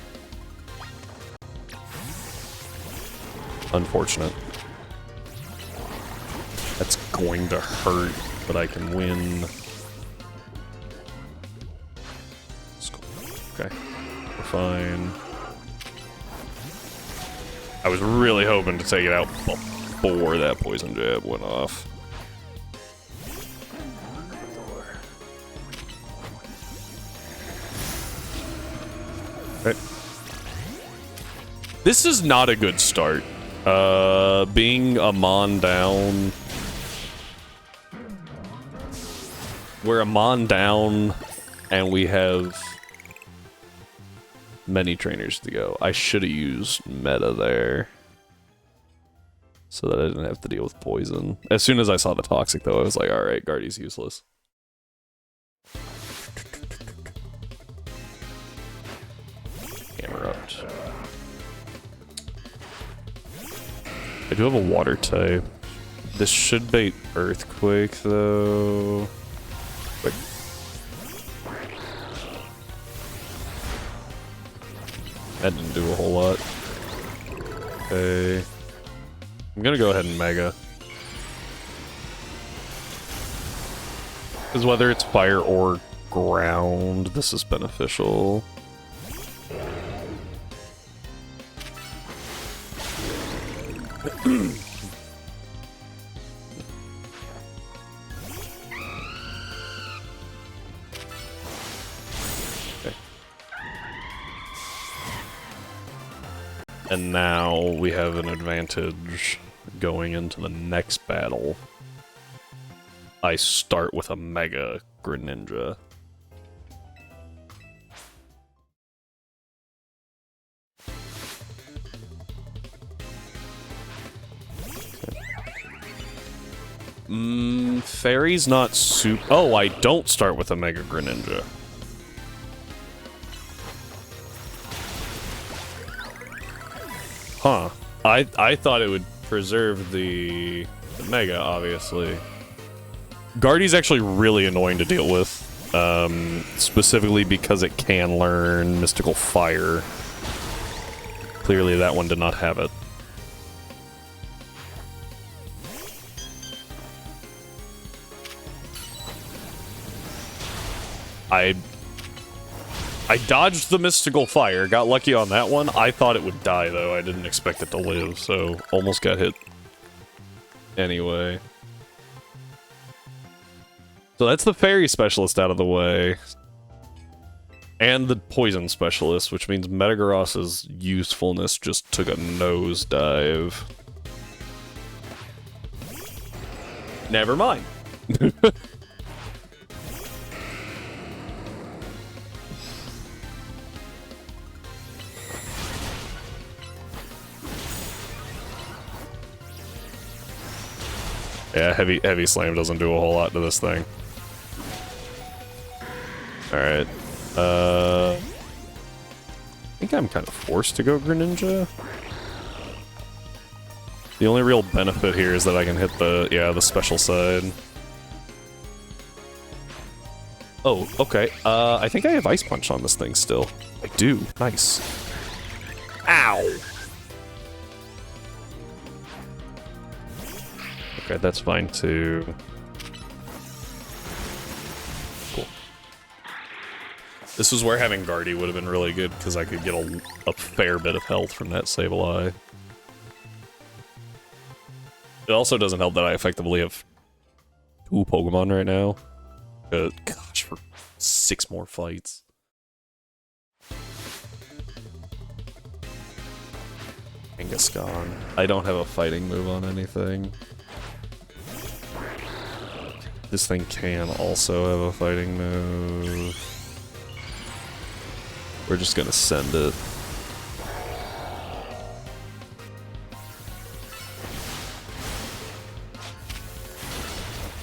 Unfortunate. That's going to hurt, but I can win. Okay, we're fine. I was really hoping to take it out before that poison jab went off. Right. This is not a good start. Being a Mon down. We're a Mon down, and we have many trainers to go. I should have used meta there, so that I didn't have to deal with poison. As soon as I saw the toxic, though, I was like, alright, Guardy's useless. Hammer up. I do have a water type. This should bait Earthquake, though. Wait. That didn't do a whole lot. Okay. I'm gonna go ahead and Mega. Because whether it's fire or ground, this is beneficial. Okay. And now we have an advantage going into the next battle. I start with a Mega Greninja. Fairy's not super. Oh, I don't start with a Mega Greninja. Huh. I thought it would preserve the Mega, obviously. Guardy's actually really annoying to deal with. Specifically because it can learn Mystical Fire. Clearly that one did not have it. I dodged the Mystical Fire, got lucky on that one. I thought it would die, though. I didn't expect it to live, so almost got hit. Anyway. So that's the Fairy Specialist out of the way. And the Poison Specialist, which means Metagross's usefulness just took a nosedive. Never mind. Yeah, heavy slam doesn't do a whole lot to this thing. Alright. I think I'm kind of forced to go Greninja. The only real benefit here is that I can hit the special side. Oh, okay. I think I have Ice Punch on this thing still. I do. Nice. Ow! Okay, that's fine too. Cool. This is where having Guardy would have been really good, because I could get a fair bit of health from that Sableye. It also doesn't help that I effectively have 2 Pokemon right now. Gosh, for 6 more fights. Kangaskhan. I don't have a fighting move on anything. This thing can also have a fighting move. We're just gonna send it.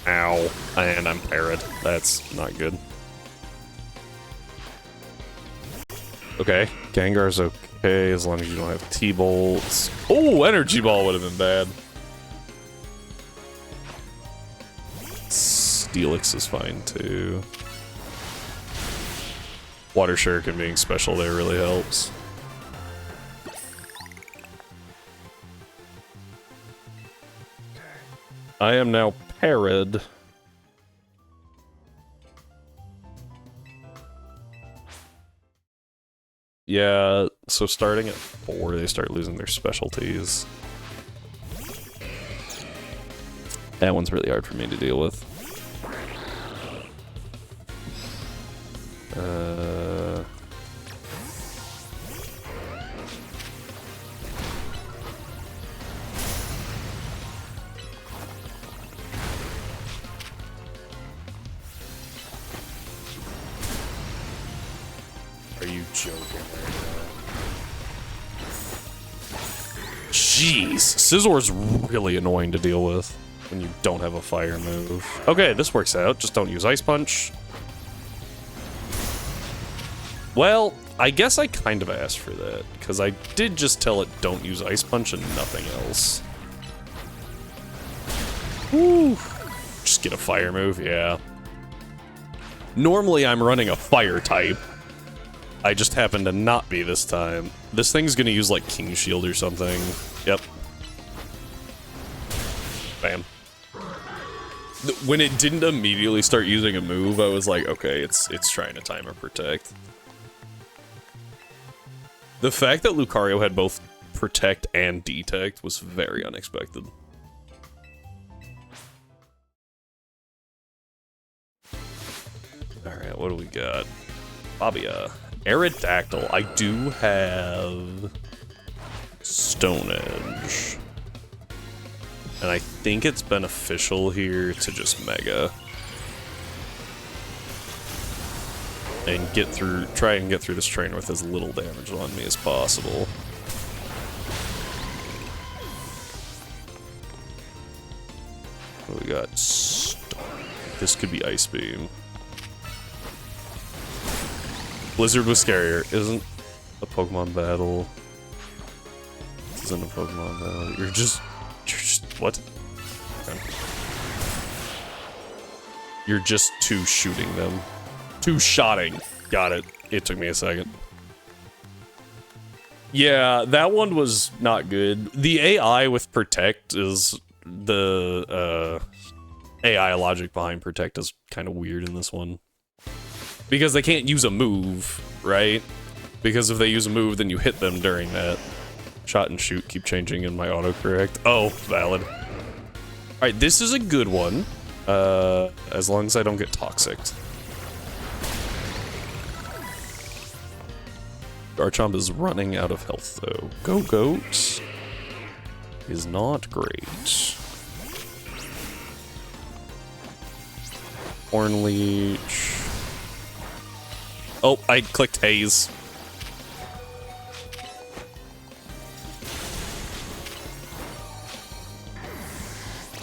Ow. And I'm parried. That's not good. Okay, Gengar's okay as long as you don't have T-Bolts. Oh, Energy Ball would have been bad. Steelix is fine too. Water Shuriken being special there really helps. I am now parried. Yeah, so starting at 4, they start losing their specialties. That one's really hard for me to deal with. Are you joking right now? Jeez, Scissor's really annoying to deal with when you don't have a fire move. Okay, this works out. Just don't use Ice Punch. Well, I guess I kind of asked for that, because I did just tell it don't use Ice Punch and nothing else. Woo. Just get a fire move, yeah. Normally I'm running a fire type. I just happen to not be this time. This thing's gonna use like King Shield or something. Yep. Bam. When it didn't immediately start using a move, I was like, okay, it's trying to Timer Protect. The fact that Lucario had both Protect and Detect was very unexpected. Alright, what do we got? Fabia. Aerodactyl. I do have Stone Edge. And I think it's beneficial here to just Mega. And try and get through this trainer with as little damage on me as possible. What do we got? This could be Ice Beam. Blizzard was scarier. Isn't a Pokemon battle. This isn't a Pokemon battle. You're just what? Okay. You're just two-shooting them. Two-shotting. Got it. It took me a second. Yeah, that one was not good. The AI with Protect is the AI logic behind Protect is kind of weird in this one. Because they can't use a move, right? Because if they use a move, then you hit them during that. Shot and shoot keep changing in my autocorrect. Oh, valid. Alright, this is a good one. As long as I don't get toxicked. Garchomp is running out of health, though. Go Goat is not great. Hornleech. Oh, I clicked Haze.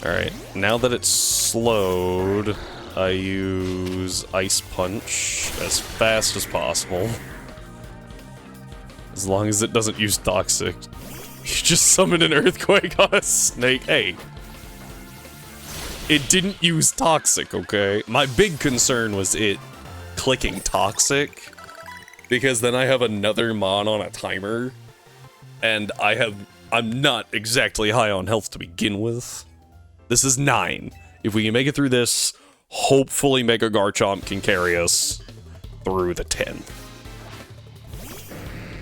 Alright, now that it's slowed, I use Ice Punch as fast as possible. As long as it doesn't use Toxic. You just summoned an Earthquake on a snake. Hey. It didn't use Toxic, okay? My big concern was it clicking Toxic, because then I have another Mon on a timer, and I'm not exactly high on health to begin with. This is 9. If we can make it through this, hopefully Mega Garchomp can carry us through the 10.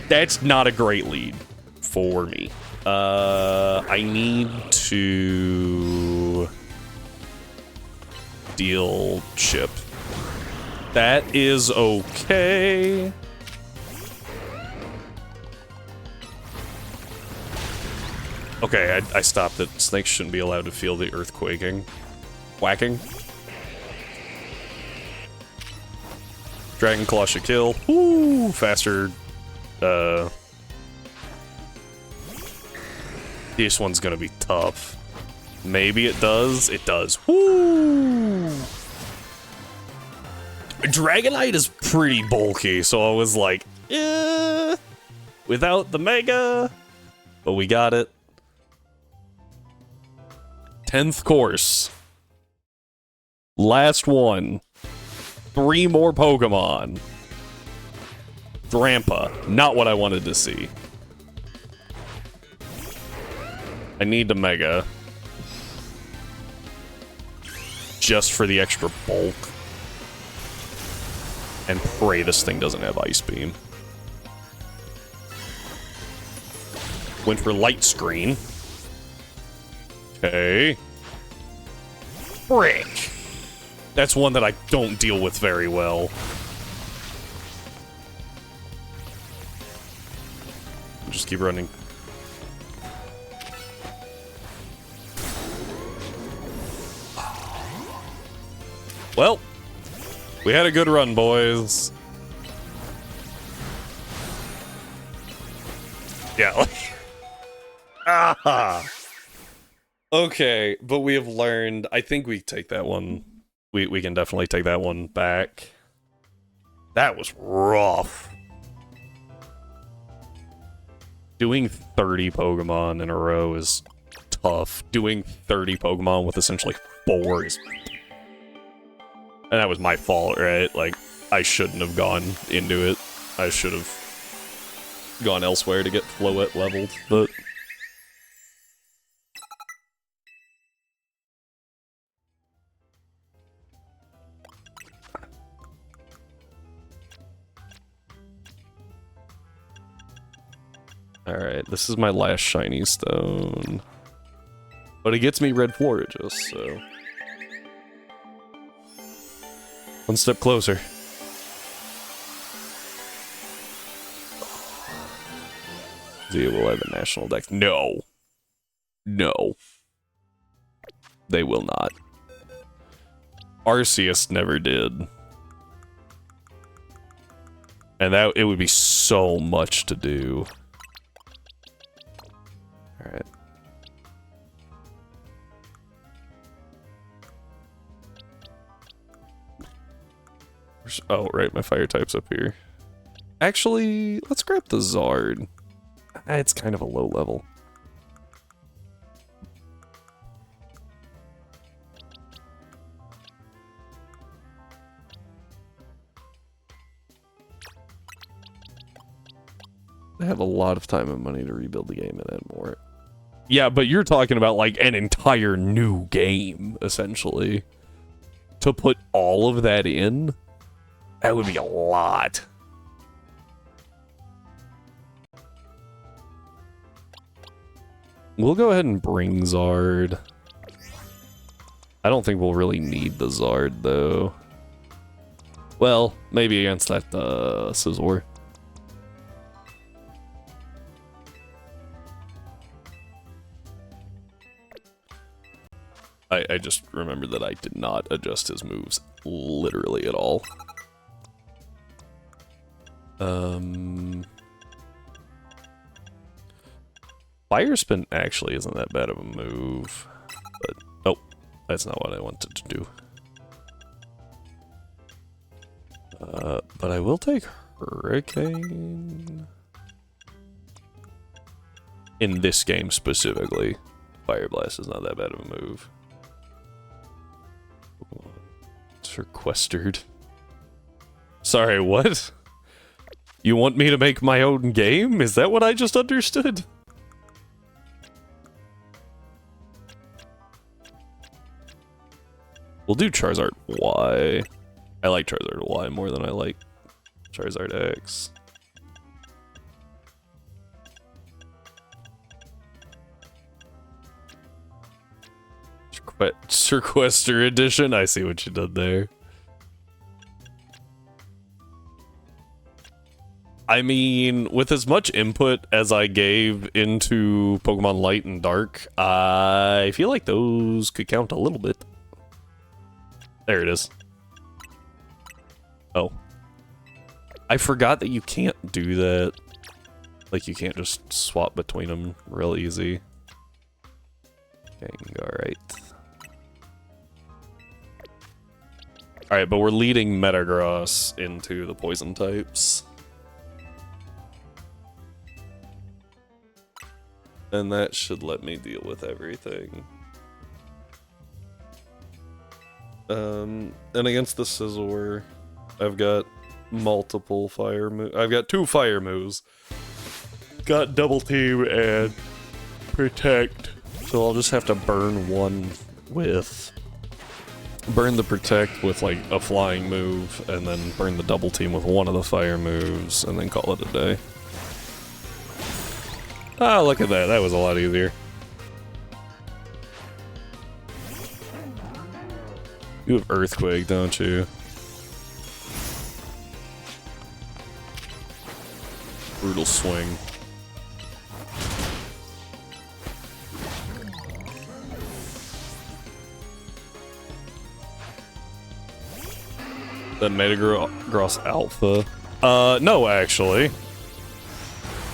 That's not a great lead for me. I need to deal chip. That is okay. Okay, I stopped it. Snakes shouldn't be allowed to feel the earthquaking. Whacking. Dragon Claw should kill. Woo! Faster. This one's gonna be tough. Maybe it does. It does. Woo! Dragonite is pretty bulky, so I was like, eh, without the Mega. But we got it. 10th course. Last one. 3 more Pokemon. Drampa. Not what I wanted to see. I need the Mega. Just for the extra bulk. And pray this thing doesn't have Ice Beam. Went for Light Screen. Okay. Frick. That's one that I don't deal with very well. Just keep running. Well, we had a good run, boys. Yeah. Aha. Okay, but we have learned. I think we take that one. We can definitely take that one back. That was rough. Doing 30 Pokemon in a row is tough. Doing 30 Pokemon with essentially 4 is... And that was my fault, right? Like, I shouldn't have gone into it. I should have gone elsewhere to get Floette leveled, but... Alright, this is my last shiny stone. But it gets me red Florges, so... One step closer. Zia will have a national deck. No. No. They will not. Arceus never did. And that it would be so much to do. Alright. Oh, right, my fire type's up here. Actually, let's grab the Zard. It's kind of a low level. I have a lot of time and money to rebuild the game and add more. Yeah, but you're talking about like an entire new game, essentially. To put all of that in, that would be a lot. We'll go ahead and bring Zard. I don't think we'll really need the Zard, though. Well, maybe against that Scizor. I just remembered that I did not adjust his moves literally at all. Fire Spin actually isn't that bad of a move, but oh, that's not what I wanted to do. But I will take Hurricane in this game specifically. Fire Blast is not that bad of a move. Sequestered. Sorry, what? You want me to make my own game? Is that what I just understood? We'll do Charizard Y. I like Charizard Y more than I like Charizard X. Sequester Edition? I see what you did there. I mean, with as much input as I gave into Pokemon Light and Dark, I feel like those could count a little bit. There it is. Oh. I forgot that you can't do that. Like, you can't just swap between them real easy. Alright. Alright, but we're leading Metagross into the poison types. And that should let me deal with everything. And against the Scizor, I've got multiple fire moves. I've got 2 fire moves. Got Double Team and Protect. So I'll just have to burn one with... Burn the Protect with, like, a flying move, and then burn the Double Team with one of the fire moves, and then call it a day. Ah, look at that. That was a lot easier. You have Earthquake, don't you? Brutal Swing. The Metagross Alpha? No, actually.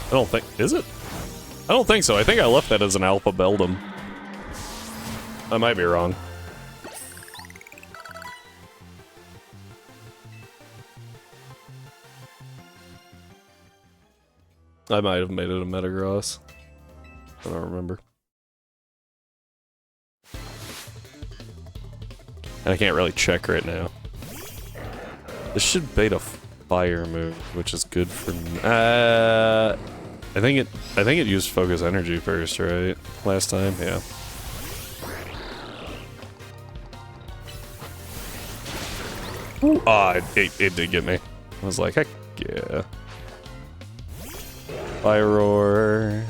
I don't think... Is it? I don't think so. I think I left that as an Alpha Beldum. I might be wrong. I might have made it a Metagross. I don't remember. And I can't really check right now. This should bait a fire move, which is good for me. I think it used Focus Energy first, right? Last time, yeah. Ah, it did get me. I was like, heck yeah. Fire Roar.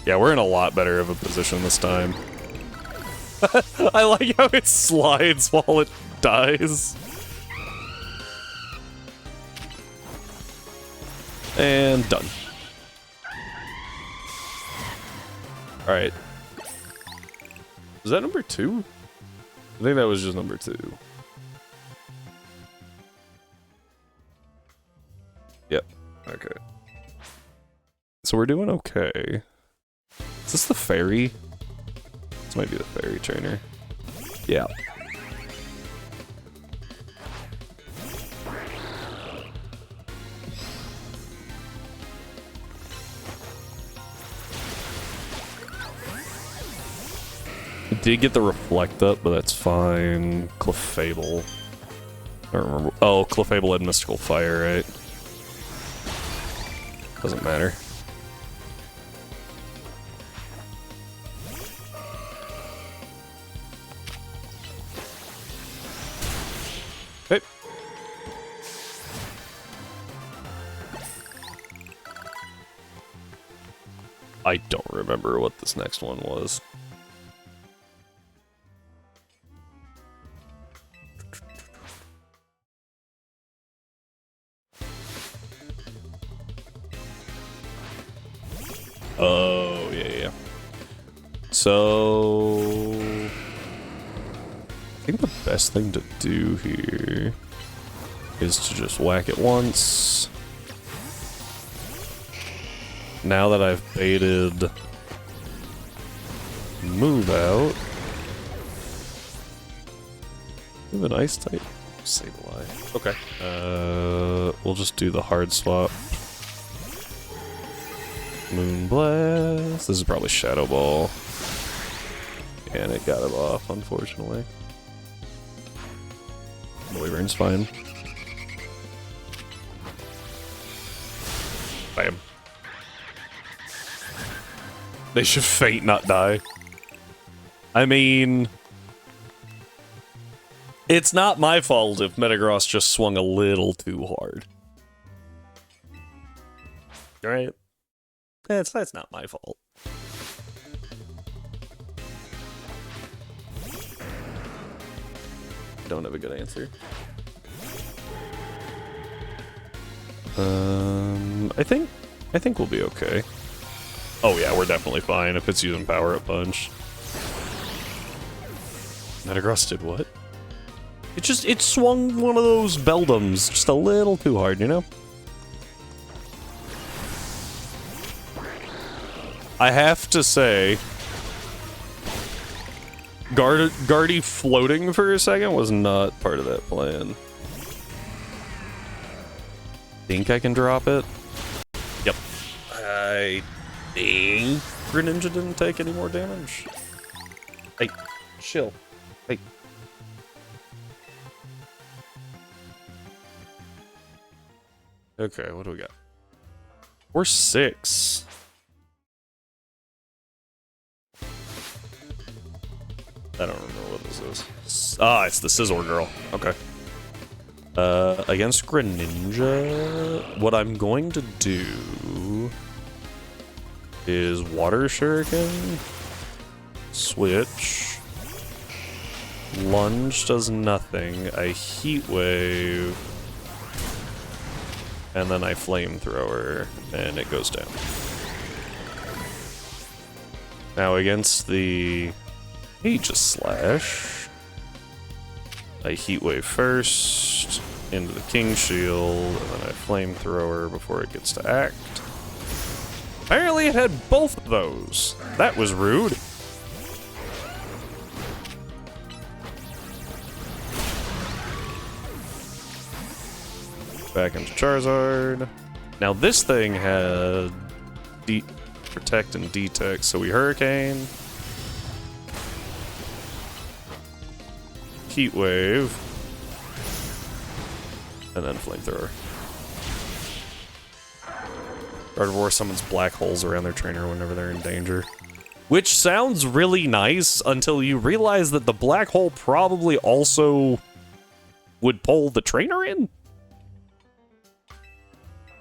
Yeah, we're in a lot better of a position this time. I like how it slides while it dies. And done. Alright. Was that number 2? I think that was just number 2. Yep. Okay. So we're doing okay. Is this the fairy? This might be the fairy trainer. Yeah. Did get the reflect up, but that's fine. Clefable. I don't remember. Oh, Clefable had Mystical Fire, right? Doesn't matter. Okay. I don't remember what this next one was. Oh, yeah. So... I think the best thing to do here is to just whack it once. Now that I've baited move out. We have an ice type. Sableye. Okay. We'll just do the hard swap. Moonblast. This is probably Shadow Ball. And it got it off, unfortunately. Wyvern's fine. Bam. They should faint, not die. I mean, it's not my fault if Metagross just swung a little too hard. Right? That's not my fault. I don't have a good answer. I think we'll be okay. Oh yeah, we're definitely fine if it's using Power Up Punch. Metagross did what? It swung one of those Beldums just a little too hard, you know? I have to say, Guardy floating for a second was not part of that plan. Think I can drop it? Yep. I think Greninja didn't take any more damage. Hey, chill. Hey. Okay, what do we got? We're 6. I don't remember what this is. Ah, it's the Scizor girl. Okay. Against Greninja, what I'm going to do is Water Shuriken, switch, Lunge does nothing, I Heat Wave, and then I Flamethrower, and it goes down. Now against the Aegis Slash, I Heat Wave first, into the King Shield, and then I Flamethrower before it gets to act. Apparently it had both of those. That was rude. Back into Charizard. Now this thing had Protect and Detect, so we Hurricane. Heat Wave. And then Flamethrower. Gardevoir summons black holes around their trainer whenever they're in danger. Which sounds really nice until you realize that the black hole probably also would pull the trainer in.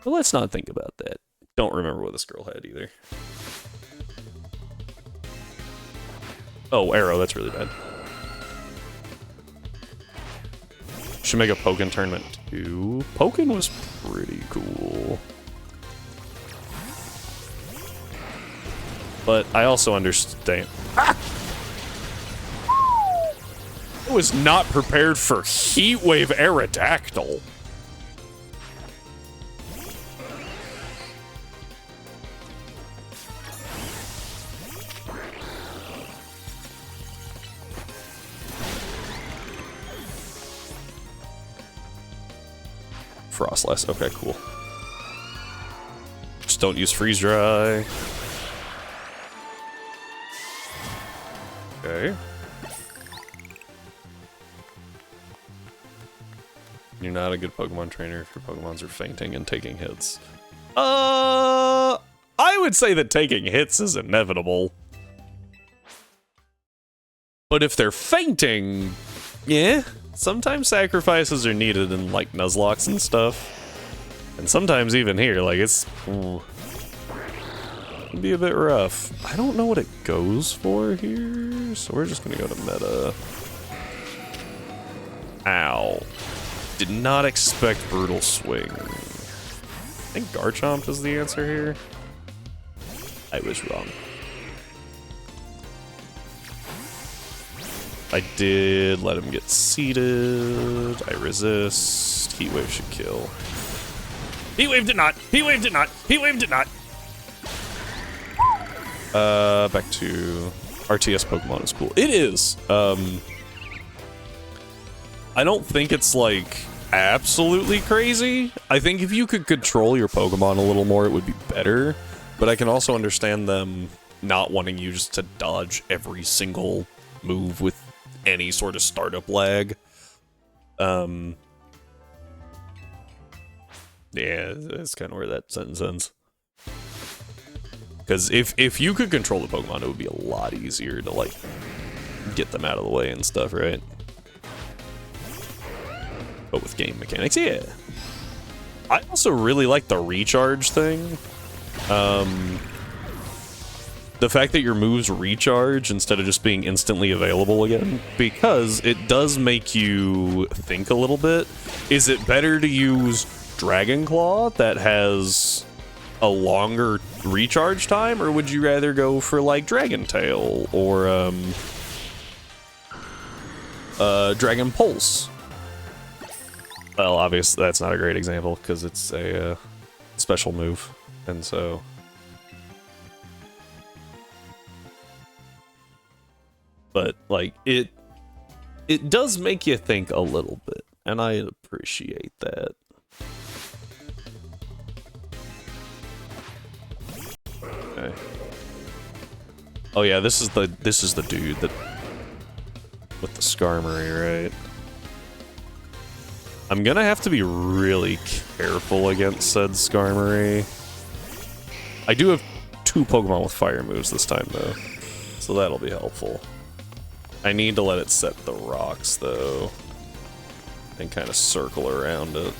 But let's not think about that. Don't remember what this girl had either. Oh, Arrow, that's really bad. Should make a Pokken tournament too. Pokken was pretty cool. But I also understand. Ah! I was not prepared for Heat Wave Aerodactyl. Frostless. Okay, cool. Just don't use Freeze Dry. Okay. You're not a good Pokemon trainer if your Pokemons are fainting and taking hits. I would say that taking hits is inevitable. But if they're fainting, yeah. Sometimes sacrifices are needed in, like, Nuzlocke and stuff. And sometimes even here, like, it can be a bit rough. I don't know what it goes for here, so we're just gonna go to meta. Ow. Did not expect Brutal Swing. I think Garchomp is the answer here. I was wrong. I did let him get seated. I resist. Heat Wave should kill. Heat Wave did not. Heat Wave did not. Heat Wave did not. Back to RTS Pokemon is cool. It is. I don't think it's like absolutely crazy. I think if you could control your Pokemon a little more, it would be better. But I can also understand them not wanting you just to dodge every single move with any sort of startup lag. Yeah, that's kind of where that sentence ends. Because if you could control the Pokemon, it would be a lot easier to, like, get them out of the way and stuff, right? But with game mechanics, yeah. I also really like the recharge thing. The fact that your moves recharge instead of just being instantly available again, because it does make you think a little bit. Is it better to use Dragon Claw that has a longer recharge time, or would you rather go for like Dragon Tail or Dragon Pulse? Well, obviously that's not a great example because it's a special move, and so. But like it does make you think a little bit, and I appreciate that. Okay. Oh yeah, this is the dude that with the Skarmory, right? I'm gonna have to be really careful against said Skarmory. I do have 2 Pokemon with fire moves this time though, so that'll be helpful. I need to let it set the rocks, though, and kind of circle around it.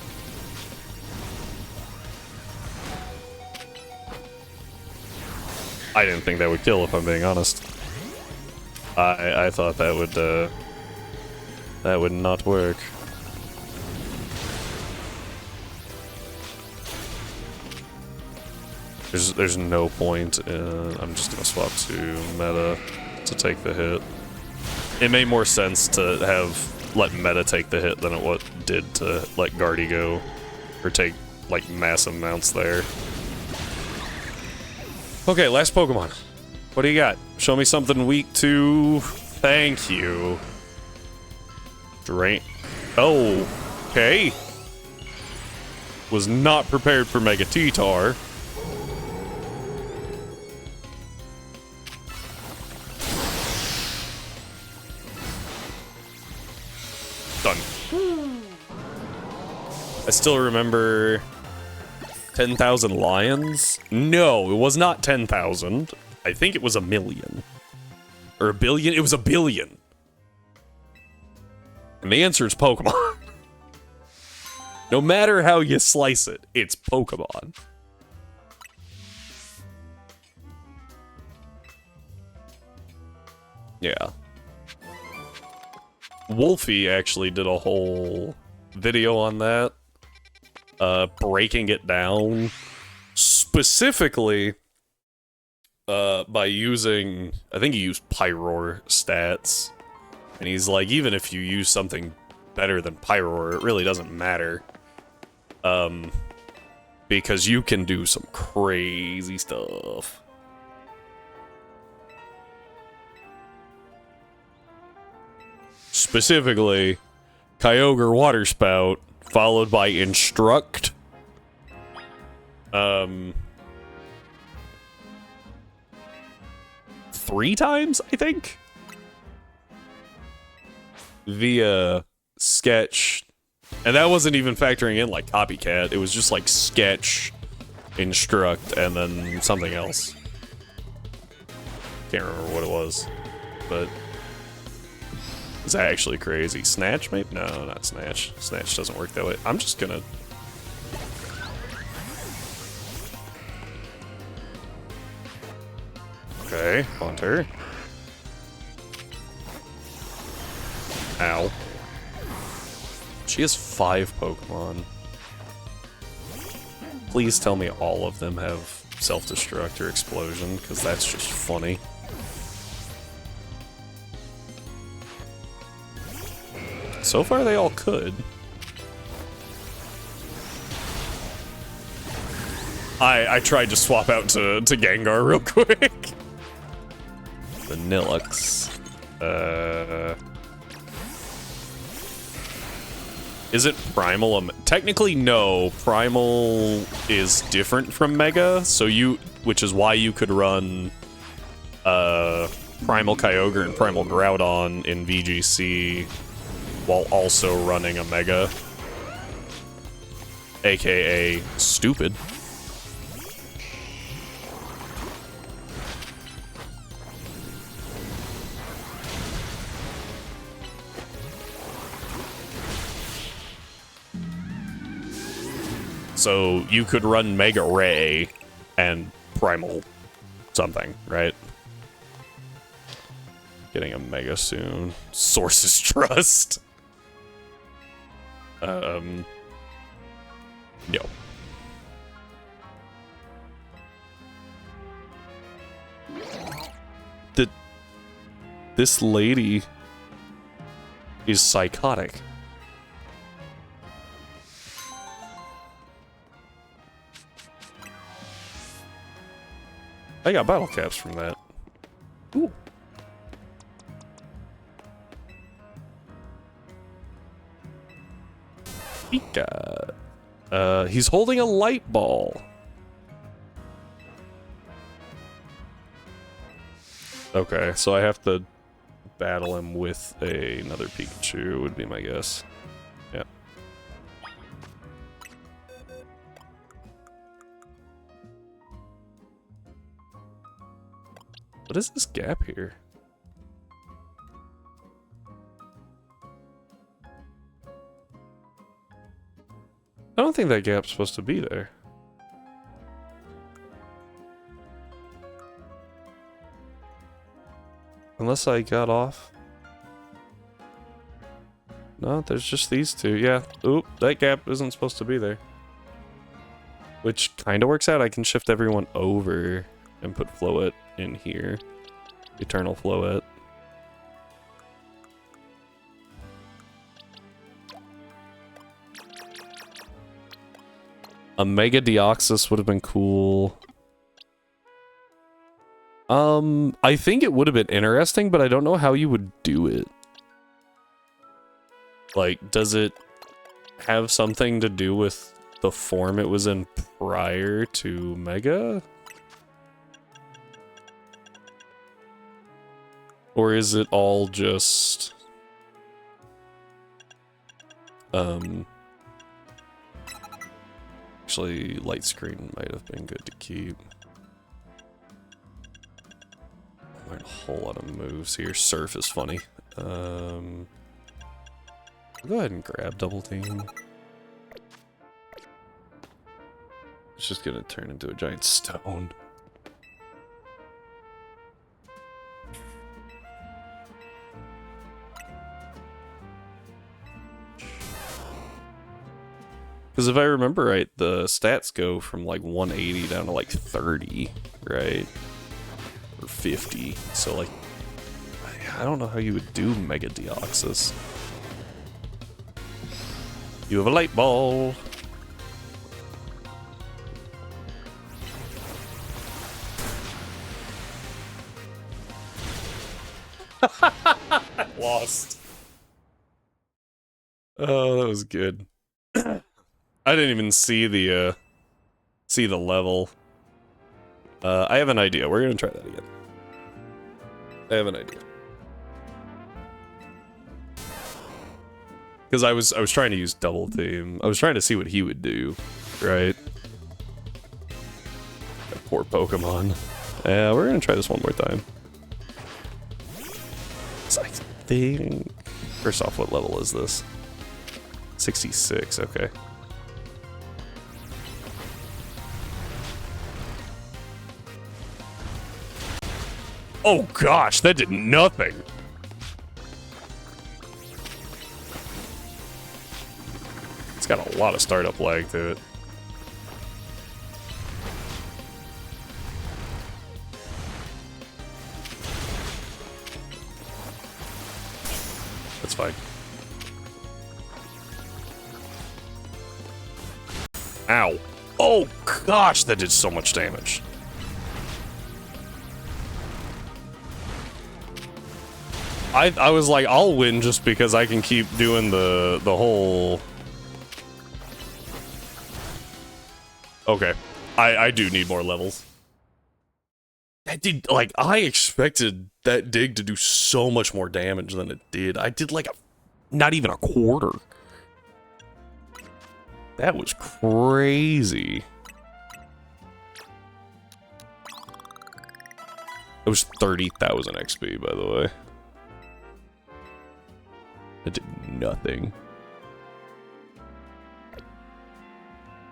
I didn't think that would kill, if I'm being honest. I thought that would not work. There's no point in... I'm just gonna swap to Meta to take the hit. It made more sense to have let Meta take the hit than it did to let Guardy go, or take like massive amounts there. Okay, last Pokemon. What do you got? Show me something weak to. Thank you. Drain. Oh, okay. Was not prepared for Mega T-Tar. Done. I still remember 10,000 lions? No, it was not 10,000. I think it was 1,000,000. Or 1 billion? It was 1 billion. And the answer is Pokemon. No matter how you slice it, it's Pokemon. Yeah. Wolfie actually did a whole video on that, breaking it down specifically by using, I think he used Pyroar stats, and he's like, even if you use something better than Pyroar, it really doesn't matter, because you can do some crazy stuff. Specifically, Kyogre Water Spout, followed by Instruct. 3 times, I think? Via Sketch. And that wasn't even factoring in, like, Copycat. It was just, like, Sketch, Instruct, and then something else. Can't remember what it was. But... it's actually crazy. Snatch, maybe? No, not Snatch. Snatch doesn't work that way. I'm just gonna... okay, Haunter. Ow. She has 5 Pokemon. Please tell me all of them have Self-Destruct or Explosion, because that's just funny. So far, they all could. I tried to swap out to Gengar real quick. Vanillux. Is it Primal? Technically, no. Primal is different from Mega, so which is why you could run Primal Kyogre and Primal Groudon in VGC while also running a Mega. AKA stupid. So you could run Mega Ray and Primal something, right? Getting a Mega soon. Sources Trust. No. This lady is psychotic. I got battle caps from that. Ooh. Pika. He's holding a light ball. Okay, so I have to battle him with another Pikachu, would be my guess. Yeah. What is this gap here? I don't think that gap's supposed to be there. Unless I got off. No, there's just these two. Yeah. Oop, that gap isn't supposed to be there. Which kind of works out. I can shift everyone over and put Floette in here. Eternal Floette. A Mega Deoxys would have been cool. I think it would have been interesting, but I don't know how you would do it. Like, does it have something to do with the form it was in prior to Mega? Or is it all just... Actually, light screen might have been good to keep. Learn a whole lot of moves here. Surf is funny. I'll go ahead and grab Double Team. It's just gonna turn into a giant stone. Because if I remember right, the stats go from like 180 down to like 30, right? Or 50. So like, I don't know how you would do Mega Deoxys. You have a light ball. Lost. Oh, that was good. I didn't even see the level. I have an idea. We're gonna try that again. I have an idea. Because I was trying to use Double Team. I was trying to see what he would do, right? That poor Pokemon. Yeah, we're gonna try this one more time. So I think... First off, what level is this? 66, okay. Oh gosh, that did nothing! It's got a lot of startup lag to it. That's fine. Ow. Oh gosh, that did so much damage. I was like, I'll win just because I can keep doing the whole... Okay. I do need more levels. That did, like, I expected that dig to do so much more damage than it did. I did like not even a quarter. That was crazy. It was 30,000 XP, by the way. It did nothing.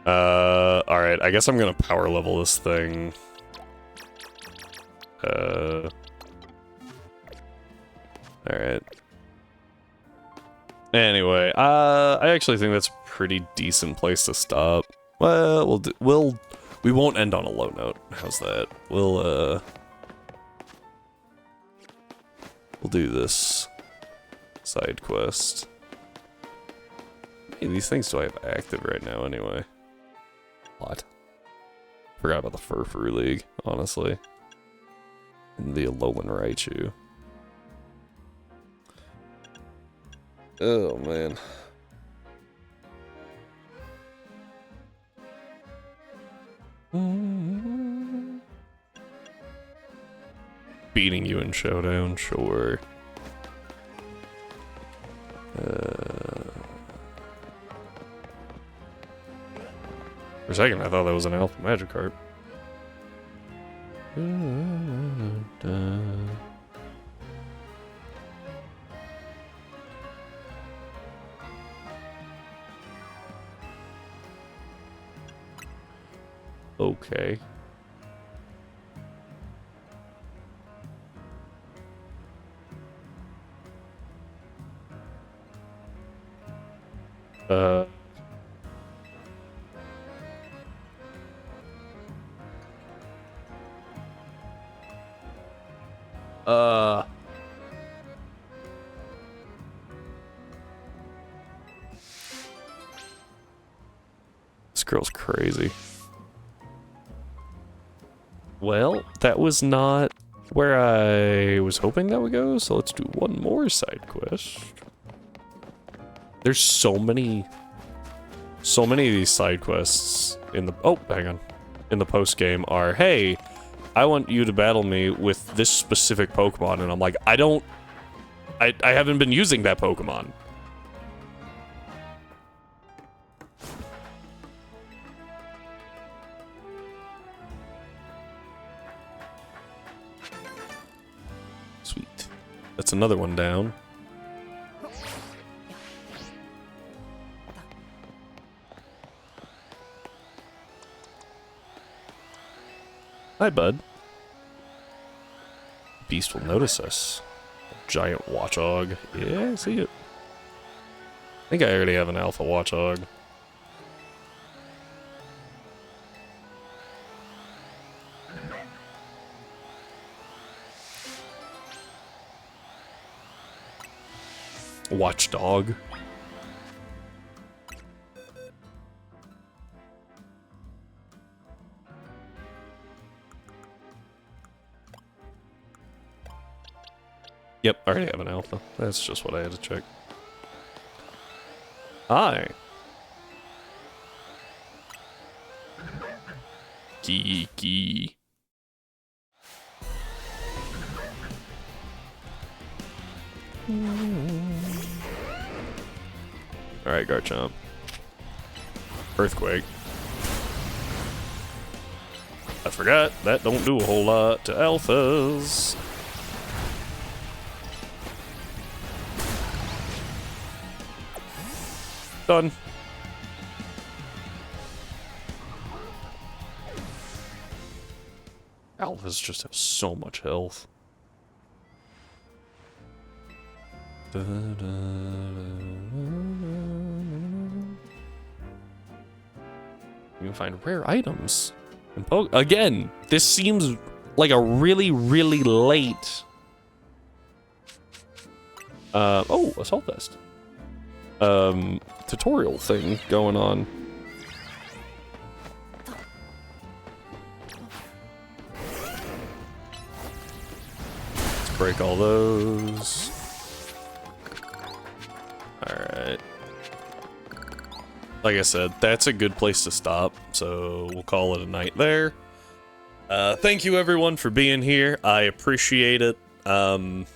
Alright, I guess I'm gonna power level this thing. Alright. Anyway, I actually think that's a pretty decent place to stop. Well, we won't end on a low note. How's that? We'll do this side quest. Hey, these things do I have active right now anyway? What? Forgot about the Furfur League, honestly. And the Alolan Raichu. Oh, man. Beating you in Showdown, sure. For a second, I thought that was an Alpha Magikarp. Okay. This girl's crazy. Well, that was not where I was hoping that would go, so let's do one more side quest. There's so many of these side quests in the— oh, hang on. In the post-game are, hey, I want you to battle me with this specific Pokemon, and I'm like, I haven't been using that Pokemon. Sweet. That's another one down. Hi, bud. Beast will notice us. A giant Watchog. Yeah, I see it. I think I already have an Alpha Watchog. Watchdog. Yep, I already have an Alpha. That's just what I had to check. Hi. Geeky. Alright, Garchomp. Earthquake. I forgot, that don't do a whole lot to alphas. Done. Alphas just have so much health. You can find rare items. Again, this seems like a really, really late. Oh, Assault Vest. Tutorial thing going on. Let's break all those. Alright. Like I said, that's a good place to stop, so we'll call it a night there. Thank you everyone for being here. I appreciate it. I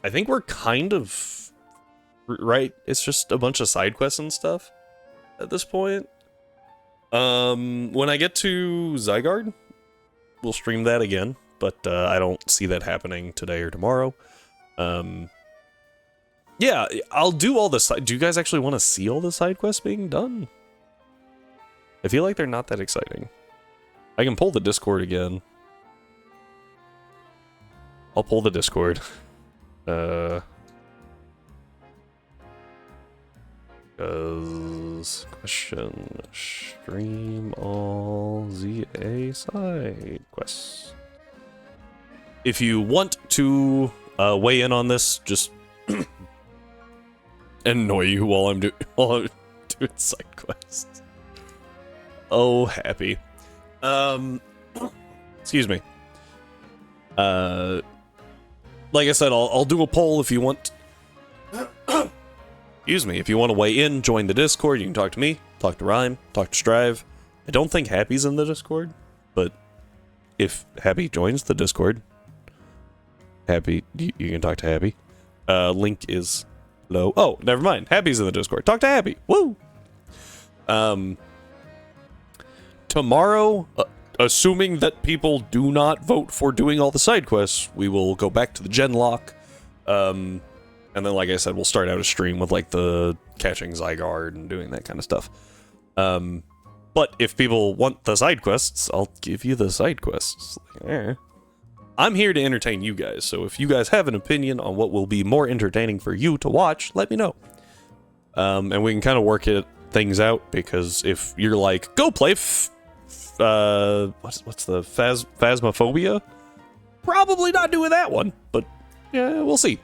think we're kind of right. It's just a bunch of side quests and stuff at this point. When I get to Zygarde, we'll stream that again, but I don't see that happening today or tomorrow. Yeah, I'll do all the side. Do you guys actually want to see all the side quests being done? I feel like they're not that exciting. I can pull the Discord again. I'll pull the Discord. Question, stream all ZA side quests. If you want to weigh in on this, just annoy you while I'm doing side quests. Oh, happy. Excuse me. Like I said, I'll do a poll if you want. Excuse me. If you want to weigh in, join the Discord. You can talk to me, talk to Rhyme, talk to Strive. I don't think Happy's in the Discord, but if Happy joins the Discord, Happy, you can talk to Happy. Link is low. Oh, never mind. Happy's in the Discord. Talk to Happy. Woo! Tomorrow, assuming that people do not vote for doing all the side quests, we will go back to the Genlock. And then, like I said, we'll start out a stream with, like, the catching Zygarde and doing that kind of stuff. But if people want the side quests, I'll give you the side quests. I'm here to entertain you guys, so if you guys have an opinion on what will be more entertaining for you to watch, let me know. And we can kind of work things out, because if you're like, go play what's the Phasmophobia? Probably not doing that one, but yeah, we'll see.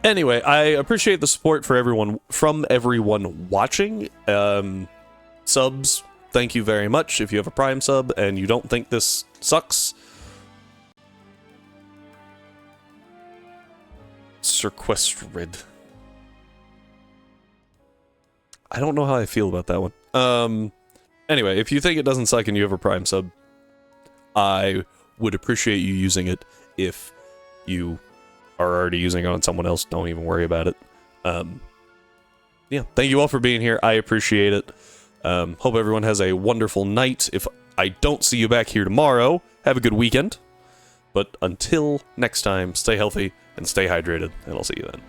Anyway, I appreciate the support from everyone watching. Subs, thank you very much. If you have a Prime sub and you don't think this sucks, Sequestrid. I don't know how I feel about that one. Anyway, if you think it doesn't suck and you have a Prime sub, I would appreciate you using it. If you are already using it on someone else, don't even worry about it. Yeah, thank you all for being here. I appreciate it. Hope everyone has a wonderful night. If I don't see you back here tomorrow, have a good weekend. But until next time, stay healthy and stay hydrated, and I'll see you then.